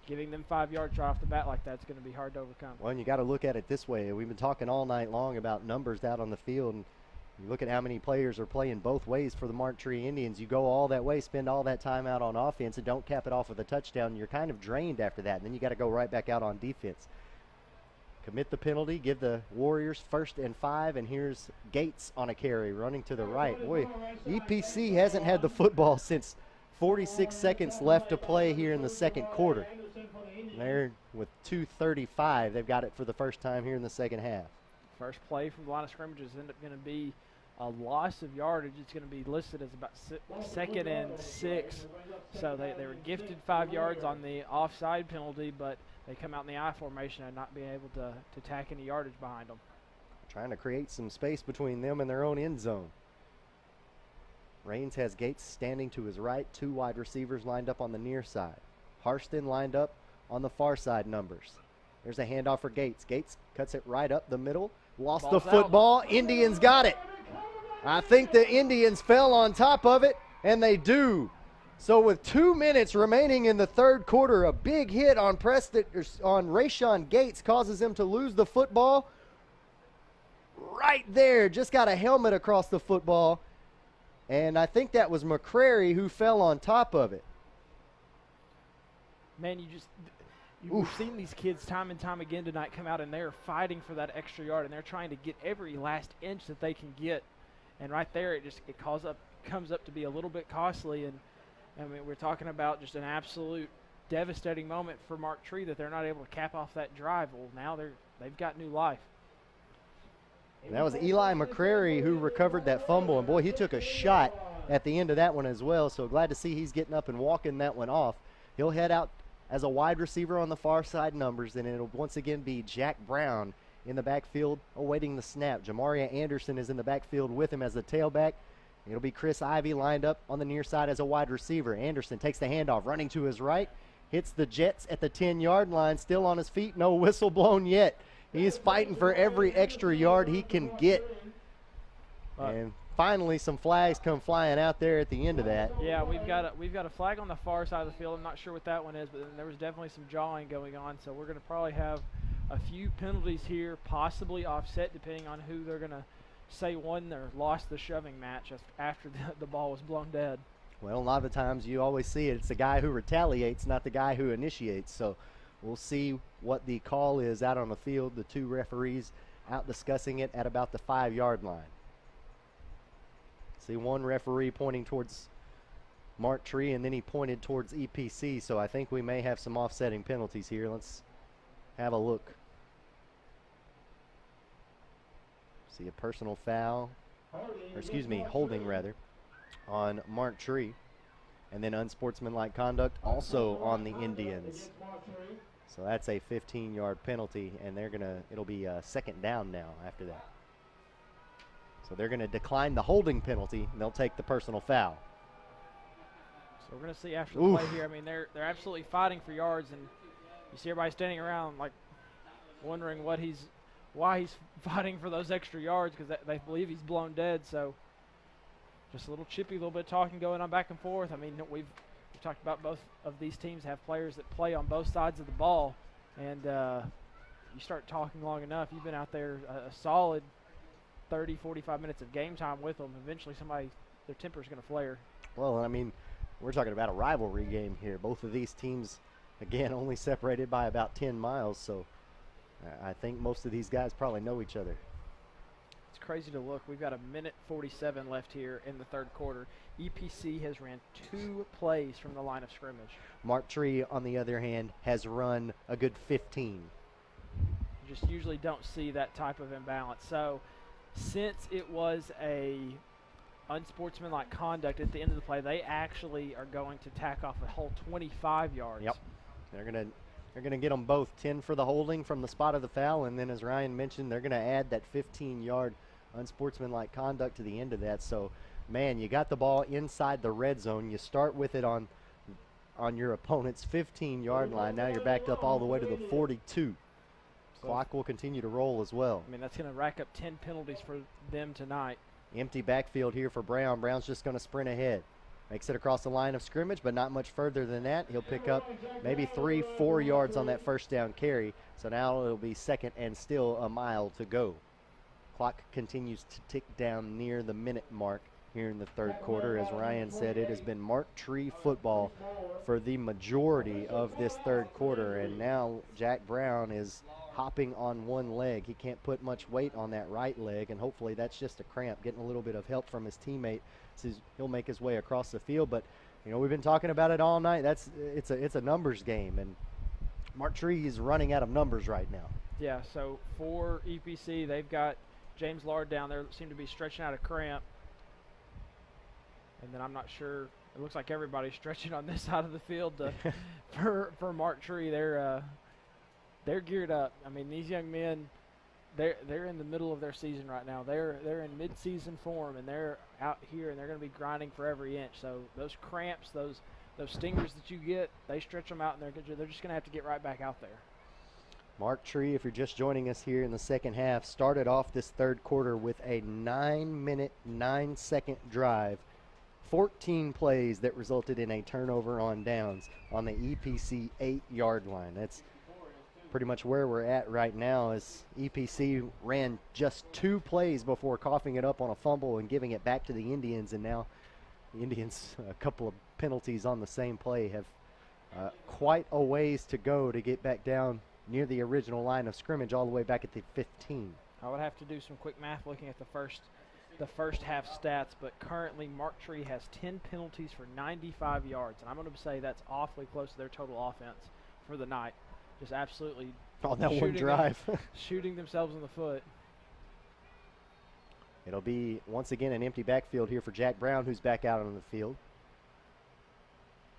giving them 5 yards right off the bat like that's going to be hard to overcome. Well, and you got to look at it this way. We've been talking all night long about numbers out on the field, and you look at how many players are playing both ways for the Mark Tree Indians. You go all that way, spend all that time out on offense, and don't cap it off with a touchdown. You're kind of drained after that, and then you got to go right back out on defense. Commit the penalty, give the Warriors 1st and 5, and here's Gates on a carry running to the right. Boy, EPC hasn't had the football since 46 seconds left to play here in the second quarter. They're with 2:35. They've got it for the first time here in the second half. First play from the line of scrimmage is going to be a loss of yardage. It's going to be listed as about 2nd and 6. So they were gifted 5 yards on the offside penalty, but they come out in the I formation and not being able to tack any yardage behind them. Trying to create some space between them and their own end zone. Raines has Gates standing to his right, 2 wide receivers lined up on the near side. Harston lined up on the far side numbers. There's a handoff for Gates. Gates cuts it right up the middle. Lost the football. Indians got it. I think the Indians fell on top of it, and they do. So with 2 minutes remaining in the third quarter, a big hit on Rayshawn Gates causes him to lose the football. Right there, just got a helmet across the football. And I think that was McCrary who fell on top of it. Man, you've seen these kids time and time again tonight come out, and they're fighting for that extra yard, and they're trying to get every last inch that they can get. And right there, it comes up to be a little bit costly. And I mean, we're talking about just an absolute devastating moment for Mark Tree that they're not able to cap off that drive. Well, now they've got new life. And that was Eli McCrary who recovered that fumble, and boy, he took a shot at the end of that one as well. So glad to see he's getting up and walking that one off. He'll head out as a wide receiver on the far side numbers, and it'll once again be Jack Brown in the backfield awaiting the snap. Jamaria Anderson is in the backfield with him as the tailback. It'll be Chris Ivy lined up on the near side as a wide receiver. Anderson takes the handoff, running to his right, hits the Jets at the 10-yard line, still on his feet, no whistle blown yet. He is fighting for every extra yard he can get. And finally some flags come flying out there at the end of that. Yeah, we've got a flag on the far side of the field. I'm not sure what that one is, but there was definitely some jawing going on. So we're going to probably have a few penalties here, possibly offset depending on who they're going to say won or lost the shoving match after the ball was blown dead. Well, a lot of the times you always see it. It's the guy who retaliates, not the guy who initiates. So we'll see what the call is out on the field. The 2 referees out discussing it at about the 5-yard line. See one referee pointing towards Mark Tree, and then he pointed towards EPC. So I think we may have some offsetting penalties here. Let's have a look. See a personal foul, or excuse me, holding rather, on Mark Tree. And then unsportsmanlike conduct also on the Indians. So that's a 15-yard penalty, and it'll be a second down now after that. So they're going to decline the holding penalty, and they'll take the personal foul. So we're going to see after the play here. I mean, they're absolutely fighting for yards, and you see everybody standing around like wondering why he's fighting for those extra yards, because they believe he's blown dead. So just a little chippy, a little bit of talking going on back and forth. I mean, we've talked about both of these teams have players that play on both sides of the ball, and you start talking long enough, you've been out there a solid 30, 45 minutes of game time with them. Eventually their temper's going to flare. Well, I mean, we're talking about a rivalry game here. Both of these teams, again, only separated by about 10 miles, so I think most of these guys probably know each other. It's crazy to look. We've got 1:47 left here in the third quarter. EPC has ran 2 plays from the line of scrimmage. Mark Tree, on the other hand, has run a good 15. You just usually don't see that type of imbalance. So since it was a unsportsmanlike conduct at the end of the play, they actually are going to tack off a whole 25 yards. Yep. They're gonna get them both 10 for the holding from the spot of the foul, and then as Ryan mentioned, they're gonna add that 15-yard unsportsmanlike conduct to the end of that. So, man, you got the ball inside the red zone. You start with it on your opponent's 15-yard line. Now you're backed up all the way to the 42. Clock will continue to roll as well. I mean, that's going to rack up 10 penalties for them tonight. Empty backfield here for Brown. Brown's just going to sprint ahead. Makes it across the line of scrimmage, but not much further than that. He'll pick up maybe 3-4 yards on that first down carry. So now it'll be second and still a mile to go. Clock continues to tick down near the minute mark here in the third quarter. As Ryan said, it has been Mark Tree football for the majority of this third quarter, and now Jack Brown is hopping on one leg. He can't put much weight on that right leg, and hopefully that's just a cramp, getting a little bit of help from his teammate. So he'll make his way across the field. But you know, we've been talking about it all night. It's a numbers game, and Mark Tree is running out of numbers right now. Yeah, so for EPC, they've got James Lard down there, seem to be stretching out a cramp. And then I'm not sure, it looks like everybody's stretching on this side of the field for Mark Tree. They're geared up. I mean, these young men, they're in the middle of their season right now. They're in mid-season form, and they're out here, and they're going to be grinding for every inch. So those cramps, those stingers that you get, they stretch them out, and they're just going to have to get right back out there. Mark Tree, if you're just joining us here in the second half, started off this third quarter with a 9-minute, 9-second drive. 14 plays that resulted in a turnover on downs on the EPC 8-yard line. That's pretty much where we're at right now, as EPC ran just 2 plays before coughing it up on a fumble and giving it back to the Indians, and now the Indians, a couple of penalties on the same play, have quite a ways to go to get back down near the original line of scrimmage, all the way back at the 15. I would have to do some quick math looking at the first half stats, but currently Mark Tree has 10 penalties for 95 yards, and I'm going to say that's awfully close to their total offense for the night. Just absolutely on that one drive. Shooting themselves in the foot. It'll be, once again, an empty backfield here for Jack Brown, who's back out on the field.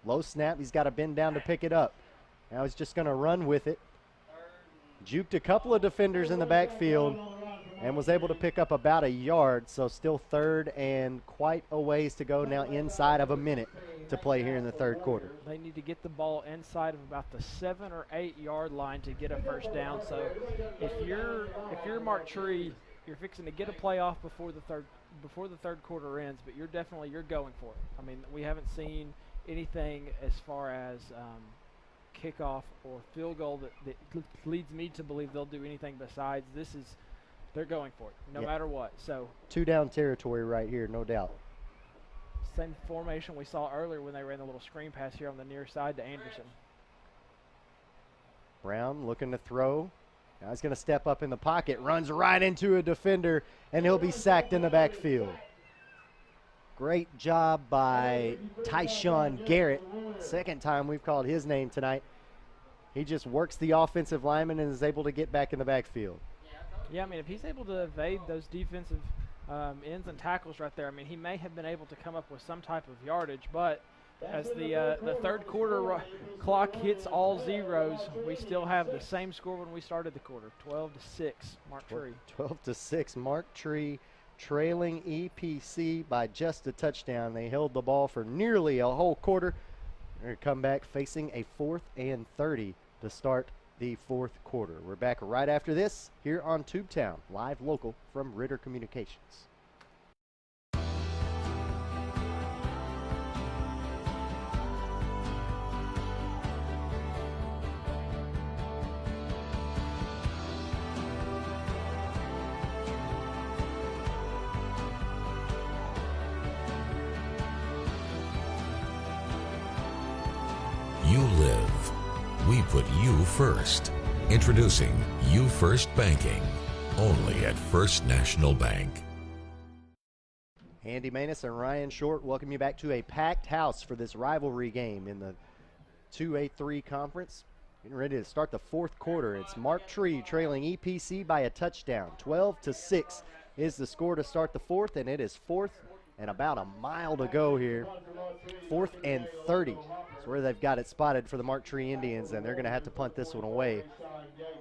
Low snap. He's got to bend down to pick it up. Now he's just going to run with it. Juked a couple of defenders in the backfield and was able to pick up about a yard, so still third and quite a ways to go now, inside of a minute to play here in the third quarter. They need to get the ball inside of about the 7 or 8 yard line to get a first down. So if you're Mark Tree, you're fixing to get a play off before the third quarter ends, but you're going for it. I mean, we haven't seen anything as far as kickoff or field goal that leads me to believe they'll do anything besides this. They're going for it no matter what. So 2 down territory right here, no doubt. Same formation we saw earlier when they ran the little screen pass here on the near side to Anderson. Brown looking to throw. Now he's going to step up in the pocket, runs right into a defender, and he'll be sacked in the backfield. Great job by Tyshawn Garrett. Second time we've called his name tonight. He just works the offensive lineman and is able to get back in the backfield. Yeah, I mean, if he's able to evade those defensive ends and tackles right there, I mean, he may have been able to come up with some type of yardage, but As the third quarter clock hits all zeros, we still have the same score when we started the quarter, 12-6, Mark Tree. 12-6, Mark Tree trailing EPC by just a touchdown. They held the ball for nearly a whole quarter. They're going to come back facing a 4th and 30 to start the fourth quarter. We're back right after this here on Tubetown, live local from Ritter Communications. You live. We put you first. Introducing You First Banking, only at First National Bank. Andy Maness and Ryan Short welcome you back to a packed house for this rivalry game in the 2A3 conference. Getting ready to start the fourth quarter. It's Mark Tree trailing EPC by a touchdown. 12-6 is the score to start the fourth, and it is 4th and about a mile to go here. 4th and 30 is where they've got it spotted for the Mark Tree Indians, and they're going to have to punt this one away.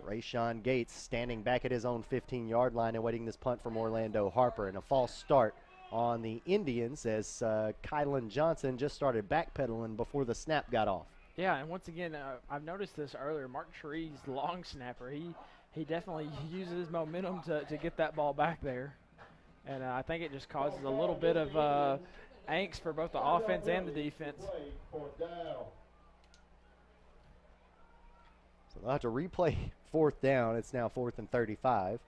Rayshawn Gates standing back at his own 15-yard line awaiting this punt from Orlando Harper, and a false start on the Indians as Kylan Johnson just started backpedaling before the snap got off. Yeah, and once again, I've noticed this earlier. Mark Tree's long snapper, he definitely uses his momentum to get that ball back there. And I think it just causes a little bit of angst for both the offense and the defense. So they'll have to replay 4th down. It's now 4th and 35. Is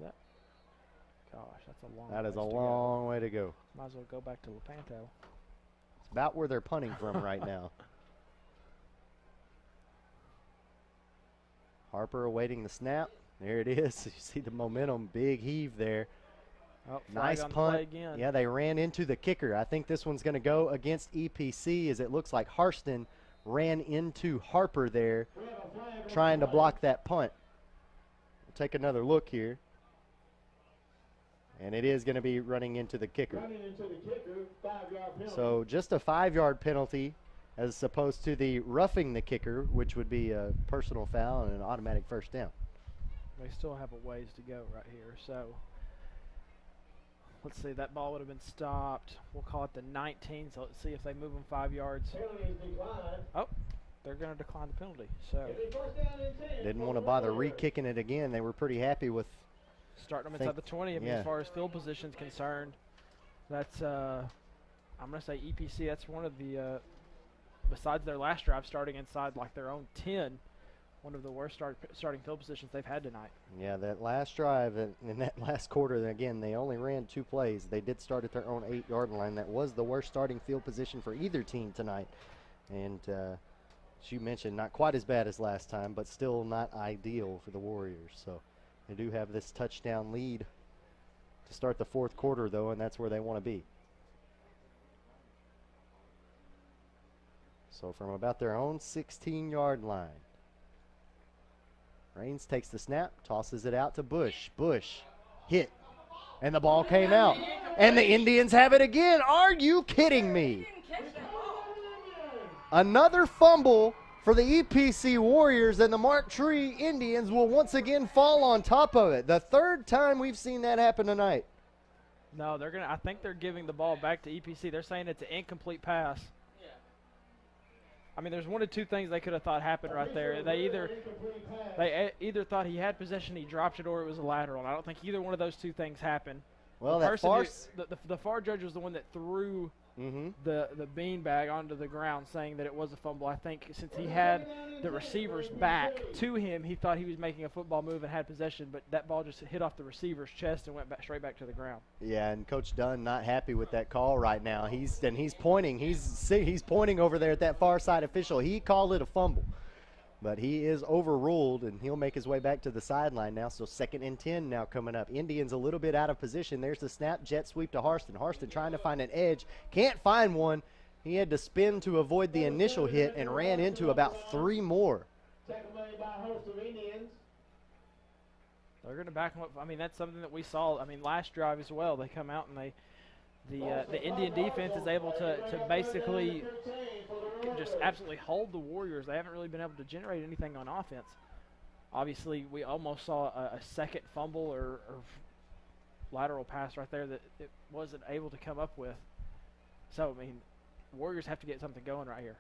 that? Gosh, that's a long. That is a long way to go. Might as well go back to Lepanto. It's about where they're punting from right now. Harper awaiting the snap. There it is. You see the momentum, big heave there. Oh, nice punt. Again. Yeah, they ran into the kicker. I think this one's going to go against EPC, as it looks like Harston ran into Harper there trying to block that punt. We'll take another look here. And it is going to be running into the kicker. So just a 5-yard penalty as opposed to the roughing the kicker, which would be a personal foul and an automatic first down. They still have a ways to go right here. So let's see, that ball would have been stopped. We'll call it the 19. So let's see if they move them 5 yards. Oh, they're going to decline the penalty. So didn't want to bother re-kicking it again. They were pretty happy with starting them inside the 20. I mean, as far as field position is concerned, that's I'm going to say EPC. That's one of the besides their last drive, starting inside like their own 10. One of the worst starting field positions they've had tonight. Yeah, that last drive in that last quarter, again, they only ran 2 plays. They did start at their own 8-yard line. That was the worst starting field position for either team tonight. And as you mentioned, not quite as bad as last time, but still not ideal for the Warriors. So they do have this touchdown lead to start the fourth quarter, though, and that's where they want to be. So from about their own 16-yard line, Raines takes the snap, tosses it out to Bush. Bush hit, and the ball came out. And the Indians have it again. Are you kidding me? Another fumble for the EPC Warriors, and the Mark Tree Indians will once again fall on top of it. The 3rd time we've seen that happen tonight. No, they're gonna. I think they're giving the ball back to EPC. They're saying it's an incomplete pass. I mean, there's one of 2 things they could have thought happened right there. They either thought he had possession, he dropped it, or it was a lateral. And I don't think either one of those 2 things happened. Well, the FAR judge was the one that threw the beanbag onto the ground, saying that it was a fumble. I think since he had the receivers back to him, he thought he was making a football move and had possession, but that ball just hit off the receiver's chest and went straight back to the ground. Yeah, and Coach Dunn not happy with that call right now. He's pointing. He's pointing over there at that far side official. He called it a fumble. But he is overruled, and he'll make his way back to the sideline now. So 2nd and 10 now coming up. Indians a little bit out of position. There's the snap, jet sweep to Harston. Harston trying to find an edge. Can't find one. He had to spin to avoid the initial hit and ran into about 3 more. They're going to back him up. I mean, that's something that we saw. I mean, last drive as well. They come out and the Indian defense is able to basically just absolutely hold the Warriors. They haven't really been able to generate anything on offense. Obviously, we almost saw a second fumble or lateral pass right there that it wasn't able to come up with. So, I mean, Warriors have to get something going right here.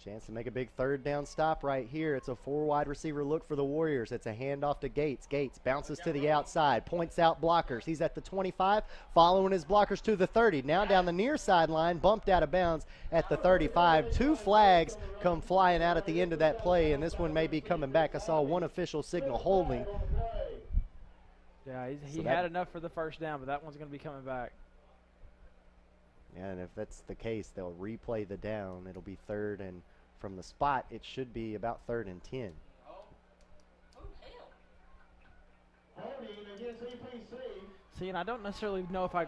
Chance to make a big third down stop right here. It's a 4 wide receiver look for the Warriors. It's a handoff to Gates. Gates bounces to the outside, points out blockers. He's at the 25, following his blockers to the 30. Now down the near sideline, bumped out of bounds at the 35. 2 flags come flying out at the end of that play, and this one may be coming back. I saw one official signal holding. Yeah, he had enough for the first down, but that one's going to be coming back. Yeah, and if that's the case, they'll replay the down. It'll be third, and from the spot, it should be about 3rd and 10. See, and I don't necessarily know if I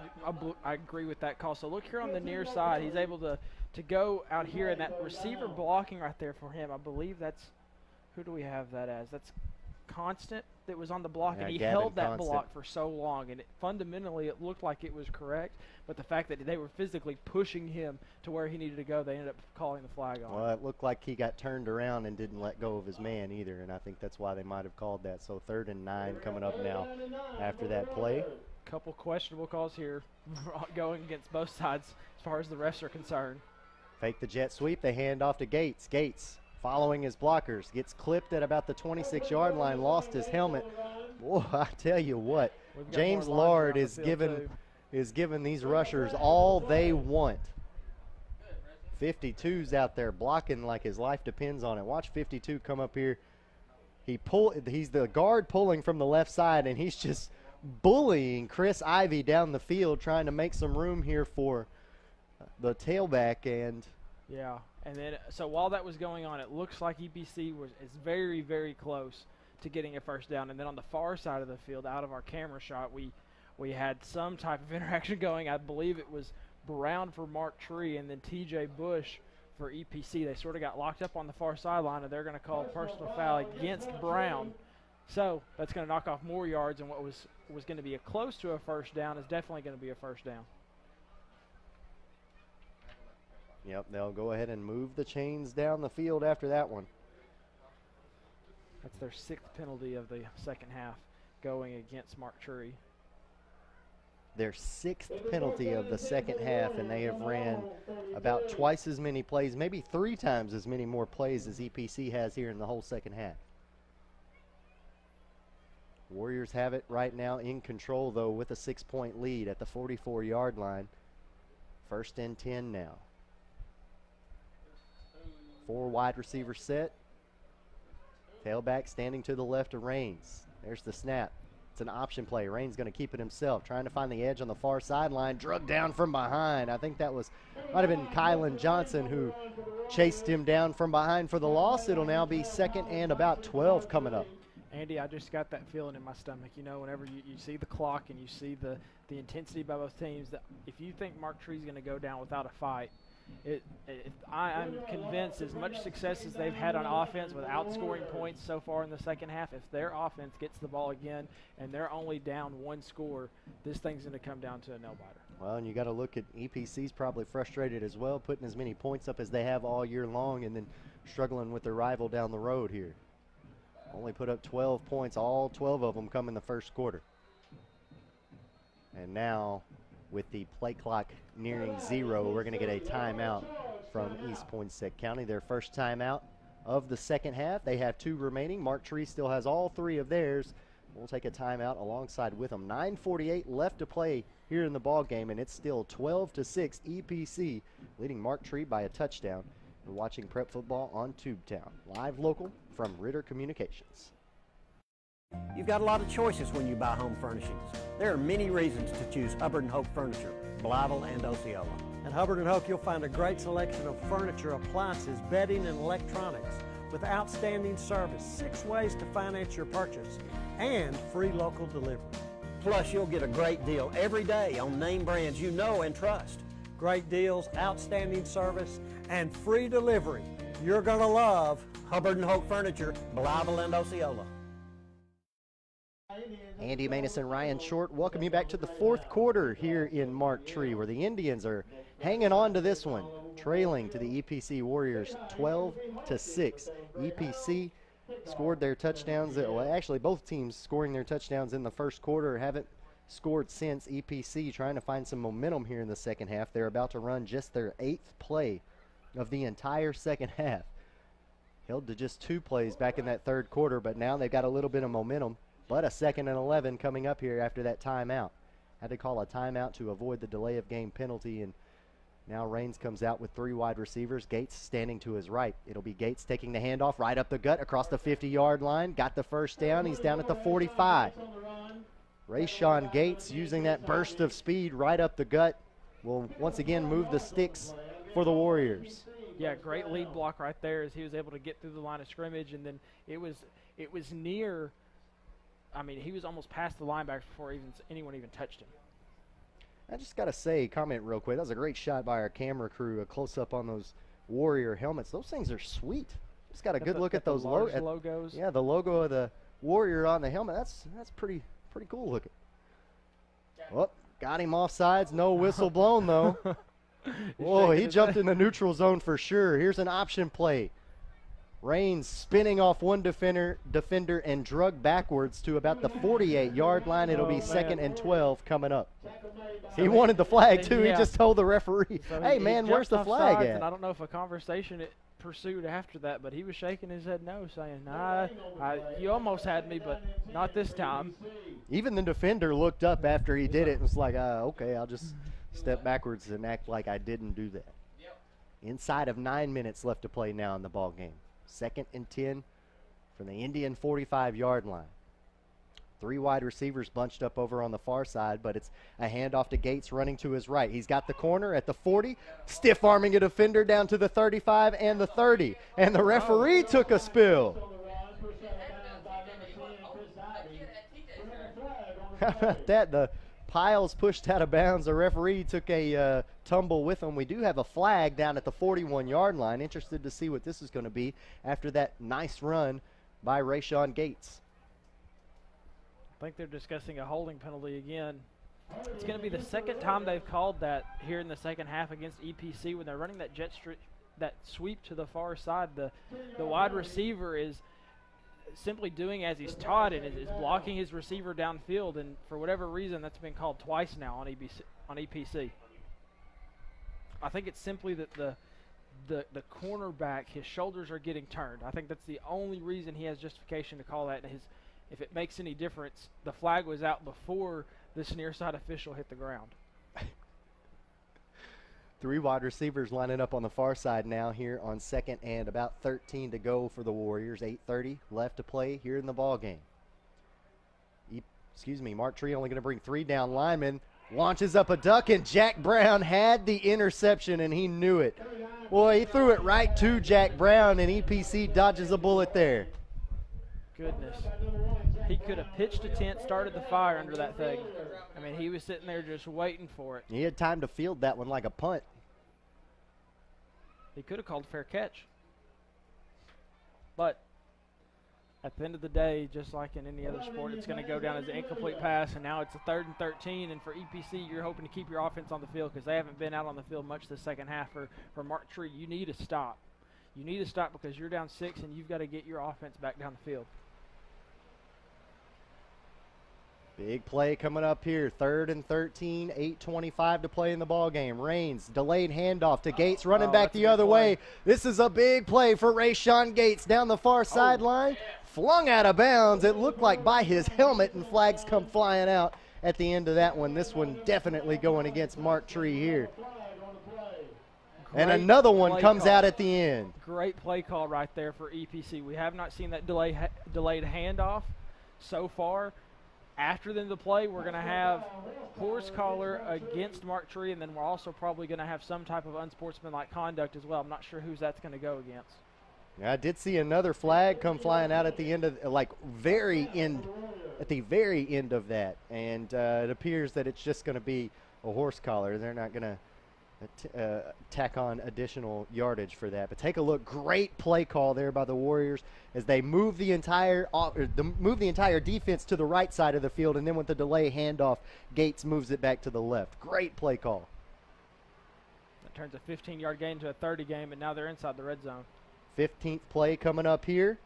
agree with that call. So look here on the near side. He's able to go out here, and that receiver blocking right there for him, I believe that's, who do we have that as? That's Constant that was on the block, and he held that block for so long, and fundamentally it looked like it was correct, but the fact that they were physically pushing him to where he needed to go, they ended up calling the flag on. Well, it looked like he got turned around and didn't let go of his man either, and I think that's why they might have called that. So 3rd and 9 coming up now after that play. Couple questionable calls here going against both sides as far as the refs are concerned. Fake the jet sweep, they hand off to Gates. Gates following his blockers, gets clipped at about the 26-yard line, lost his helmet. Boy, I tell you what, James Lard is giving these rushers all they want. 52's out there blocking like his life depends on it. Watch 52 come up here. He's the guard pulling from the left side, and he's just bullying Chris Ivy down the field, trying to make some room here for the tailback. And yeah. And then, so while that was going on, it looks like EPC is very, very close to getting a first down. And then on the far side of the field, out of our camera shot, we had some type of interaction going. I believe it was Brown for Mark Tree and then TJ Bush for EPC. They sort of got locked up on the far sideline, and they're going to call a personal foul against Brown. So that's going to knock off more yards, and what was going to be close to a first down is definitely going to be a first down. Yep, they'll go ahead and move the chains down the field after that one. That's their 6th penalty of the second half going against Mark Tree. Their 6th penalty of the second half, and they have ran about twice as many plays, maybe 3 times as many more plays as EPC has here in the whole second half. Warriors have it right now in control, though, with a 6-point lead at the 44-yard line. 1st and 10 now. 4 wide receiver set. Tailback standing to the left of Raines. There's the snap. It's an option play. Raines going to keep it himself, trying to find the edge on the far sideline. Drugged down from behind. I think that might have been Kylan Johnson who chased him down from behind for the loss. It'll now be 2nd and about 12 coming up. Andy, I just got that feeling in my stomach. You know, whenever you see the clock and you see the intensity by both teams, that if you think Mark Tree's going to go down without a fight, I'm convinced as much success as they've had on offense with outscoring points so far in the second half, if their offense gets the ball again and they're only down 1 score, this thing's going to come down to a nail-biter. Well, and you got to look at EPC's probably frustrated as well, putting as many points up as they have all year long and then struggling with their rival down the road here. Only put up 12 points, all 12 of them come in the first quarter. And now, with the play clock nearing 0, we're going to get a timeout from East Poinsett County. Their first timeout of the second half. They have 2 remaining. Mark Tree still has all 3 of theirs. We'll take a timeout alongside with them. 9:48 left to play here in the ball game, and it's still 12-6 EPC, leading Mark Tree by a touchdown. We're watching Prep Football on Tubetown. Live local from Ritter Communications. You've got a lot of choices when you buy home furnishings. There are many reasons to choose Hubbard & Hope Furniture, Blytheville and Osceola. At Hubbard & Hope, you'll find a great selection of furniture, appliances, bedding, and electronics with outstanding service, 6 ways to finance your purchase, and free local delivery. Plus, you'll get a great deal every day on name brands you know and trust. Great deals, outstanding service, and free delivery. You're going to love Hubbard & Hope Furniture, Blytheville and Osceola. Andy Manus and Ryan Short welcome you back to the fourth quarter here in Mark Tree, where the Indians are hanging on to this one, trailing to the EPC Warriors 12-6. EPC scored their touchdowns. Well, actually, both teams scoring their touchdowns in the first quarter haven't scored since. EPC trying to find some momentum here in the second half. They're about to run just their 8th play of the entire second half. Held to just 2 plays back in that third quarter, but now they've got a little bit of momentum. But a 2nd and 11 coming up here after that timeout. Had to call a timeout to avoid the delay of game penalty, and now Raines comes out with 3 wide receivers. Gates standing to his right. It'll be Gates taking the handoff right up the gut across the 50-yard line. Got the first down. He's down at the 45. Rayshawn Gates using that burst of speed right up the gut will once again move the sticks for the Warriors. Yeah, great lead block right there as he was able to get through the line of scrimmage, and then it was near. I mean, he was almost past the linebackers before anyone even touched him. I just got to say, comment real quick, that was a great shot by our camera crew, a close-up on those Warrior helmets. Those things are sweet. Just got a good look at those logos. Yeah, the logo of the Warrior on the helmet. That's pretty cool looking. Oh, got him off sides. No whistle blown, though. Whoa, he jumped in the neutral zone for sure. Here's an option play. Raines spinning off one defender and drug backwards to about the 48-yard line. It'll be 2nd and 12 coming up. He wanted the flag, too. Yeah. He just told the referee, So hey, man, where's the flag at? And I don't know if a conversation it pursued after that, but he was shaking his head no, saying, nah, you almost had me, but not this time. Even the defender looked up after he did it and was like, okay, I'll just step backwards and act like I didn't do that. Inside of 9 minutes left to play now in the ball game. 2nd and 10 from the Indian 45-yard line. 3 wide receivers bunched up over on the far side, but it's a handoff to Gates running to his right. He's got the corner at the 40, stiff-arming a defender down to the 35 and the 30. And the referee took a spill. How about that? The piles pushed out of bounds. The referee took a tumble with him. We do have a flag down at the 41-yard line. Interested to see what this is going to be after that nice run by Rayshawn Gates. I think they're discussing a holding penalty again. It's going to be the 2nd time they've called that here in the second half against EPC when they're running that that sweep to the far side. The wide receiver is simply doing as he's taught and is blocking his receiver downfield, and for whatever reason that's been called twice now on EPC. I think it's simply that the cornerback, his shoulders are getting turned. I think that's the only reason he has justification to call that. If it makes any difference, the flag was out before this near side official hit the ground. 3 wide receivers lining up on the far side now here on 2nd and about 13 to go for the Warriors. 8:30 left to play here in the ball game. Mark Tree only going to bring 3 down linemen. Launches up a duck, and Jack Brown had the interception, and he knew it. Boy, he threw it right to Jack Brown, and EPC dodges a bullet there. Goodness. He could have pitched a tent, started the fire under that thing. I mean, he was sitting there just waiting for it. He had time to field that one like a punt. He could have called a fair catch. But at the end of the day, just like in any other sport, it's going to go down as an incomplete pass, and now it's a 3rd and 13, and for EPC, you're hoping to keep your offense on the field because they haven't been out on the field much the second half. For Mark Tree, you need to stop. You need to stop because you're down 6, and you've got to get your offense back down the field. Big play coming up here. 3rd and 13, 8:25 to play in the ball game. Raines, delayed handoff to Gates, running back the other way. This is a big play for Rayshawn Gates down the far sideline. Flung out of bounds. It looked like by his helmet, and flags come flying out at the end of that one. This one definitely going against Mark Tree here. And another one comes out at the end. Great play call right there for EPC. We have not seen that delayed handoff so far. After the play, we're going to have horse collar against Mark Tree, and then we're also probably going to have some type of unsportsmanlike conduct as well. I'm not sure who that's going to go against. Yeah, I did see another flag come flying out at the end of, at the very end of that, and it appears that it's just going to be a horse collar. They're not going to tack on additional yardage for that. But take a look, great play call there by the Warriors as they move the entire defense to the right side of the field, and then with the delay handoff, Gates moves it back to the left. Great play call. That turns a 15-yard gain to a 30 game, and now they're inside the red zone. 15th play coming up here.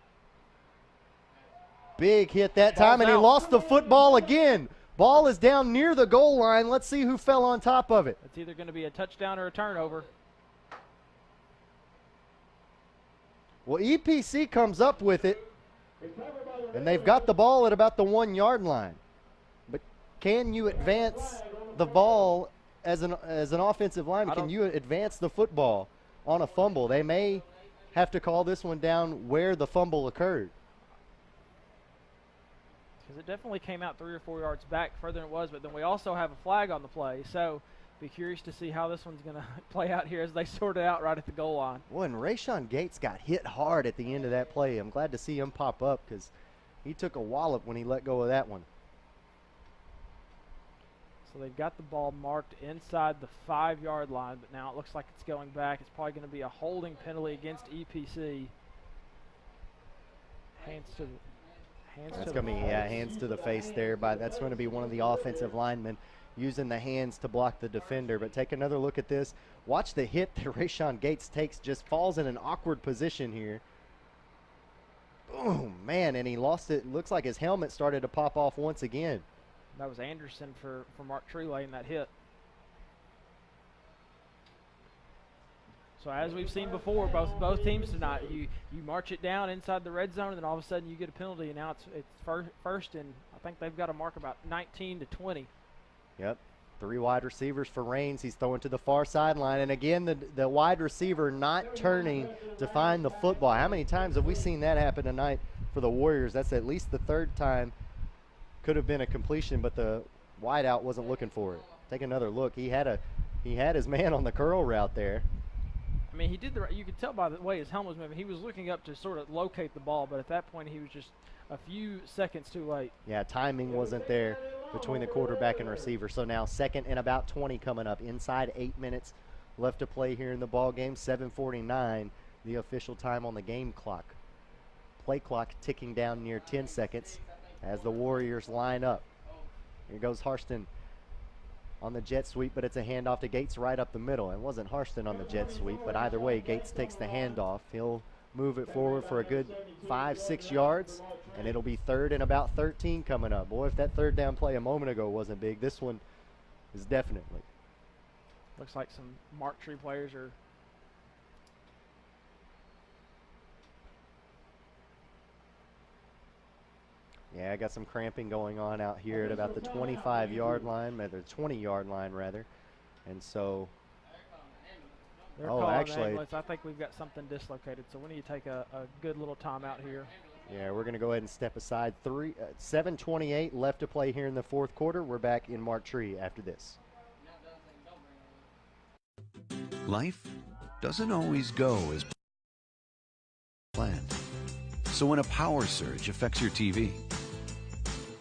Big hit that time, and he lost the football again. Ball is down near the goal line. Let's see who fell on top of it. It's either going to be a touchdown or a turnover. Well, EPC comes up with it, and they've got the ball at about the 1 yard line. But can you advance the ball as an offensive lineman? Can you advance the football on a fumble? They may have to call this one down where the fumble occurred. Because it definitely came out 3 or 4 yards back further than it was, but then we also have a flag on the play. So be curious to see how this one's going to play out here as they sort it out right at the goal line. Well, and Rayshon Gates got hit hard at the end of that play. I'm glad to see him pop up because he took a wallop when he let go of that one. So they've got the ball marked inside the 5 yard line, but now it looks like it's going back. It's probably going to be a holding penalty against EPC. That's going to be hands to the face there. That's going to be one of the offensive linemen using the hands to block the defender. But take another look at this. Watch the hit that Rayshon Gates takes. Just falls in an awkward position here. Oh, man, and he lost it. Looks like his helmet started to pop off once again. That was Anderson for Mark Trelay in that hit. So as we've seen before, both teams tonight, you march it down inside the red zone, and then all of a sudden you get a penalty, and now it's first, and I think they've got a mark about 19 to 20. Yep, 3 wide receivers for Raines. He's throwing to the far sideline, and again the wide receiver not turning to find the football. How many times have we seen that happen tonight for the Warriors? That's at least the 3rd time. Could have been a completion, but the wideout wasn't looking for it. Take another look. He had his man on the curl route there. I mean, you could tell by the way his helmet was moving. He was looking up to sort of locate the ball, but at that point he was just a few seconds too late. Yeah, timing wasn't there between the quarterback and receiver. So now 2nd and about 20 coming up. Inside 8 minutes left to play here in the ball game. 7:49, the official time on the game clock. Play clock ticking down near 10 seconds as the Warriors line up. Here goes Harston on the jet sweep, but it's a handoff to Gates right up the middle. It wasn't Harston on the jet sweep, but either way, Gates takes the handoff. He'll move it forward for a good 5-6 yards, and it'll be 3rd and about 13 coming up. Boy, if that 3rd down play a moment ago wasn't big, this one is definitely. Looks like some Mark Tree players are Yeah, I got some cramping going on out here at about the 25-yard line, or the 20-yard line rather. And so, actually, I think we've got something dislocated, so we need to take a good little timeout here. Yeah, we're going to go ahead and step aside. 7:28 left to play here in the 4th quarter. We're back in Mark Tree after this. Life doesn't always go as planned. So when a power surge affects your TV,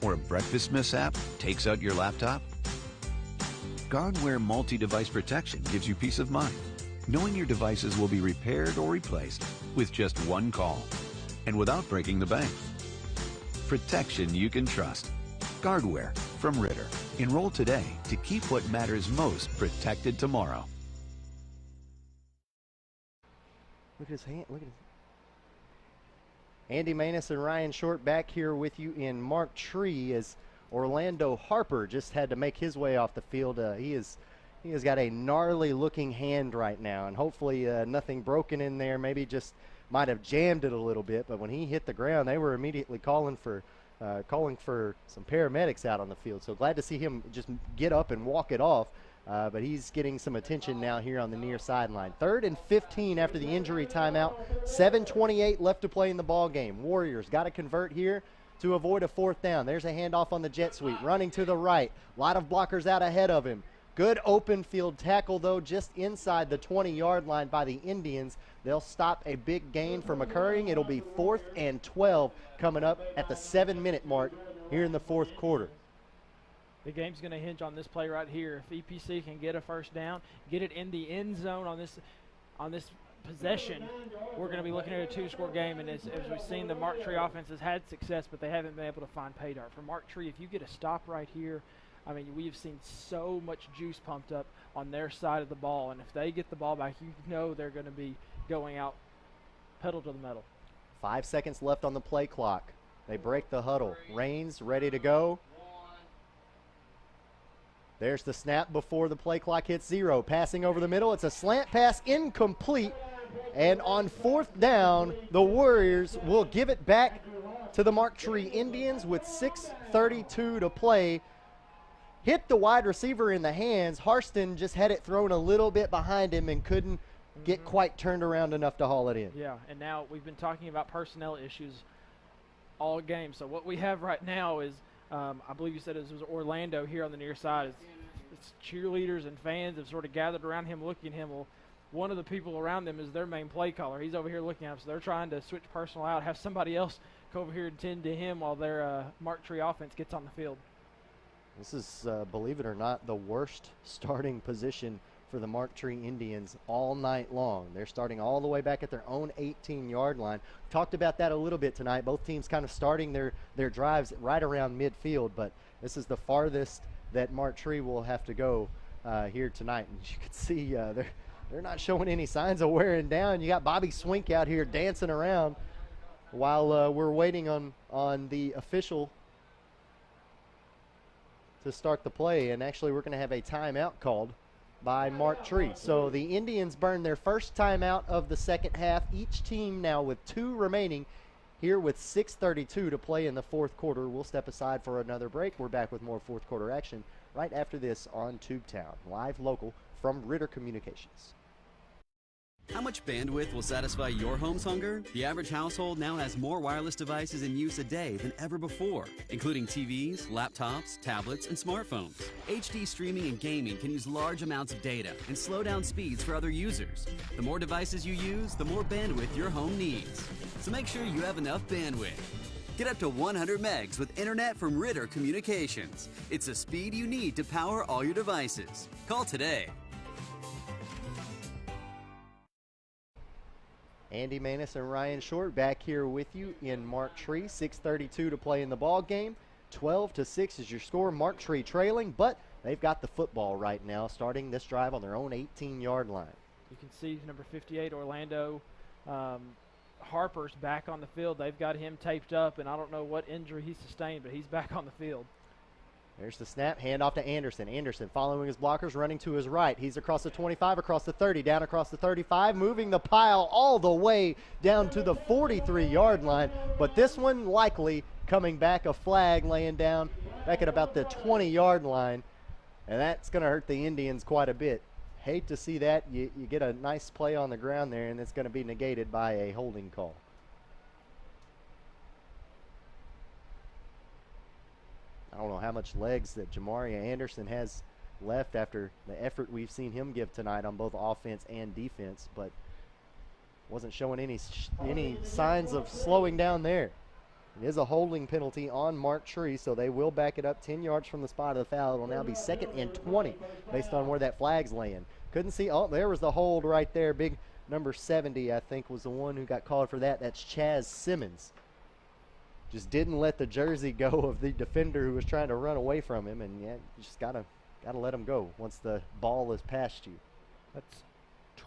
or a breakfast mishap takes out your laptop, Guardware multi-device protection gives you peace of mind, knowing your devices will be repaired or replaced with just one call, and without breaking the bank. Protection you can trust. Guardware from Ritter. Enroll today to keep what matters most protected tomorrow. Look at his hand. Look at his. Andy Maness and Ryan Short back here with you in Mark Tree as Orlando Harper just had to make his way off the field. He has got a gnarly looking hand right now, and hopefully nothing broken in there. Maybe just might have jammed it a little bit, but when he hit the ground, they were immediately calling for some paramedics out on the field. So glad to see him just get up and walk it off. But he's getting some attention now here on the near sideline. 3rd and 15 after the injury timeout. 7:28 left to play in the ball game. Warriors got to convert here to avoid a 4th down. There's a handoff on the jet sweep. Running to the right. A lot of blockers out ahead of him. Good open field tackle, though, just inside the 20-yard line by the Indians. They'll stop a big gain from occurring. It'll be 4th and 12 coming up at the 7-minute mark here in the 4th quarter. The game's going to hinge on this play right here. If EPC can get a first down, get it in the end zone on this possession, we're going to be looking at a two-score game. And as we've seen, the Mark Tree offense has had success, but they haven't been able to find pay dirt. For Mark Tree, if you get a stop right here, I mean, we've seen so much juice pumped up on their side of the ball, and if they get the ball back, you know they're going to be going out pedal to the metal. 5 seconds left on the play clock. They break the huddle. Rains ready to go. There's the snap before the play clock hits 0. Passing over the middle. It's a slant pass, incomplete. And on 4th down, the Warriors will give it back to the Mark Tree Indians with 6:32 to play. Hit the wide receiver in the hands. Harston just had it thrown a little bit behind him and couldn't get quite turned around enough to haul it in. Yeah, and now we've been talking about personnel issues all game. So what we have right now is, I believe you said it was Orlando here on the near side. It's cheerleaders and fans have sort of gathered around him looking at him. Well, one of the people around them is their main play caller. He's over here looking at him, so they're trying to switch personnel out, have somebody else go over here and tend to him while their Mark Tree offense gets on the field. This is, believe it or not, the worst starting position for the Mark Tree Indians all night long. They're starting all the way back at their own 18-yard line. Talked about that a little bit tonight. Both teams kind of starting their drives right around midfield, but this is the farthest that Mark Tree will have to go here tonight. And you can see they're not showing any signs of wearing down. You got Bobby Swink out here dancing around while we're waiting on the official to start the play, and actually we're going to have a timeout called by Mark Tree. So the Indians burn their first timeout of the second half. Each team now with 2 remaining here with 6:32 to play in the 4th quarter. We'll step aside for another break. We're back with more 4th quarter action right after this on Tubetown, live local from Ritter Communications. How much bandwidth will satisfy your home's hunger? The average household now has more wireless devices in use a day than ever before, including TVs, laptops, tablets, and smartphones. HD streaming and gaming can use large amounts of data and slow down speeds for other users. The more devices you use, the more bandwidth your home needs. So make sure you have enough bandwidth. Get up to 100 megs with internet from Ritter Communications. It's the speed you need to power all your devices. Call today. Andy Manis and Ryan Short back here with you in Mark Tree. 6:32 to play in the ball game. 12-6 is your score. Mark Tree trailing, but they've got the football right now, starting this drive on their own 18-yard line. You can see number 58, Orlando Harper's back on the field. They've got him taped up, and I don't know what injury he sustained, but he's back on the field. There's the snap, handoff to Anderson. Anderson following his blockers, running to his right. He's across the 25, across the 30, down across the 35, moving the pile all the way down to the 43-yard line. But this one likely coming back, a flag laying down back at about the 20-yard line. And that's going to hurt the Indians quite a bit. Hate to see that. You get a nice play on the ground there, and it's going to be negated by a holding call. I don't know how much legs that Jamaria Anderson has left after the effort we've seen him give tonight on both offense and defense, but wasn't showing any signs of slowing down there. It is a holding penalty on Mark Tree, so they will back it up 10 yards from the spot of the foul. It will now be 2nd and 20 based on where that flag's laying. Couldn't see. Oh, there was the hold right there. Big number 70, I think, was the one who got called for that. That's Chaz Simmons. Just didn't let the jersey go of the defender who was trying to run away from him, and yeah, you just gotta let him go once the ball is past you. That's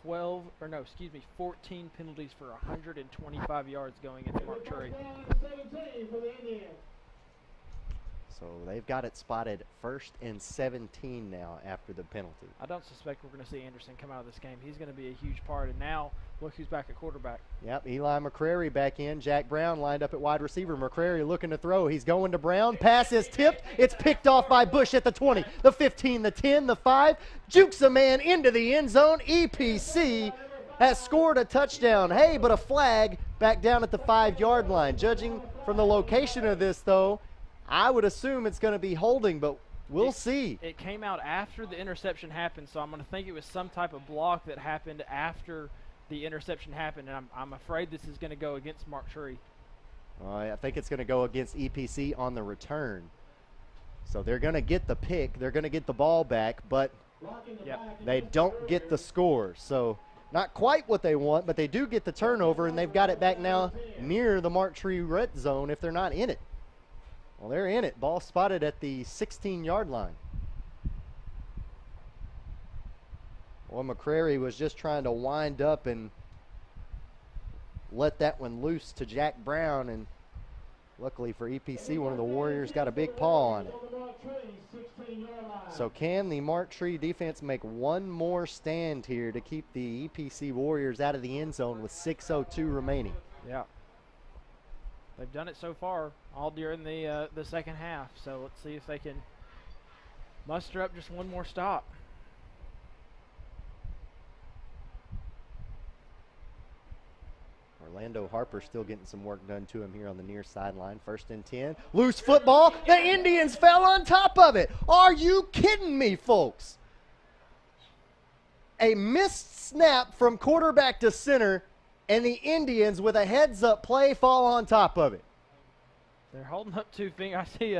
14 penalties for 125 yards going into Mark Tree. So they've got it spotted 1st and 17 now after the penalty. I don't suspect we're going to see Anderson come out of this game. He's going to be a huge part. And now, look who's back at quarterback. Yep, Eli McCrary back in. Jack Brown lined up at wide receiver. McCrary looking to throw. He's going to Brown. Pass is tipped. It's picked off by Bush at the 20, the 15, the 10, the 5. Jukes a man into the end zone. EPC has scored a touchdown. Hey, but a flag back down at the 5-yard line. Judging from the location of this, though, I would assume it's going to be holding, but we'll see. It came out after the interception happened, so I'm going to think it was some type of block that happened after the interception happened, and I'm afraid this is going to go against Mark Tree. I think it's going to go against EPC on the return. So they're going to get the pick. They're going to get the ball back, but they don't get the score. So not quite what they want, but they do get the turnover, and they've got it back now near the Marktree red zone if they're not in it. Well, they're in it. Ball spotted at the 16-yard line. Well, McCrary was just trying to wind up and let that one loose to Jack Brown, and luckily for EPC, one of the Warriors got a big paw on it. So can the Marktree defense make one more stand here to keep the EPC Warriors out of the end zone with 6:02 remaining? Yeah. They've done it so far all during the second half. So let's see if they can muster up just one more stop. Orlando Harper still getting some work done to him here on the near sideline. 1st and 10. Loose football. The Indians fell on top of it. Are you kidding me, folks? A missed snap from quarterback to center, and the Indians, with a heads-up play, fall on top of it. They're holding up 2 fingers. I see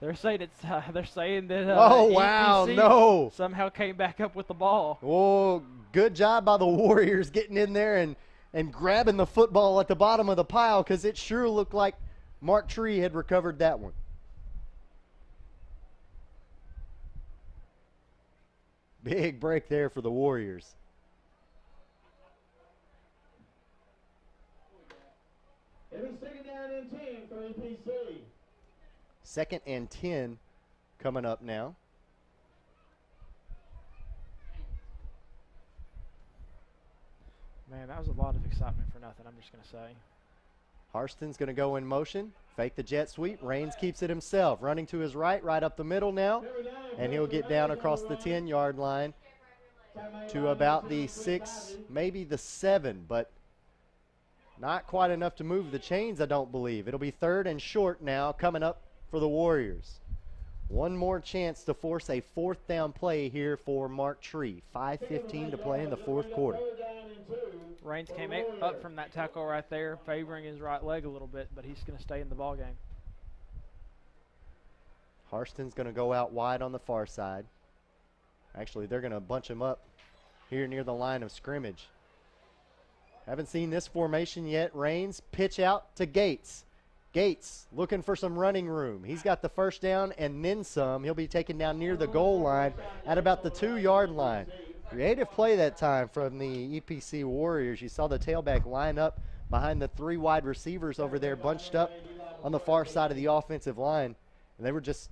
they're saying it's. They're saying that. Oh wow! EPC no. Somehow came back up with the ball. Oh, good job by the Warriors getting in there and grabbing the football at the bottom of the pile, because it sure looked like Marktree had recovered that one. Big break there for the Warriors. It is 2nd down and 10 for EPC. 2nd and 10 coming up now. Man, that was a lot of excitement for nothing, I'm just going to say. Harston's going to go in motion, fake the jet sweep. Raines keeps it himself, running to his right up the middle now, and he'll get down across the 10-yard line to about the 6, maybe the 7, but not quite enough to move the chains, I don't believe. It'll be 3rd and short now coming up for the Warriors. One more chance to force a 4th down play here for Marktree. 5:15 to play in the 4th quarter. Raines came up from that tackle right there, favoring his right leg a little bit, but he's going to stay in the ball game. Harston's going to go out wide on the far side. Actually, they're going to bunch him up here near the line of scrimmage. Haven't seen this formation yet. Raines, pitch out to Gates. Gates looking for some running room. He's got the 1st down and then some. He'll be taken down near the goal line at about the 2-yard line. Creative play that time from the EPC Warriors. You saw the tailback line up behind the 3 wide receivers over there, bunched up on the far side of the offensive line, and they were just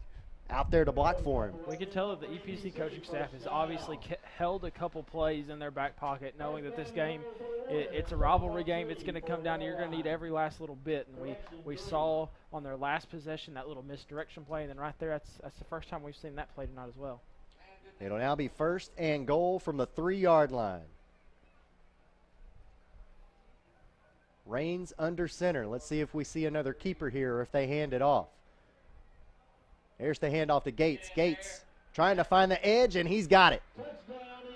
out there to block for him. We can tell that the EPC coaching staff has obviously held a couple plays in their back pocket, knowing that this game, it's a rivalry game. It's going to come down to you're going to need every last little bit. And we saw on their last possession that little misdirection play, and then right there, that's the first time we've seen that play tonight as well. It'll now be 1st and goal from the 3-yard line. Raines under center. Let's see if we see another keeper here or if they hand it off. There's the handoff to Gates. Gates trying to find the edge, and he's got it.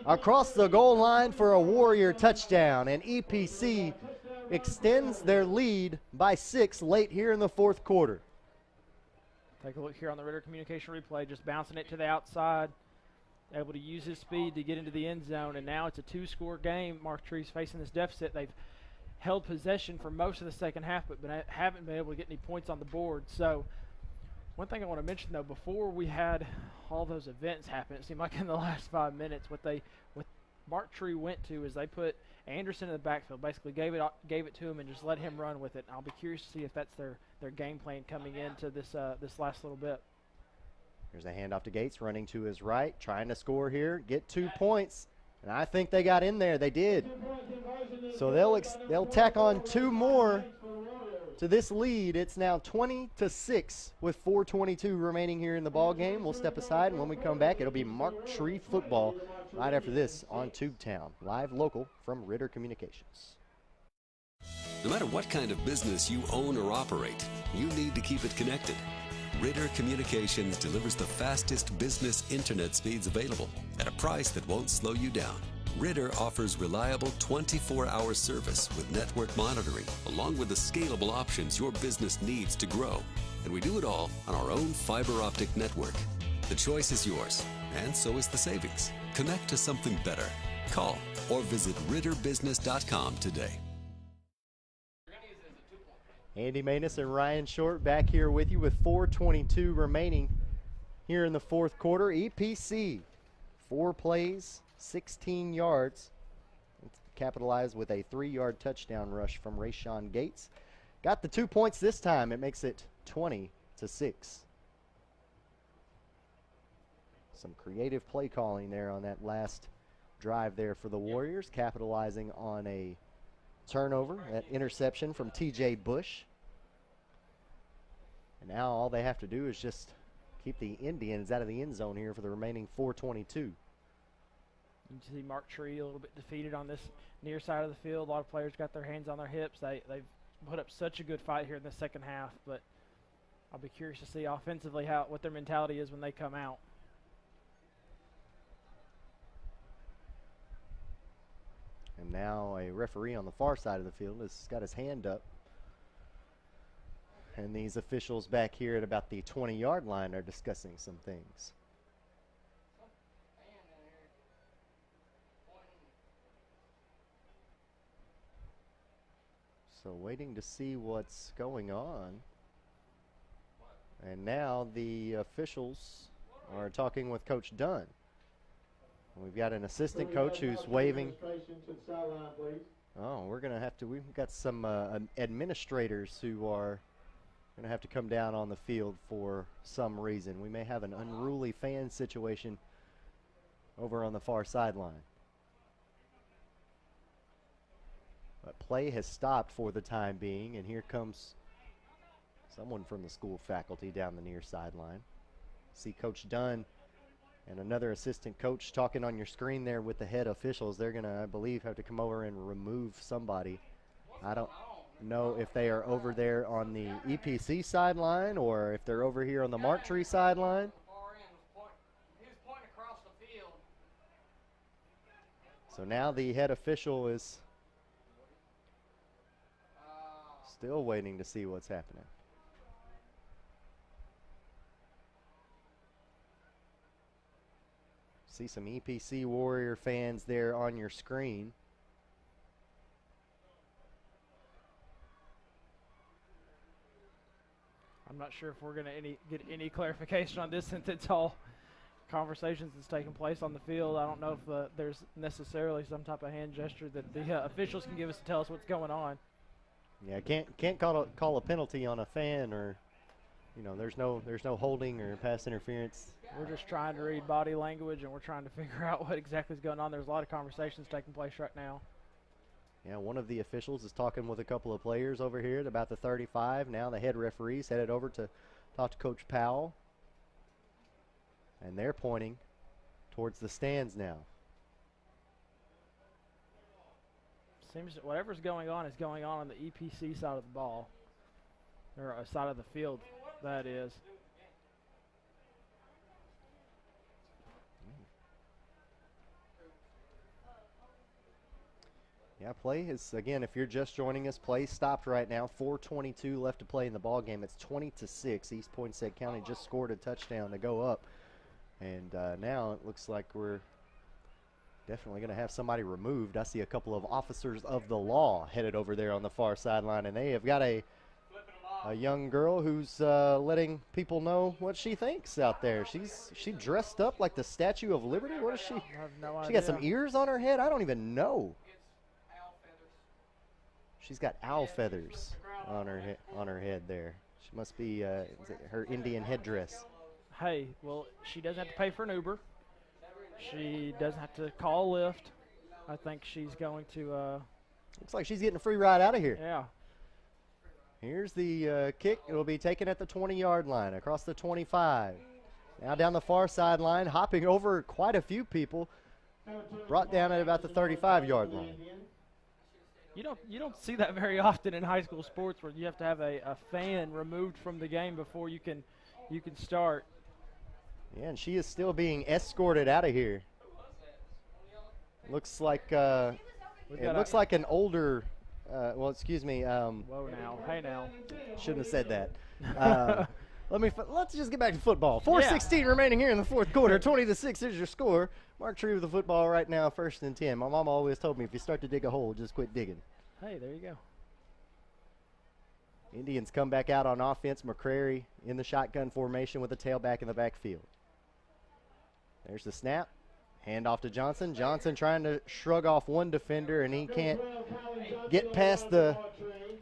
Across the goal line for a Warrior touchdown, and EPC extends their lead by 6 late here in the 4th quarter. Take a look here on the Ritter communication replay, just bouncing it to the outside, able to use his speed to get into the end zone, and now it's a 2-score game. Marktree's facing this deficit. They've held possession for most of the second half, but haven't been able to get any points on the board. So one thing I want to mention, though, before we had all those events happen, it seemed like in the last 5 minutes, what Marktree went to is they put Anderson in the backfield, basically gave it to him and just let him run with it. I'll be curious to see if that's their game plan coming into this last little bit. Here's a handoff to Gates, running to his right, trying to score here, get 2 points, and I think they got in there. They did. So they'll tack on 2 more to this lead. It's now 20-6 with 4:22 remaining here in the ball game. We'll step aside, and when we come back, it'll be Marktree football right after this on Tubetown, live local from Ritter Communications. No matter what kind of business you own or operate, you need to keep it connected. Ritter Communications delivers the fastest business internet speeds available at a price that won't slow you down. Ritter offers reliable 24-hour service with network monitoring, along with the scalable options your business needs to grow. And we do it all on our own fiber optic network. The choice is yours, and so is the savings. Connect to something better. Call or visit ritterbusiness.com today. Andy Manus and Ryan Short back here with you with 4:22 remaining here in the fourth quarter. EPC, 4 plays, 16 yards. Capitalized with a 3-yard touchdown rush from Rayshawn Gates. Got the 2 points this time. It makes it 20-6. Some creative play calling there on that last drive there for the Warriors, capitalizing on a turnover, that interception from TJ Bush. And now all they have to do is just keep the Indians out of the end zone here for the remaining 4:22. You see Mark Tree a little bit defeated on this near side of the field. A lot of players got their hands on their hips. They've put up such a good fight here in the second half, but I'll be curious to see offensively what their mentality is when they come out. And now a referee on the far side of the field has got his hand up. And these officials back here at about the 20-yard line are discussing some things. So waiting to see what's going on. And now the officials are talking with Coach Dunn. We've got an assistant coach who's waving. Oh, we're going to have to, we've got some administrators who are going to have to come down on the field for some reason. We may have an unruly fan situation over on the far sideline. But play has stopped for the time being, and here comes someone from the school faculty down the near sideline. See Coach Dunn and another assistant coach talking on your screen there with the head officials. They're going to, I believe, have to come over and remove somebody. I don't know if they are over there on the EPC sideline or if they're over here on the Mark Tree sideline. So now the head official is still waiting to see what's happening. See some EPC Warrior fans there on your screen. I'm not sure if we're going to get any clarification on this since it's all conversations that's taking place on the field. I don't know if there's necessarily some type of hand gesture that the officials can give us to tell us what's going on. Yeah, can't call a penalty on a fan, or there's no holding or pass interference. We're just trying to read body language, and we're trying to figure out what exactly is going on. There's a lot of conversations taking place right now. Yeah, one of the officials is talking with a couple of players over here at about the 35. Now the head referee's headed over to talk to Coach Powell. And they're pointing towards the stands now. Seems that whatever's going on is going on the EPC side of the ball. Or side of the field, that is. Yeah, play is, again, if you're just joining us, play stopped right now. 4:22 left to play in the ball game. It's 20-6. East Poinsett County just scored a touchdown to go up. And now it looks like we're definitely going to have somebody removed. I see a couple of officers of the law headed over there on the far sideline, and they have got a young girl who's letting people know what she thinks out there. She dressed up like the Statue of Liberty. What is she? I have no idea. She got some ears on her head. I don't even know. She's got owl feathers on her head there. She must be her Indian headdress. Hey, well, she doesn't have to pay for an Uber. She doesn't have to call a Lyft. I think she's going to. Looks like she's getting a free ride out of here. Yeah. Here's the kick. It will be taken at the 20-yard line, across the 25. Now down the far sideline, hopping over quite a few people. Brought down at about the 35-yard line. You don't see that very often in high school sports, where you have to have a fan removed from the game before you can start. Yeah, and she is still being escorted out of here. Looks like it looks like an older. Well, excuse me. Whoa now, hey now. Shouldn't have said that. Let's just get back to football. 4:16 remaining here in the fourth quarter. 20-6 is your score. Mark Tree with the football right now, 1st and 10. My mom always told me if you start to dig a hole, just quit digging. Hey, there you go. Indians come back out on offense. McCrary in the shotgun formation with a tailback in the backfield. There's the snap. Hand off to Johnson. Johnson trying to shrug off one defender, and he can't get past the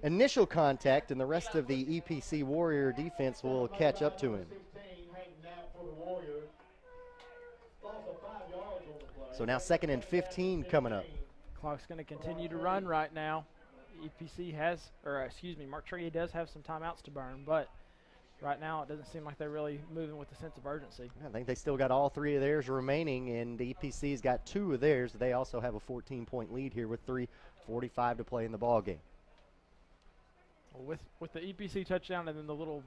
initial contact, and the rest of the EPC Warrior defense will catch up to him. So now 2nd and 15 coming up. Clock's going to continue to run right now. EPC has, or excuse me, Mark Tree does have some timeouts to burn, but right now it doesn't seem like they're really moving with a sense of urgency. I think they still got all 3 of theirs remaining, and the EPC's got 2 of theirs. They also have a 14-point lead here with 3:45 to play in the ball game. Well, with the EPC touchdown and then the little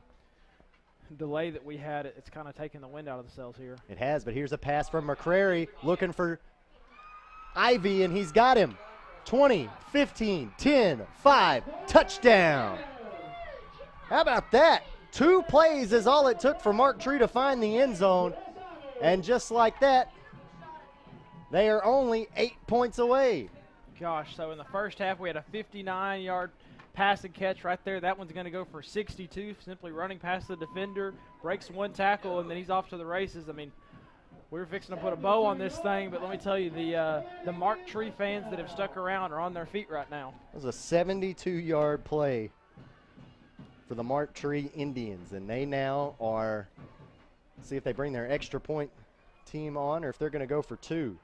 delay that we had, it's kind of taking the wind out of the sails here. It has, but here's a pass from McCrary looking for Ivy, and he's got him. 20, 15, 10, 5, touchdown. How about that? 2 plays is all it took for Mark Tree to find the end zone, and just like that, they are only 8 points away. Gosh, so in the first half we had a 59-yard pass and catch right there. That one's going to go for 62, simply running past the defender, breaks 1 tackle, and then he's off to the races. I mean, we were fixing to put a bow on this thing, but let me tell you, the Mark Tree fans that have stuck around are on their feet right now. It was a 72-yard play for the Mark Tree Indians, and they now are, see if they bring their extra point team on or if they're going to go for 2.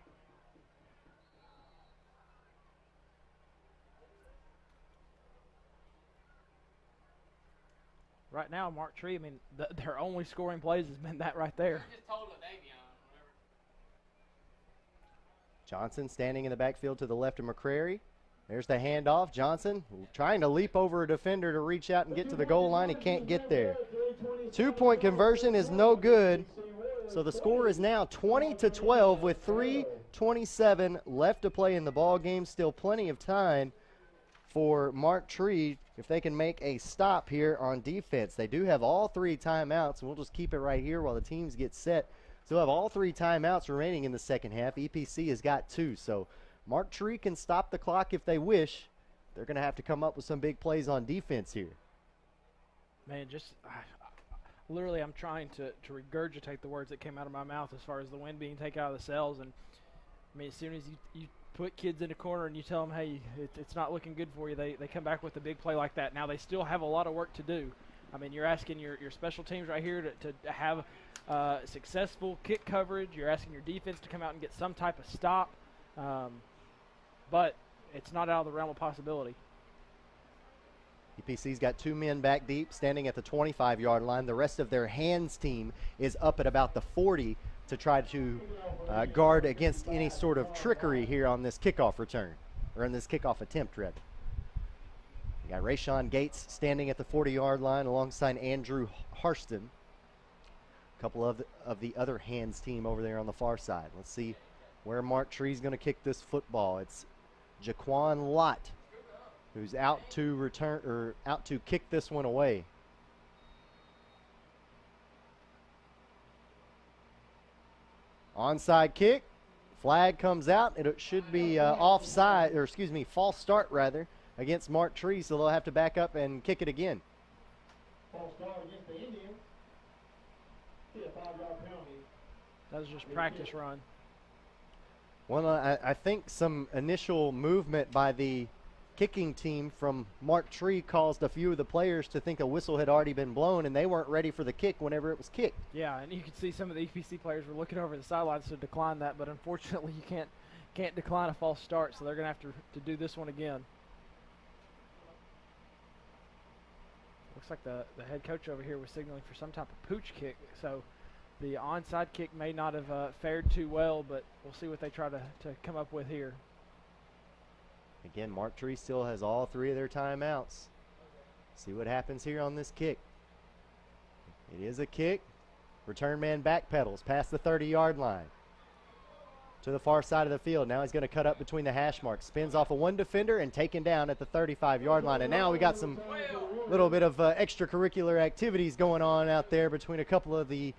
Right now, Mark Tree, I mean, their only scoring plays has been that right there. Johnson standing in the backfield to the left of McCrary. There's the handoff. Johnson trying to leap over a defender to reach out and get to the goal line. He can't get there. 2-point conversion is no good. So the score is now 20-12 with 3:27 left to play in the ball game. Still plenty of time for Mark Tree if they can make a stop here on defense. They do have all 3 timeouts, and we'll just keep it right here while the teams get set. Still have all 3 timeouts remaining in the second half. EPC has got 2, so Mark Tree can stop the clock if they wish. They're going to have to come up with some big plays on defense here. Man, just literally I'm trying to regurgitate the words that came out of my mouth as far as the wind being taken out of the sails. And I mean, as soon as you put kids in a corner and you tell them, hey, it's not looking good for you, they come back with a big play like that. Now they still have a lot of work to do. I mean, you're asking your special teams right here to have successful kick coverage. You're asking your defense to come out and get some type of stop. But it's not out of the realm of possibility. EPC's got 2 men back deep, standing at the 25-yard line. The rest of their hands team is up at about the 40 to try to guard against any sort of trickery here on this kickoff return, or in this kickoff attempt, rather. You got Rayshawn Gates standing at the 40-yard line alongside Andrew Harston. A couple of the other hands team over there on the far side. Let's see where Mark Tree's going to kick this football. It's Jaquan Lott who's out to kick this one away. Onside kick. Flag comes out, and it should be offside, or excuse me, false start rather, against Mark Tree, so they'll have to back up and kick it again. False start against the Indians. Get a 5-yard penalty. That was just practice run. Well, I think some initial movement by the kicking team from Mark Tree caused a few of the players to think a whistle had already been blown, and they weren't ready for the kick whenever it was kicked. Yeah, and you could see some of the EPC players were looking over the sidelines to decline that, but unfortunately you can't decline a false start, so they're going to have to do this one again. Looks like the head coach over here was signaling for some type of pooch kick, so the onside kick may not have fared too well, but we'll see what they try to come up with here. Again, Mark Tree still has all 3 of their timeouts. See what happens here on this kick. It is a kick. Return man backpedals past the 30-yard line. to the far side of the field. Now he's going to cut up between the hash marks. Spins off of one defender and taken down at the 35-yard line. And now we got some little bit of extracurricular activities going on out there between a couple of the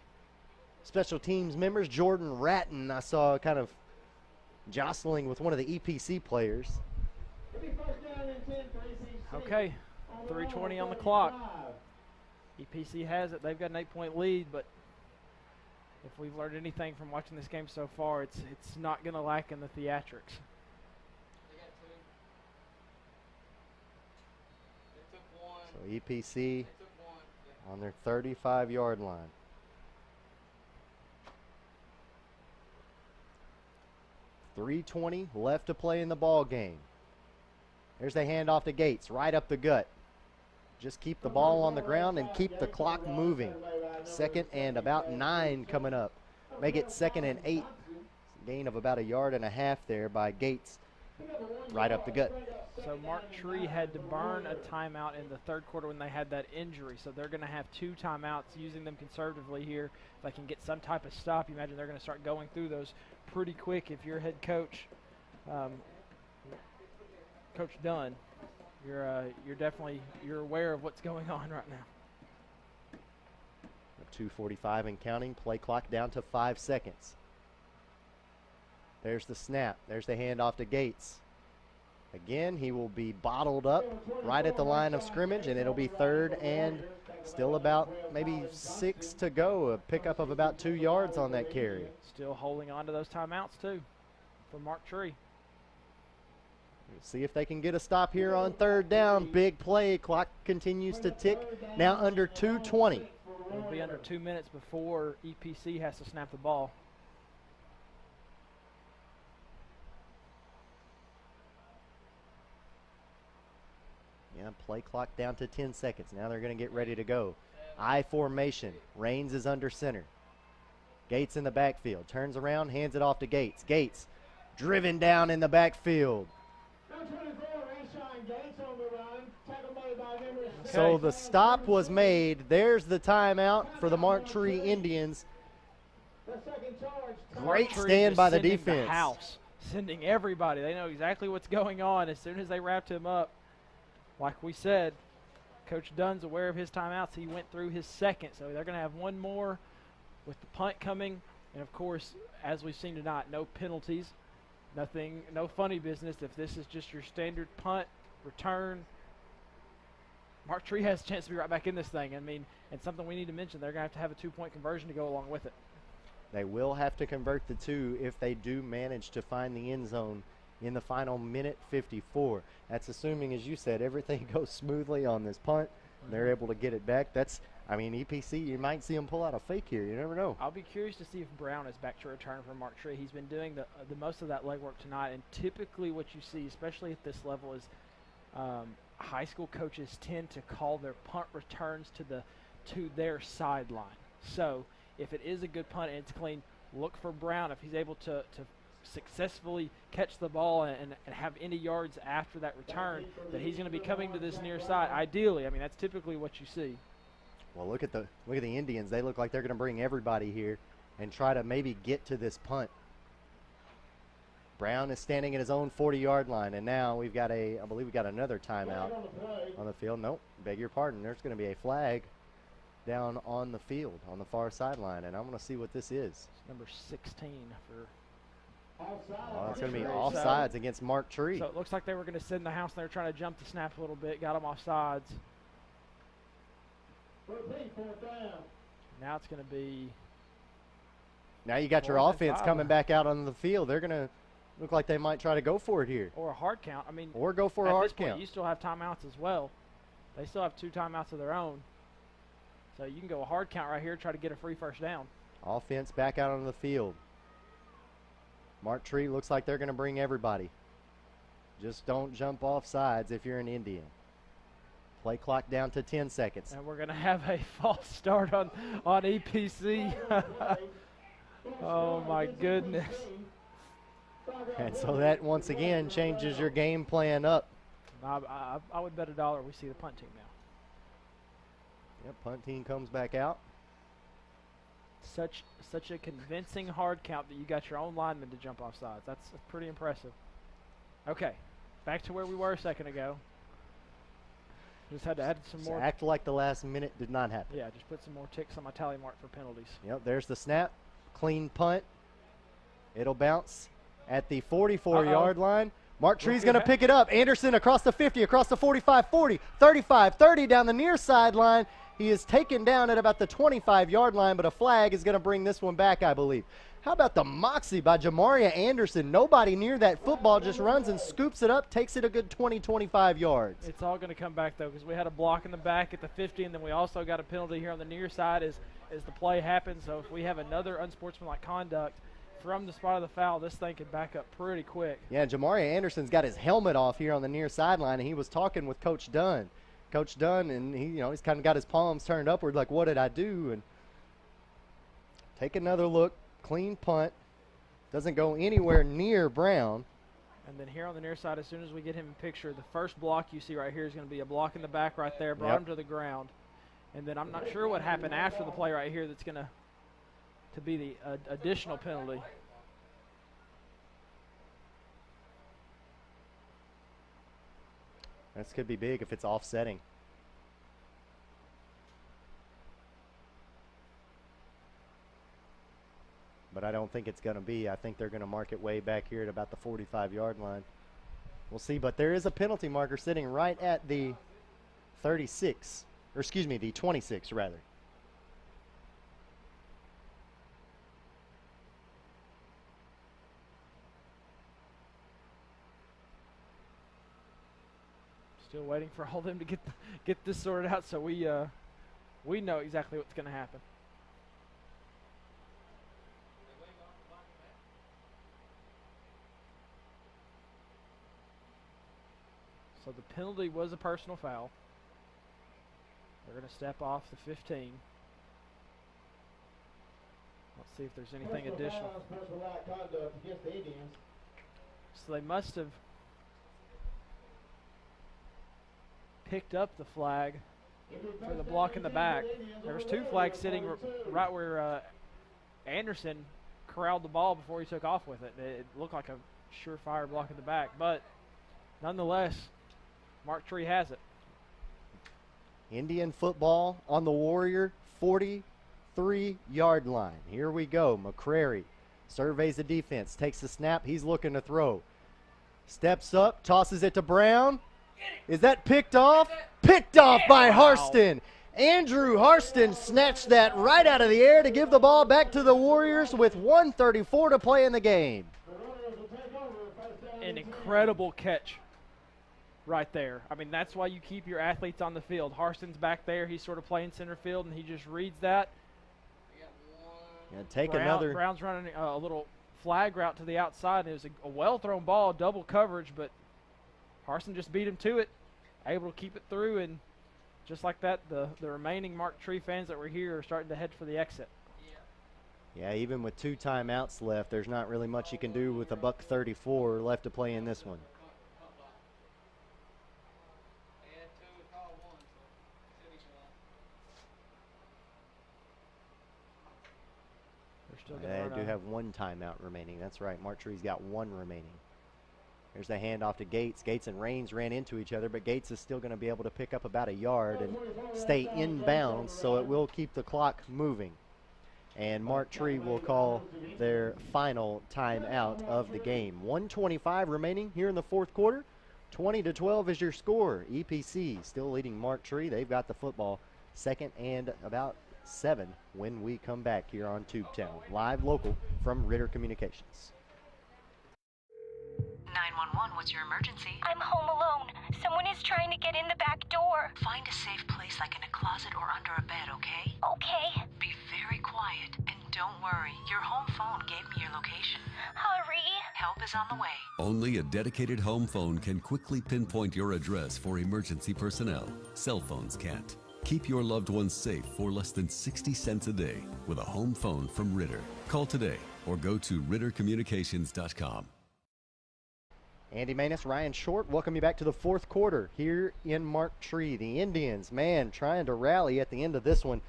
special teams members. Jordan Ratton, I saw kind of jostling with one of the EPC players. Okay, 3:20 on the clock. EPC has it. They've got an 8-point lead, but if we've learned anything from watching this game so far, it's not going to lack in the theatrics. So EPC on their 35-yard line. .320 left to play in the ball game. There's the handoff to Gates, right up the gut. Just keep the ball on the ground and keep the clock moving. 2nd and about 9 coming up. Make it 2nd and 8. Gain of about 1.5 yards there by Gates, right up the gut. So Mark Tree had to burn a timeout in the 3rd quarter when they had that injury. So they're going to have 2 timeouts, using them conservatively here. If they can get some type of stop, you imagine they're going to start going through those pretty quick. If you're head coach, Coach Dunn, you're definitely aware of what's going on right now. 2:45 and counting. Play clock down to 5 seconds. There's the snap. There's the handoff to Gates. Again, he will be bottled up right at the line of scrimmage, and it'll be 3rd and still about maybe 6 to go. A pickup of about 2 yards on that carry. Still holding on to those timeouts too for Mark Tree. See if they can get a stop here on 3rd down. Big play. Clock continues to tick. Now under 2:20. It'll be under 2 minutes before EPC has to snap the ball. Yeah, play clock down to 10 seconds. Now they're going to get ready to go. I formation. Raines is under center. Gates in the backfield. Turns around, hands it off to Gates. Gates driven down in the backfield. So the stop was made. There's the timeout for the Mark Tree Indians. Great stand by the defense. The house, sending everybody. They know exactly what's going on as soon as they wrapped him up. Like we said, Coach Dunn's aware of his timeouts. He went through his 2nd, so they're going to have one more with the punt coming. And, of course, as we've seen tonight, no penalties, nothing, no funny business. If this is just your standard punt, return, Mark Tree has a chance to be right back in this thing. I mean, and something we need to mention, they're going to have a 2-point conversion to go along with it. They will have to convert the 2 if they do manage to find the end zone in the final minute 54. That's assuming, as you said, everything goes smoothly on this punt. They're able to get it back. That's, I mean, EPC, you might see them pull out a fake here. You never know. I'll be curious to see if Brown is back to return for Mark Tree. He's been doing the most of that legwork tonight, and typically what you see, especially at this level, is high school coaches tend to call their punt returns to their sideline. So if it is a good punt and it's clean, look for Brown. If he's able to successfully catch the ball and have any yards after that return, that he's going to be coming to this near side. Ideally, I mean, that's typically what you see. Well, look at the Indians. They look like they're going to bring everybody here and try to maybe get to this punt. Brown is standing at his own 40-yard line, and now we've got I believe we got another timeout on the field. Nope, beg your pardon. There's going to be a flag down on the field on the far sideline, and I'm going to see what this is. It's number 16 for. Oh, it's going to be offsides against Mark Tree. So it looks like they were going to send the house, and they were trying to jump the snap a little bit, got them offsides. Now it's going to be. Now you got your offense coming back out on the field. They're going to look like they might try to go for it here. Or a hard count. I mean, or go for a hard count. You still have timeouts as well. They still have 2 timeouts of their own. So you can go a hard count right here, try to get a free first down. Offense back out on the field. Mark Tree looks like they're going to bring everybody. Just don't jump off sides if you're an Indian. Play clock down to 10 seconds. And we're going to have a false start on EPC. Oh, my goodness. And so that, once again, changes your game plan up. I would bet $1 we see the punt team now. Yep, punt team comes back out. Such a convincing hard count that you got your own lineman to jump off sides. That's pretty impressive. Okay, back to where we were a second ago. Just had to add some more. Act like the last minute did not happen. Yeah, just put some more ticks on my tally mark for penalties. Yep, there's the snap. Clean punt. It'll bounce at the 44-yard line. Mark Tree's going to pick it up. Anderson across the 50, across the 45, 40, 35, 30 down the near sideline. He is taken down at about the 25-yard line, but a flag is going to bring this one back, I believe. How about the moxie by Jamaria Anderson? Nobody near that football, just runs and scoops it up, takes it a good 20, 25 yards. It's all going to come back, though, because we had a block in the back at the 50, and then we also got a penalty here on the near side as the play happens. So if we have another unsportsmanlike conduct from the spot of the foul, this thing could back up pretty quick. Yeah, Jamaria Anderson's got his helmet off here on the near sideline, and he was talking with Coach Dunn. Coach Dunn, and he's kind of got his palms turned upward like, what did I do? And take another look. Clean punt. Doesn't go anywhere near Brown. And then here on the near side, as soon as we get him in picture, the first block you see right here is going to be a block in the back right there, brought him to the ground. And then I'm not sure what happened after the play right here that's going to be the additional penalty. This could be big if it's offsetting. But I don't think it's going to be. I think they're going to mark it way back here at about the 45-yard line. We'll see, but there is a penalty marker sitting right at the 36, or excuse me, the 26 rather. Still waiting for all of them to get this sorted out, so we know exactly what's going to happen. So the penalty was a personal foul. They're going to step off the 15. Let's see if there's anything additional. So they must have picked up the flag for the block in the back. There was two flags sitting right where Anderson corralled the ball before he took off with it. It looked like a surefire block in the back, but nonetheless, Mark Tree has it. Indian football on the Warrior 43-yard line. Here we go. McCrary surveys the defense, takes the snap. He's looking to throw. Steps up, tosses it to Brown. Is that picked off? Picked off by Harston. Andrew Harston snatched that right out of the air to give the ball back to the Warriors with 1:34 to play in the game. An incredible catch right there. I mean, that's why you keep your athletes on the field. Harston's back there. He's sort of playing center field, and he just reads that. Brown's running a little flag route to the outside. It was a well-thrown ball, double coverage, but Harston just beat him to it, able to keep it through, and just like that, the remaining Mark Tree fans that were here are starting to head for the exit. Yeah, even with 2 timeouts left, there's not really much you can do with a $1:34 left to play in this one. They do have 1 timeout remaining. That's right. Mark Tree's got 1 remaining. There's the handoff to Gates. Gates and Raines ran into each other, but Gates is still going to be able to pick up about a yard and stay inbounds, so it will keep the clock moving. And Mark Tree will call their final timeout of the game. 1:25 remaining here in the 4th quarter. 20-12 is your score. EPC still leading Mark Tree. They've got the football, 2nd and about 7 when we come back here on Tubetown. Live local from Ritter Communications. 911, what's your emergency? I'm home alone. Someone is trying to get in the back door. Find a safe place like in a closet or under a bed, okay? Okay. Be very quiet and don't worry. Your home phone gave me your location. Hurry. Help is on the way. Only a dedicated home phone can quickly pinpoint your address for emergency personnel. Cell phones can't. Keep your loved ones safe for less than 60 cents a day with a home phone from Ritter. Call today or go to rittercommunications.com. Andy Manus, Ryan Short, welcome you back to the 4th quarter here in Mark Tree. The Indians, man, trying to rally at the end of this one.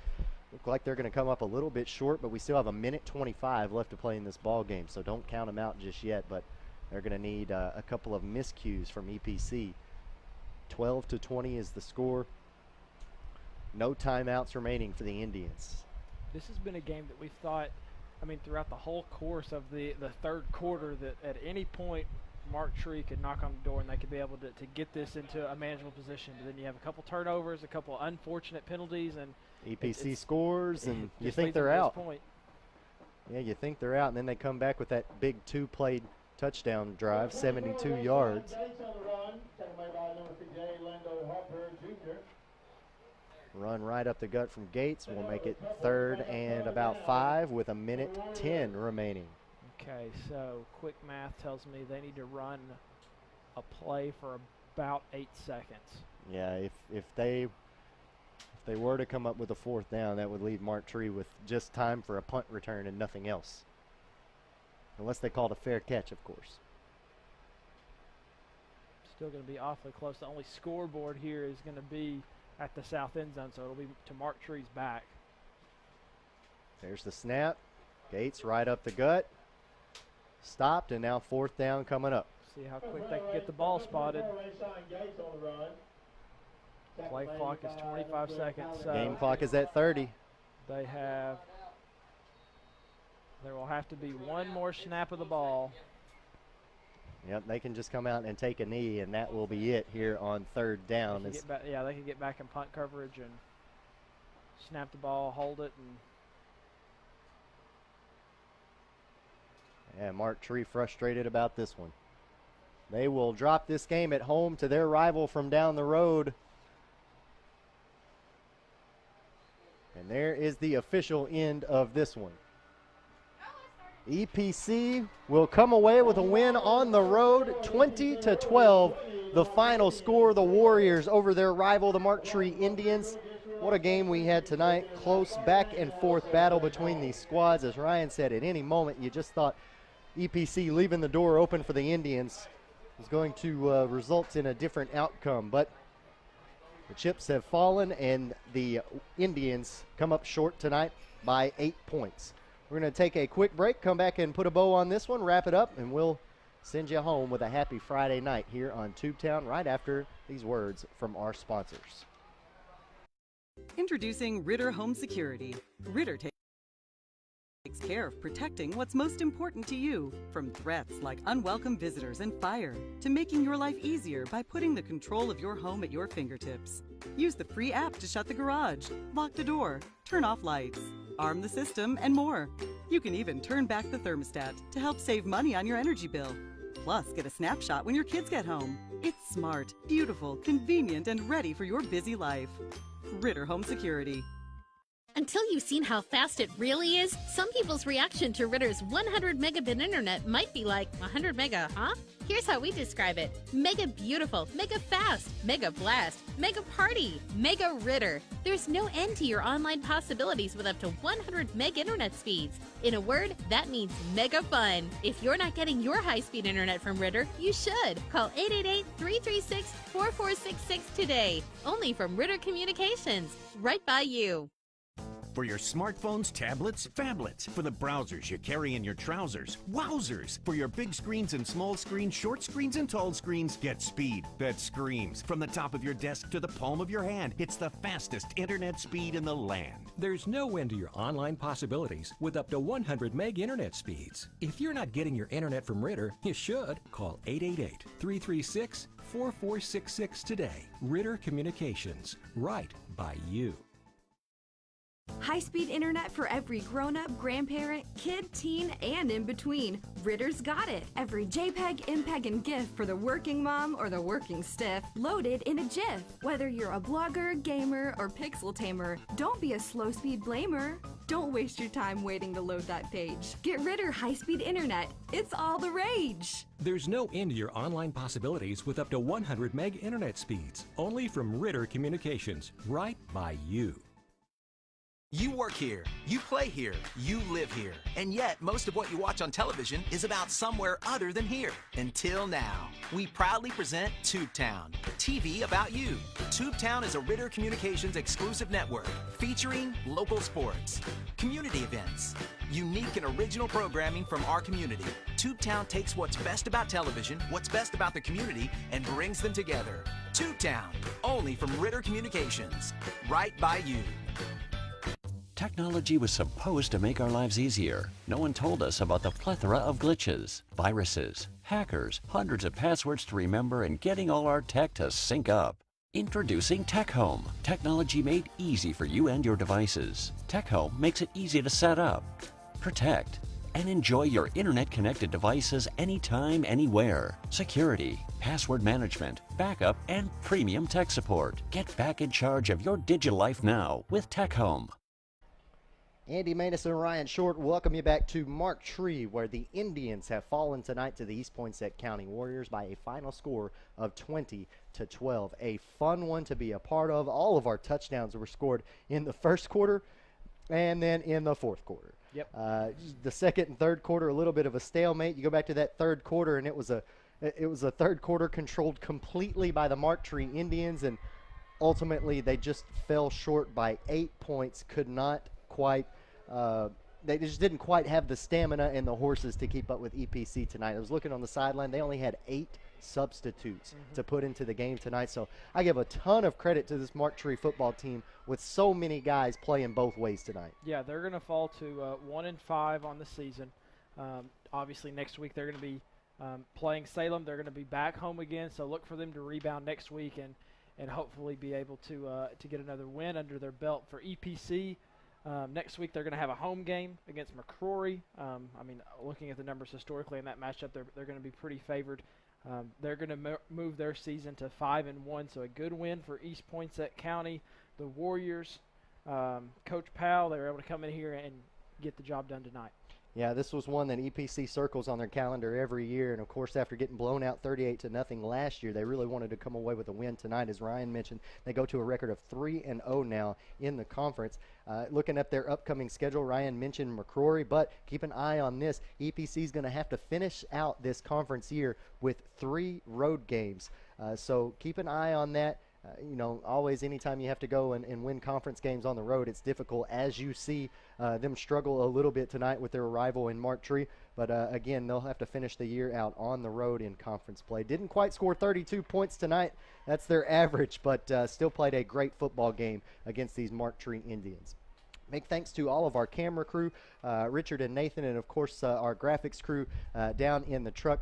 Look like they're going to come up a little bit short, but we still have a minute 25 left to play in this ball game, so don't count them out just yet, but they're going to need a couple of miscues from EPC. 12-20 is the score. No timeouts remaining for the Indians. This has been a game that we've thought, I mean, throughout the whole course of the third quarter, that at any point Mark Tree could knock on the door and they could be able to get this into a manageable position. But then you have a couple turnovers, a couple unfortunate penalties, and EPC scores, and you think they're out. Yeah, you think they're out, and then they come back with that big two-play touchdown drive, 72 yards. Run right up the gut from Gates. We'll make it 3rd and about 5 with a minute 10 remaining. Okay, so quick math tells me they need to run a play for about 8 seconds. Yeah, if they were to come up with a 4th down, that would leave Mark Tree with just time for a punt return and nothing else. Unless they called a fair catch, of course. Still going to be awfully close. The only scoreboard here is going to be at the south end zone, so it'll be to Mark Tree's back. There's the snap. Gates right up the gut. Stopped, and now 4th down coming up. See how quick they can get the ball spotted. Play clock is 25 seconds. So game clock is at 30. There will have to be one more snap of the ball. Yep, they can just come out and take a knee, and that will be it here on 3rd down. They can get back in punt coverage and snap the ball, hold it, and Mark Tree frustrated about this one. They will drop this game at home to their rival from down the road. And there is the official end of this one. EPC will come away with a win on the road, 20-12. The final score, the Warriors over their rival, the Mark Tree Indians. What a game we had tonight. Close back and forth battle between these squads. As Ryan said, at any moment you just thought EPC leaving the door open for the Indians was going to result in a different outcome. But the chips have fallen, and the Indians come up short tonight by 8 points. We're going to take a quick break, come back and put a bow on this one, wrap it up, and we'll send you home with a happy Friday night here on Tubetown right after these words from our sponsors. Introducing Ritter Home Security. Ritter takes care of protecting what's most important to you, from threats like unwelcome visitors and fire, to making your life easier by putting the control of your home at your fingertips. Use the free app to shut the garage, lock the door, turn off lights, arm the system, and more. You can even turn back the thermostat to help save money on your energy bill. Plus, get a snapshot when your kids get home. It's smart, beautiful, convenient, and ready for your busy life. Ritter Home Security. Until you've seen how fast it really is, some people's reaction to Ritter's 100 megabit internet might be like, 100 mega, huh? Here's how we describe it. Mega beautiful, mega fast, mega blast, mega party, mega Ritter. There's no end to your online possibilities with up to 100 meg internet speeds. In a word, that means mega fun. If you're not getting your high-speed internet from Ritter, you should. Call 888-336-4466 today. Only from Ritter Communications. Right by you. For your smartphones, tablets, phablets. For the browsers you carry in your trousers. Wowzers! For your big screens and small screens, short screens and tall screens, get speed that screams. From the top of your desk to the palm of your hand, it's the fastest internet speed in the land. There's no end to your online possibilities with up to 100 meg internet speeds. If you're not getting your internet from Ritter, you should. Call 888-336-4466 today. Ritter Communications. Right by you. High-speed internet for every grown-up, grandparent, kid, teen, and in between. Ritter's got it. Every JPEG, MPEG, and GIF for the working mom or the working stiff, loaded in a GIF. Whether you're a blogger, gamer, or pixel tamer, don't be a slow-speed blamer. Don't waste your time waiting to load that page. Get Ritter high-speed internet. It's all the rage. There's no end to your online possibilities with up to 100 meg internet speeds. Only from Ritter Communications. Right by you. You work here, you play here, you live here, and yet most of what you watch on television is about somewhere other than here. Until now, we proudly present Tubetown. TV about you. Tubetown is a Ritter Communications exclusive network featuring local sports, community events, unique and original programming from our community. Tubetown takes what's best about television, what's best about the community, and brings them together. Tubetown, only from Ritter Communications. Right by you. Technology was supposed to make our lives easier. No one told us about the plethora of glitches, viruses, hackers, hundreds of passwords to remember, and getting all our tech to sync up. Introducing Tech Home. Technology made easy for you and your devices. Tech Home makes it easy to set up, protect, and enjoy your internet-connected devices anytime, anywhere. Security, password management, backup, and premium tech support. Get back in charge of your digital life now with Tech Home. Andy Maness and Ryan Short welcome you back to Mark Tree, where the Indians have fallen tonight to the East Poinsett County Warriors by a final score of 20-12. A fun one to be a part of. All of our touchdowns were scored in the first quarter and then in the fourth quarter. Yep. The second and third quarter, a little bit of a stalemate. You go back to that third quarter, and it was a third quarter controlled completely by the Mark Tree Indians, and ultimately they just fell short by 8 points. Could not quite they just didn't quite have the stamina and the horses to keep up with EPC tonight. I was looking on the sideline. They only had 8 substitutes to put into the game tonight. So I give a ton of credit to this Mark Tree football team with so many guys playing both ways tonight. Yeah, they're going to fall to 1-5 on the season. Obviously, next week they're going to be playing Salem. They're going to be back home again. So look for them to rebound next week and hopefully be able to get another win under their belt. For EPC, next week they're going to have a home game against McCrory. Looking at the numbers historically in that matchup, they're going to be pretty favored. They're going to move their season to 5-1, so a good win for East Poinsett County. The Warriors, Coach Powell, they were able to come in here and get the job done tonight. Yeah, this was one that EPC circles on their calendar every year, and of course after getting blown out 38-0 last year, they really wanted to come away with a win tonight. As Ryan mentioned, they go to a record of 3-0 now in the conference. Looking at their upcoming schedule, Ryan mentioned McCrory, but keep an eye on this. EPC is going to have to finish out this conference year with 3 road games, so keep an eye on that. Always anytime you have to go and win conference games on the road, it's difficult, as you see them struggle a little bit tonight with their arrival in Mark Tree. But again, they'll have to finish the year out on the road in conference play. Didn't quite score 32 points tonight. That's their average, but still played a great football game against these Mark Tree Indians. Big thanks to all of our camera crew, Richard and Nathan, and of course our graphics crew down in the truck,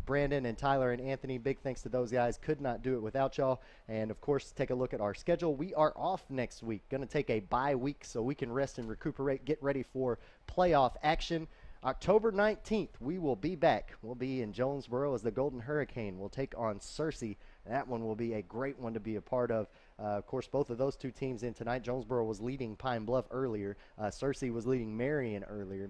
Brandon and Tyler and Anthony. Big thanks to those guys. Could not do it without y'all. And of course, take a look at our schedule. We are off next week. Going to take a bye week so we can rest and recuperate, get ready for playoff action. October 19th, we will be back. We'll be in Jonesboro as the Golden Hurricane will take on Searcy. That one will be a great one to be a part of. Of course, both of those two teams in tonight. Jonesboro was leading Pine Bluff earlier. Searcy was leading Marion earlier.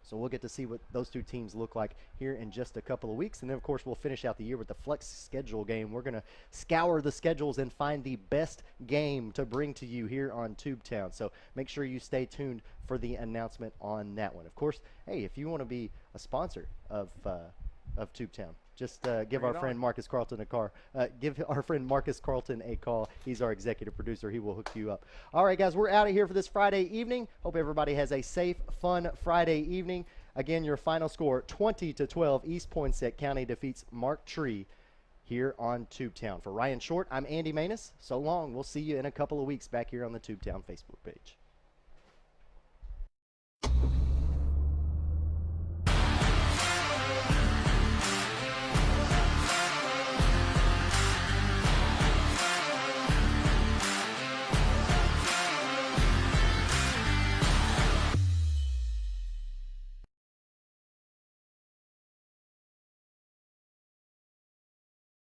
So we'll get to see what those two teams look like here in just a couple of weeks. And then, of course, we'll finish out the year with the flex schedule game. We're going to scour the schedules and find the best game to bring to you here on Tubetown. So make sure you stay tuned for the announcement on that one. Of course, hey, if you want to be a sponsor of Tubetown, just give our friend Marcus Carlton a call. Give our friend Marcus Carlton a call. He's our executive producer. He will hook you up. All right, guys, we're out of here for this Friday evening. Hope everybody has a safe, fun Friday evening. Again, your final score, 20-12. East Poinsett County defeats Mark Tree here on Tubetown. For Ryan Short, I'm Andy Maness. So long. We'll see you in a couple of weeks back here on the Tubetown Facebook page.